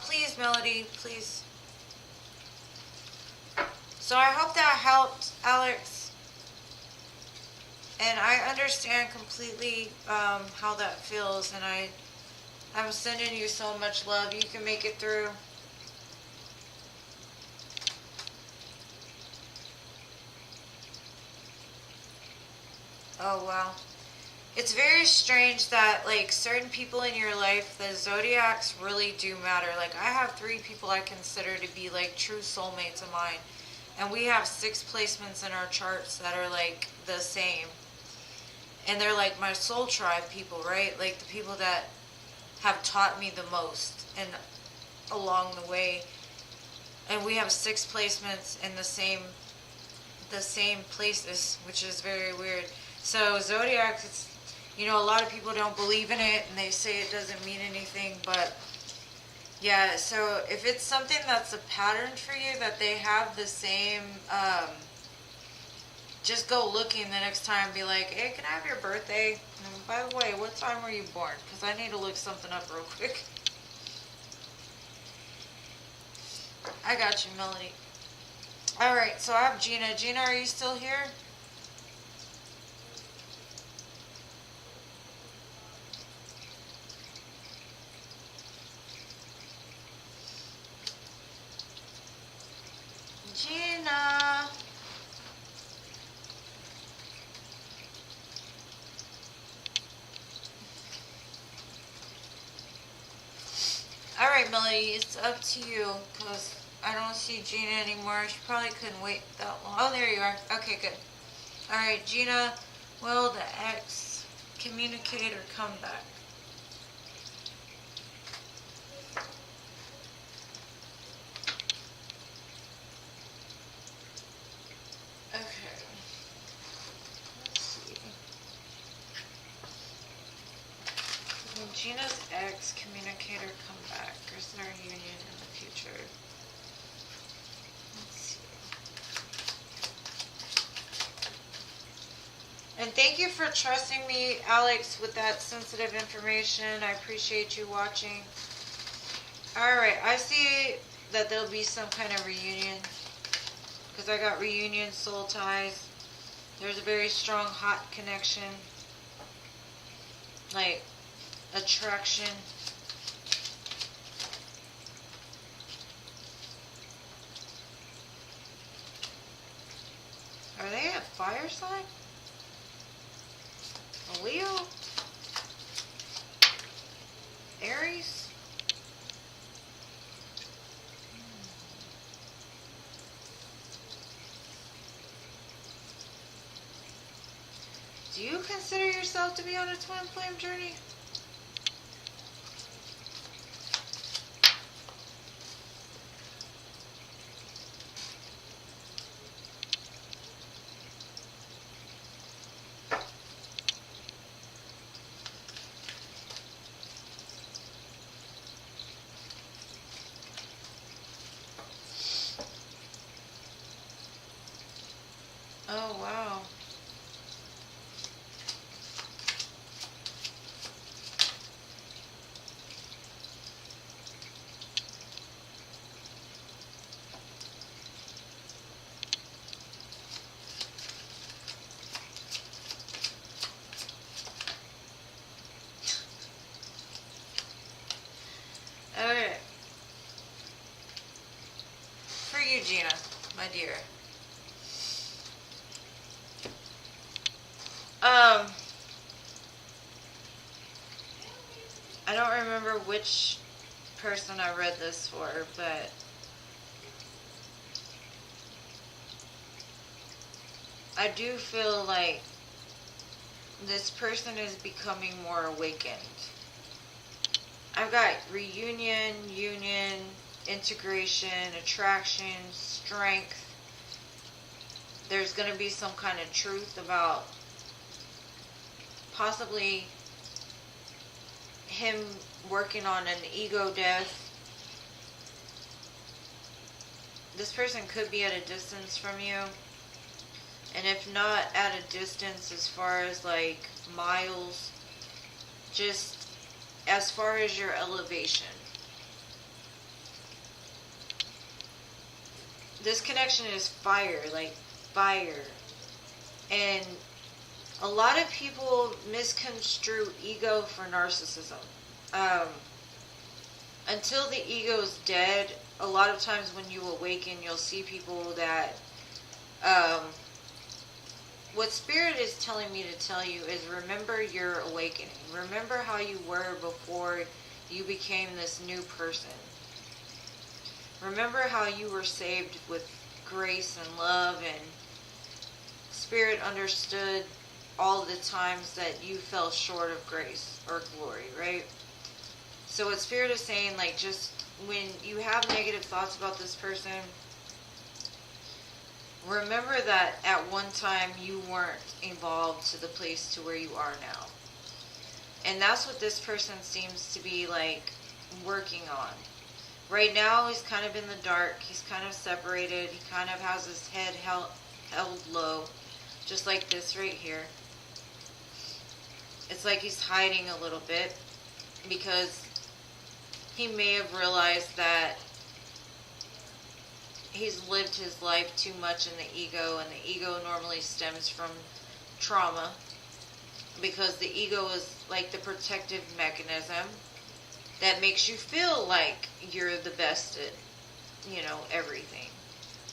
Please, Melody, please. So I hope that helped, Alex. And I understand completely how that feels, and I'm sending you so much love. You can make it through. Oh, wow. It's very strange that, certain people in your life, the zodiacs really do matter. I have 3 people I consider to be, true soulmates of mine. And we have 6 placements in our charts that are, the same. And they're, my soul tribe people, right? The people that have taught me the most and along the way. And we have 6 placements in the same places, which is very weird. So zodiac, it's, a lot of people don't believe in it and they say it doesn't mean anything, but yeah, so if it's something that's a pattern for you, that they have the same, just go looking the next time and be like, hey, can I have your birthday? And by the way, what time were you born? Because I need to look something up real quick. I got you, Melody. Alright, so I have Gina. Gina, are you still here? Gina. Melody, it's up to you, because I don't see Gina anymore. She probably couldn't wait that long. Oh, there you are. Okay, good. Alright, Gina, will the ex communicate or come back? Okay. Let's see. Will Gina's ex communicate or come back? Or is there a union in the future? Let's see. And thank you for trusting me, Alex, with that sensitive information. I appreciate you watching. Alright, I see that there'll be some kind of reunion. Because I got reunion, soul ties. There's a very strong, hot connection. Like, attraction. Are they a fire sign? A Leo? Aries? Do you consider yourself to be on a twin flame journey? Oh, wow. Okay. For you, Gina, my dear. I don't remember which person I read this for, but I do feel like this person is becoming more awakened. I've got reunion, union, integration, attraction, strength. There's going to be some kind of truth about possibly him working on an ego death. This person could be at a distance from you. And if not at a distance as far as like miles, just as far as your elevation. This connection is fire, like fire. And a lot of people misconstrue ego for narcissism. Until the ego is dead, a lot of times when you awaken, you'll see people that, what Spirit is telling me to tell you is remember your awakening. Remember how you were before you became this new person. Remember how you were saved with grace and love, and Spirit understood all the times that you fell short of grace or glory, right? So what Spirit is saying, like, just when you have negative thoughts about this person, remember that at one time you weren't evolved to the place to where you are now. And that's what this person seems to be, like, working on. Right now, he's kind of in the dark. He's kind of separated. He kind of has his head held low, just like this right here. It's like he's hiding a little bit because he may have realized that he's lived his life too much in the ego, and the ego normally stems from trauma because the ego is like the protective mechanism that makes you feel like you're the best at, you know, everything.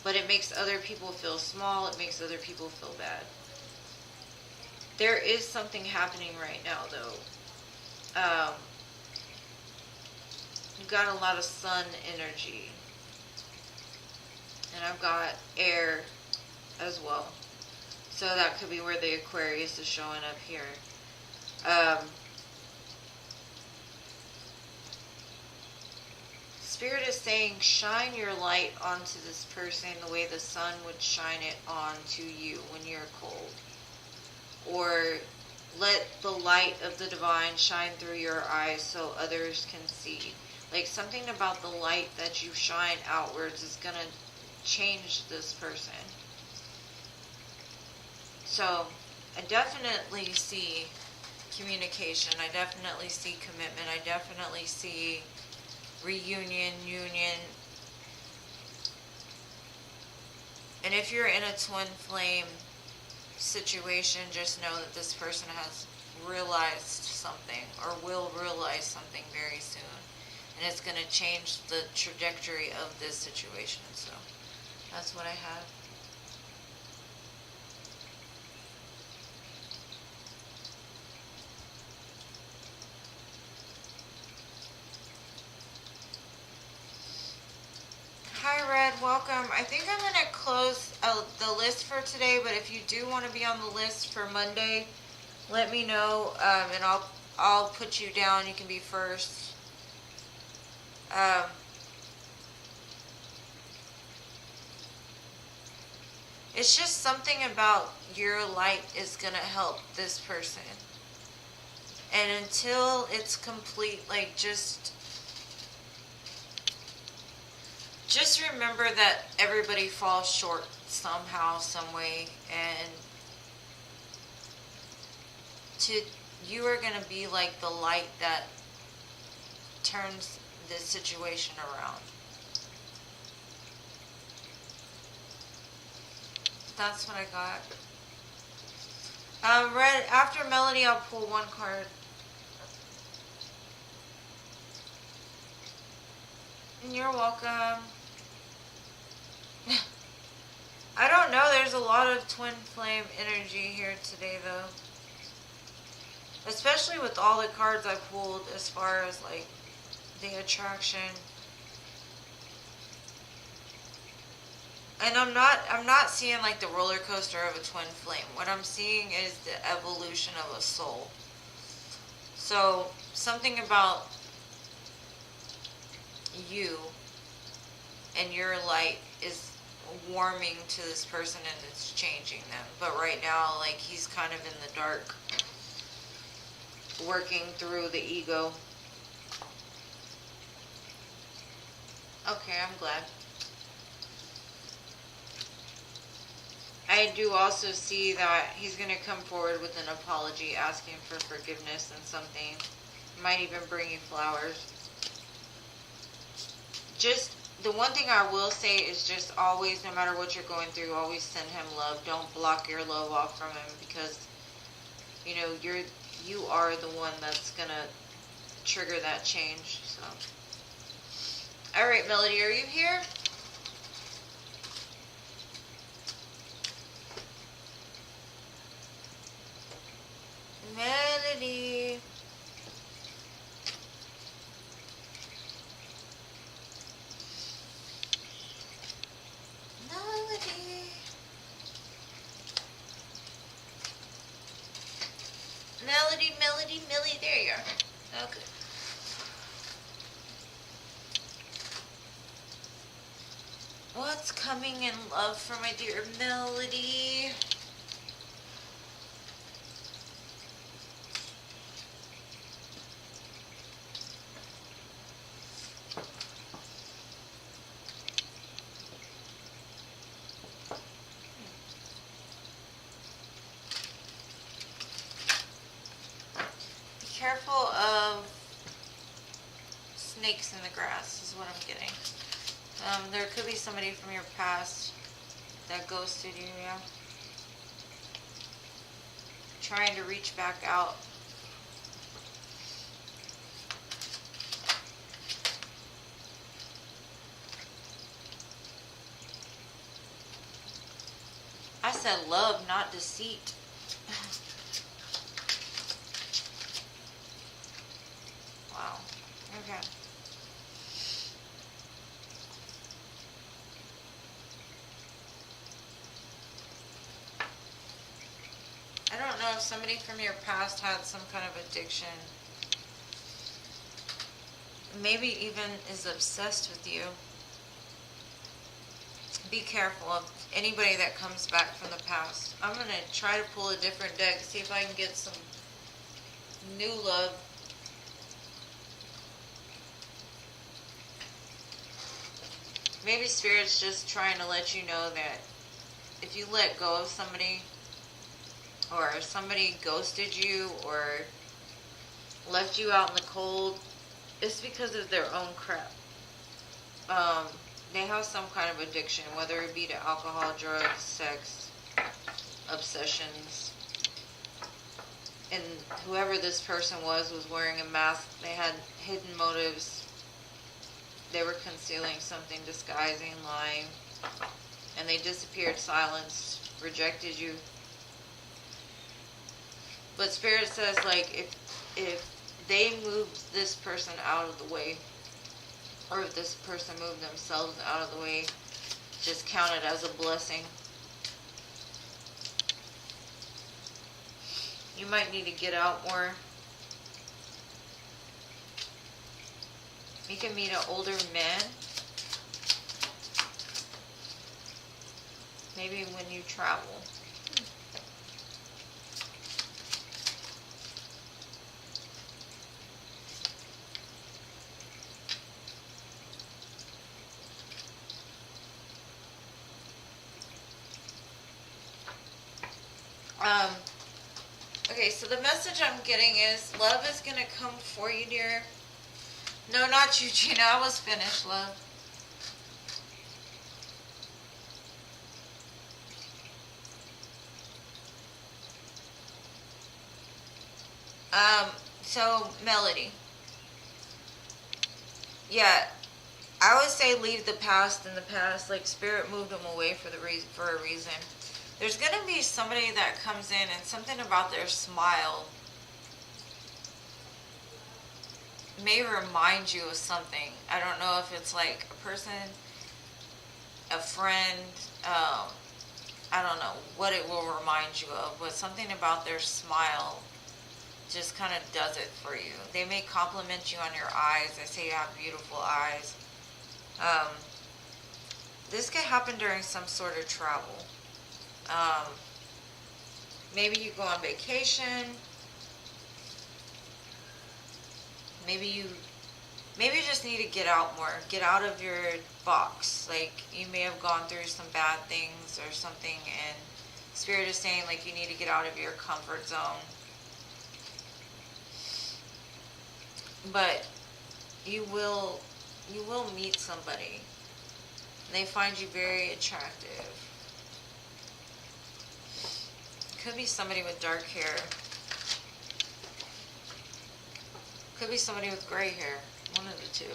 But it makes other people feel small. It makes other people feel bad. There is something happening right now, though. You've got a lot of sun energy. And I've got air as well. So that could be where the Aquarius is showing up here. Spirit is saying, shine your light onto this person the way the sun would shine it onto you when you're cold. Or let the light of the divine shine through your eyes so others can see. Like something about the light that you shine outwards is going to change this person. So I definitely see communication. I definitely see commitment. I definitely see reunion, union. And if you're in a twin flame situation, just know that this person has realized something or will realize something very soon. And it's going to change the trajectory of this situation. So that's what I have. Hi Red, welcome. I think I'm going to close the list for today, but if you do want to be on the list for Monday, let me know, and I'll put you down. You can be first. It's just something about your light is going to help this person. And until it's complete, like just remember that everybody falls short somehow, some way, and you are going to be like the light that turns this situation around. That's what I got. Red, after Melody, I'll pull one card. And you're welcome. I don't know, there's a lot of twin flame energy here today though. Especially with all the cards I pulled as far as like the attraction. And I'm not seeing like the roller coaster of a twin flame. What I'm seeing is the evolution of a soul. So something about you and your light is warming to this person and it's changing them. But right now, like, he's kind of in the dark, working through the ego. Okay, I'm glad. I do also see that he's going to come forward with an apology, asking for forgiveness and something. Might even bring you flowers. Just the one thing I will say is just always, no matter what you're going through, always send him love. Don't block your love off from him, because you know you are the one that's gonna trigger that change. So, all right, Melody, are you here? Melody. Melody, there you are. Okay. What's coming in love for my dear Melody? Careful of snakes in the grass is what I'm getting. There could be somebody from your past that ghosted you, yeah. Trying to reach back out. I said love, not deceit. Wow. Okay. if somebody from your past had some kind of addiction. Maybe even is obsessed with you. Be careful of anybody that comes back from the past. I'm going to try to pull a different deck, see if I can get some new love. Maybe Spirit's just trying to let you know that if you let go of somebody, or if somebody ghosted you or left you out in the cold, it's because of their own crap. They have some kind of addiction, whether it be to alcohol, drugs, sex, obsessions. And whoever this person was wearing a mask. They had hidden motives. They were concealing something, disguising, lying. And they disappeared, silenced, rejected you. But Spirit says, like, if they moved this person out of the way, or if this person moved themselves out of the way, just count it as a blessing. You might need to get out more. You can meet an older man. Maybe when you travel. Okay, so the message I'm getting is love is going to come for you, dear. No, not you, Gina. I was finished, love. So, Melody. Yeah, I would say leave the past in the past. Like, Spirit moved them away for a reason. There's going to be somebody that comes in and something about their smile may remind you of something. I don't know if it's like a person, a friend, I don't know what it will remind you of, but something about their smile just kind of does it for you. They may compliment you on your eyes. They say you have beautiful eyes. This could happen during some sort of travel. Maybe you go on vacation. Maybe you just need to get out more. Get out of your box. Like, you may have gone through some bad things or something, and Spirit is saying, like, you need to get out of your comfort zone. But you will meet somebody. They find you very attractive. Could be somebody with dark hair. Could be somebody with gray hair. One of the two.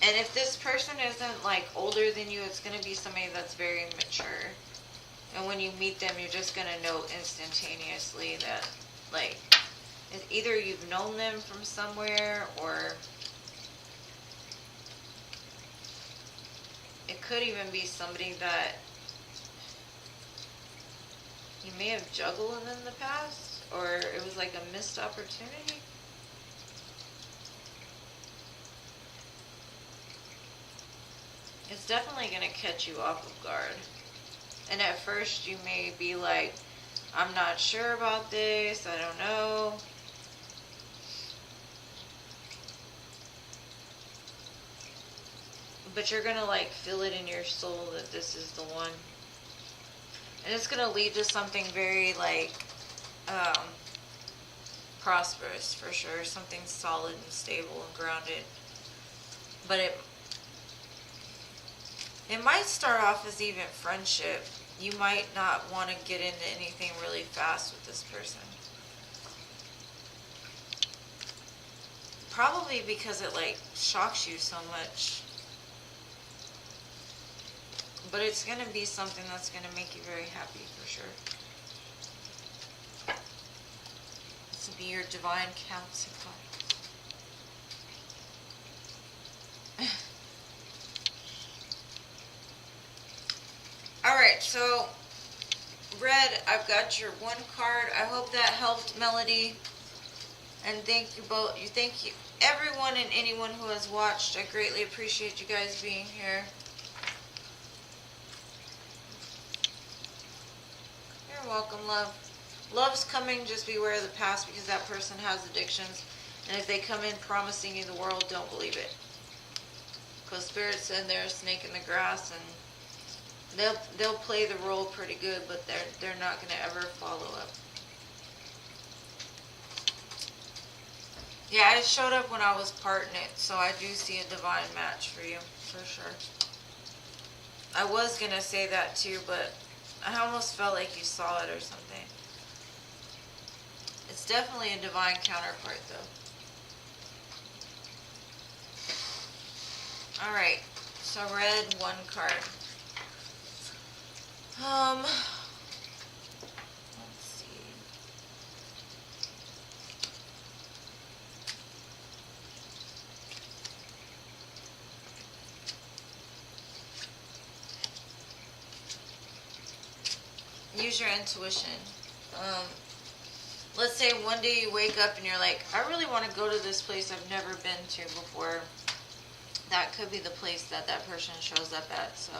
And if this person isn't like older than you, it's going to be somebody that's very mature. And when you meet them, you're just going to know instantaneously that, like, either you've known them from somewhere, or it could even be somebody that you may have juggled in the past, or it was like a missed opportunity. It's definitely going to catch you off of guard. And at first you may be like, I'm not sure about this, I don't know. But you're going to like feel it in your soul that this is the one. And it's going to lead to something very like prosperous for sure. Something solid and stable and grounded. But it might start off as even friendship. You might not want to get into anything really fast with this person. Probably because it like shocks you so much. But it's going to be something that's going to make you very happy for sure. This will be your divine counterpart. Alright, so Red, I've got your one card. I hope that helped, Melody. And thank you both. Thank you, everyone and anyone who has watched. I greatly appreciate you guys being here. You're welcome, love. Love's coming. Just beware of the past because that person has addictions. And if they come in promising you the world, don't believe it. Because Spirit said they're a snake in the grass, and they'll play the role pretty good, but they're not going to ever follow up. Yeah, I showed up when I was parting it, so I do see a divine match for you, for sure. I was going to say that too, but I almost felt like you saw it or something. It's definitely a divine counterpart, though. Alright, so red, one card. Let's see. Use your intuition. Let's say one day you wake up and you're like, I really want to go to this place I've never been to before. That could be the place that that person shows up at, so.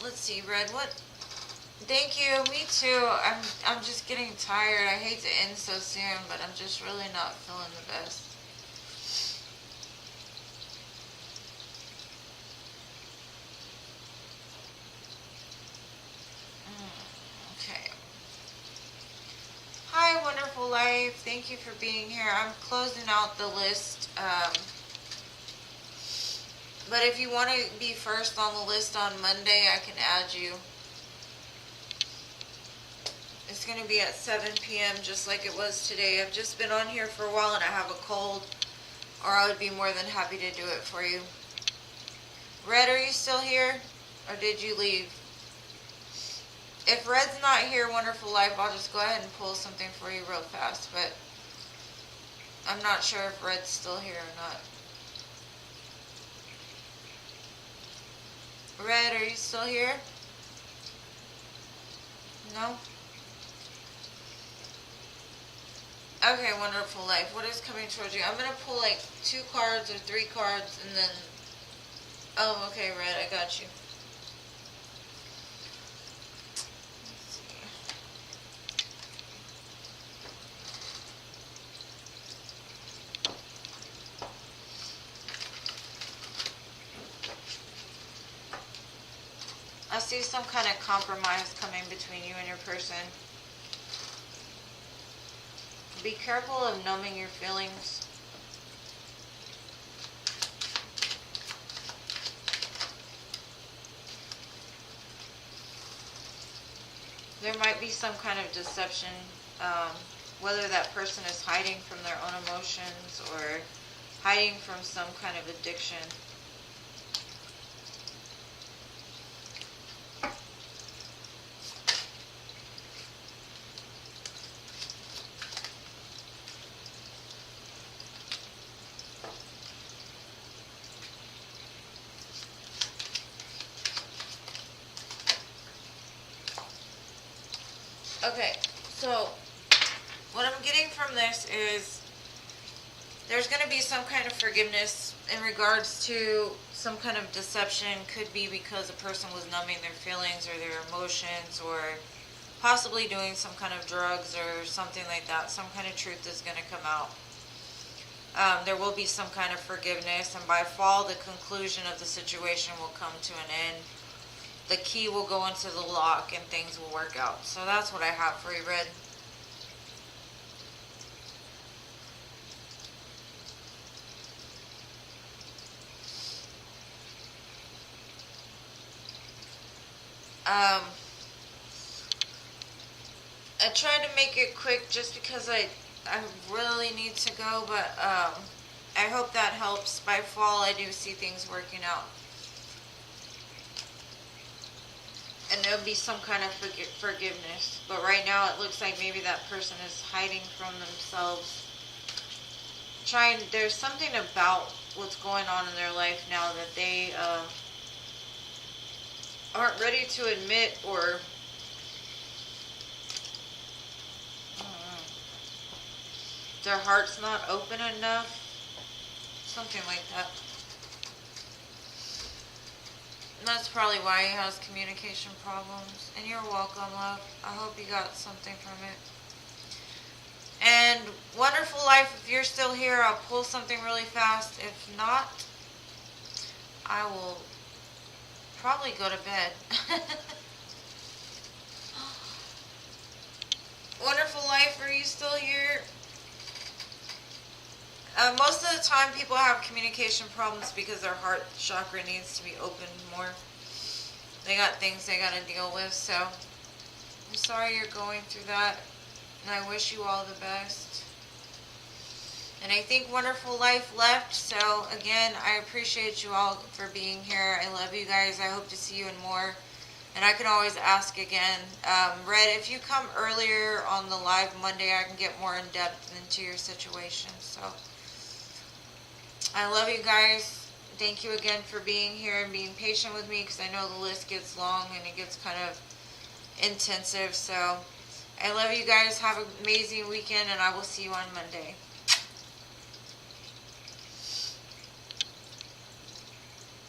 Let's see, Red, what? Thank you, me too. I'm just getting tired. I hate to end so soon, but I'm just really not feeling the best. Okay. Hi, Wonderful Life. Thank you for being here. I'm closing out the list. But if you want to be first on the list on Monday, I can add you. It's going to be at 7 p.m. just like it was today. I've just been on here for a while and I have a cold, or I would be more than happy to do it for you. Red, are you still here? Or did you leave? If Red's not here, Wonderful Life, I'll just go ahead and pull something for you real fast. But I'm not sure if Red's still here or not. Red, are you still here? No? Okay, Wonderful Life. What is coming towards you? I'm going to pull like 2 cards or 3 cards and then... Oh, okay, Red, I got you. Let's see. I see some kind of compromise coming between you and your person. Be careful of numbing your feelings. There might be some kind of deception, whether that person is hiding from their own emotions or hiding from some kind of addiction. Okay, so what I'm getting from this is there's going to be some kind of forgiveness in regards to some kind of deception. Could be because a person was numbing their feelings or their emotions, or possibly doing some kind of drugs or something like that. Some kind of truth is going to come out. There will be some kind of forgiveness, and by fall, the conclusion of the situation will come to an end. The key will go into the lock and things will work out. So that's what I have for you, Red. I tried to make it quick just because I really need to go, but I hope that helps. By fall, I do see things working out. And there'll be some kind of forgiveness. But right now it looks like maybe that person is hiding from themselves. There's something about what's going on in their life now that they aren't ready to admit, or I don't know, their heart's not open enough, something like that. And that's probably why he has communication problems. And you're welcome, love. I hope you got something from it. And Wonderful Life, if you're still here, I'll pull something really fast. If not, I will probably go to bed. Wonderful Life, are you still here? Most of the time people have communication problems because their heart chakra needs to be opened more. They got things they got to deal with, so I'm sorry you're going through that, and I wish you all the best. And I think Wonderful Life left, so again, I appreciate you all for being here. I love you guys. I hope to see you in more. And I can always ask again. Red, if you come earlier on the live Monday, I can get more in depth into your situation. So I love you guys. Thank you again for being here and being patient with me, because I know the list gets long and it gets kind of intensive. So I love you guys. Have an amazing weekend, and I will see you on Monday.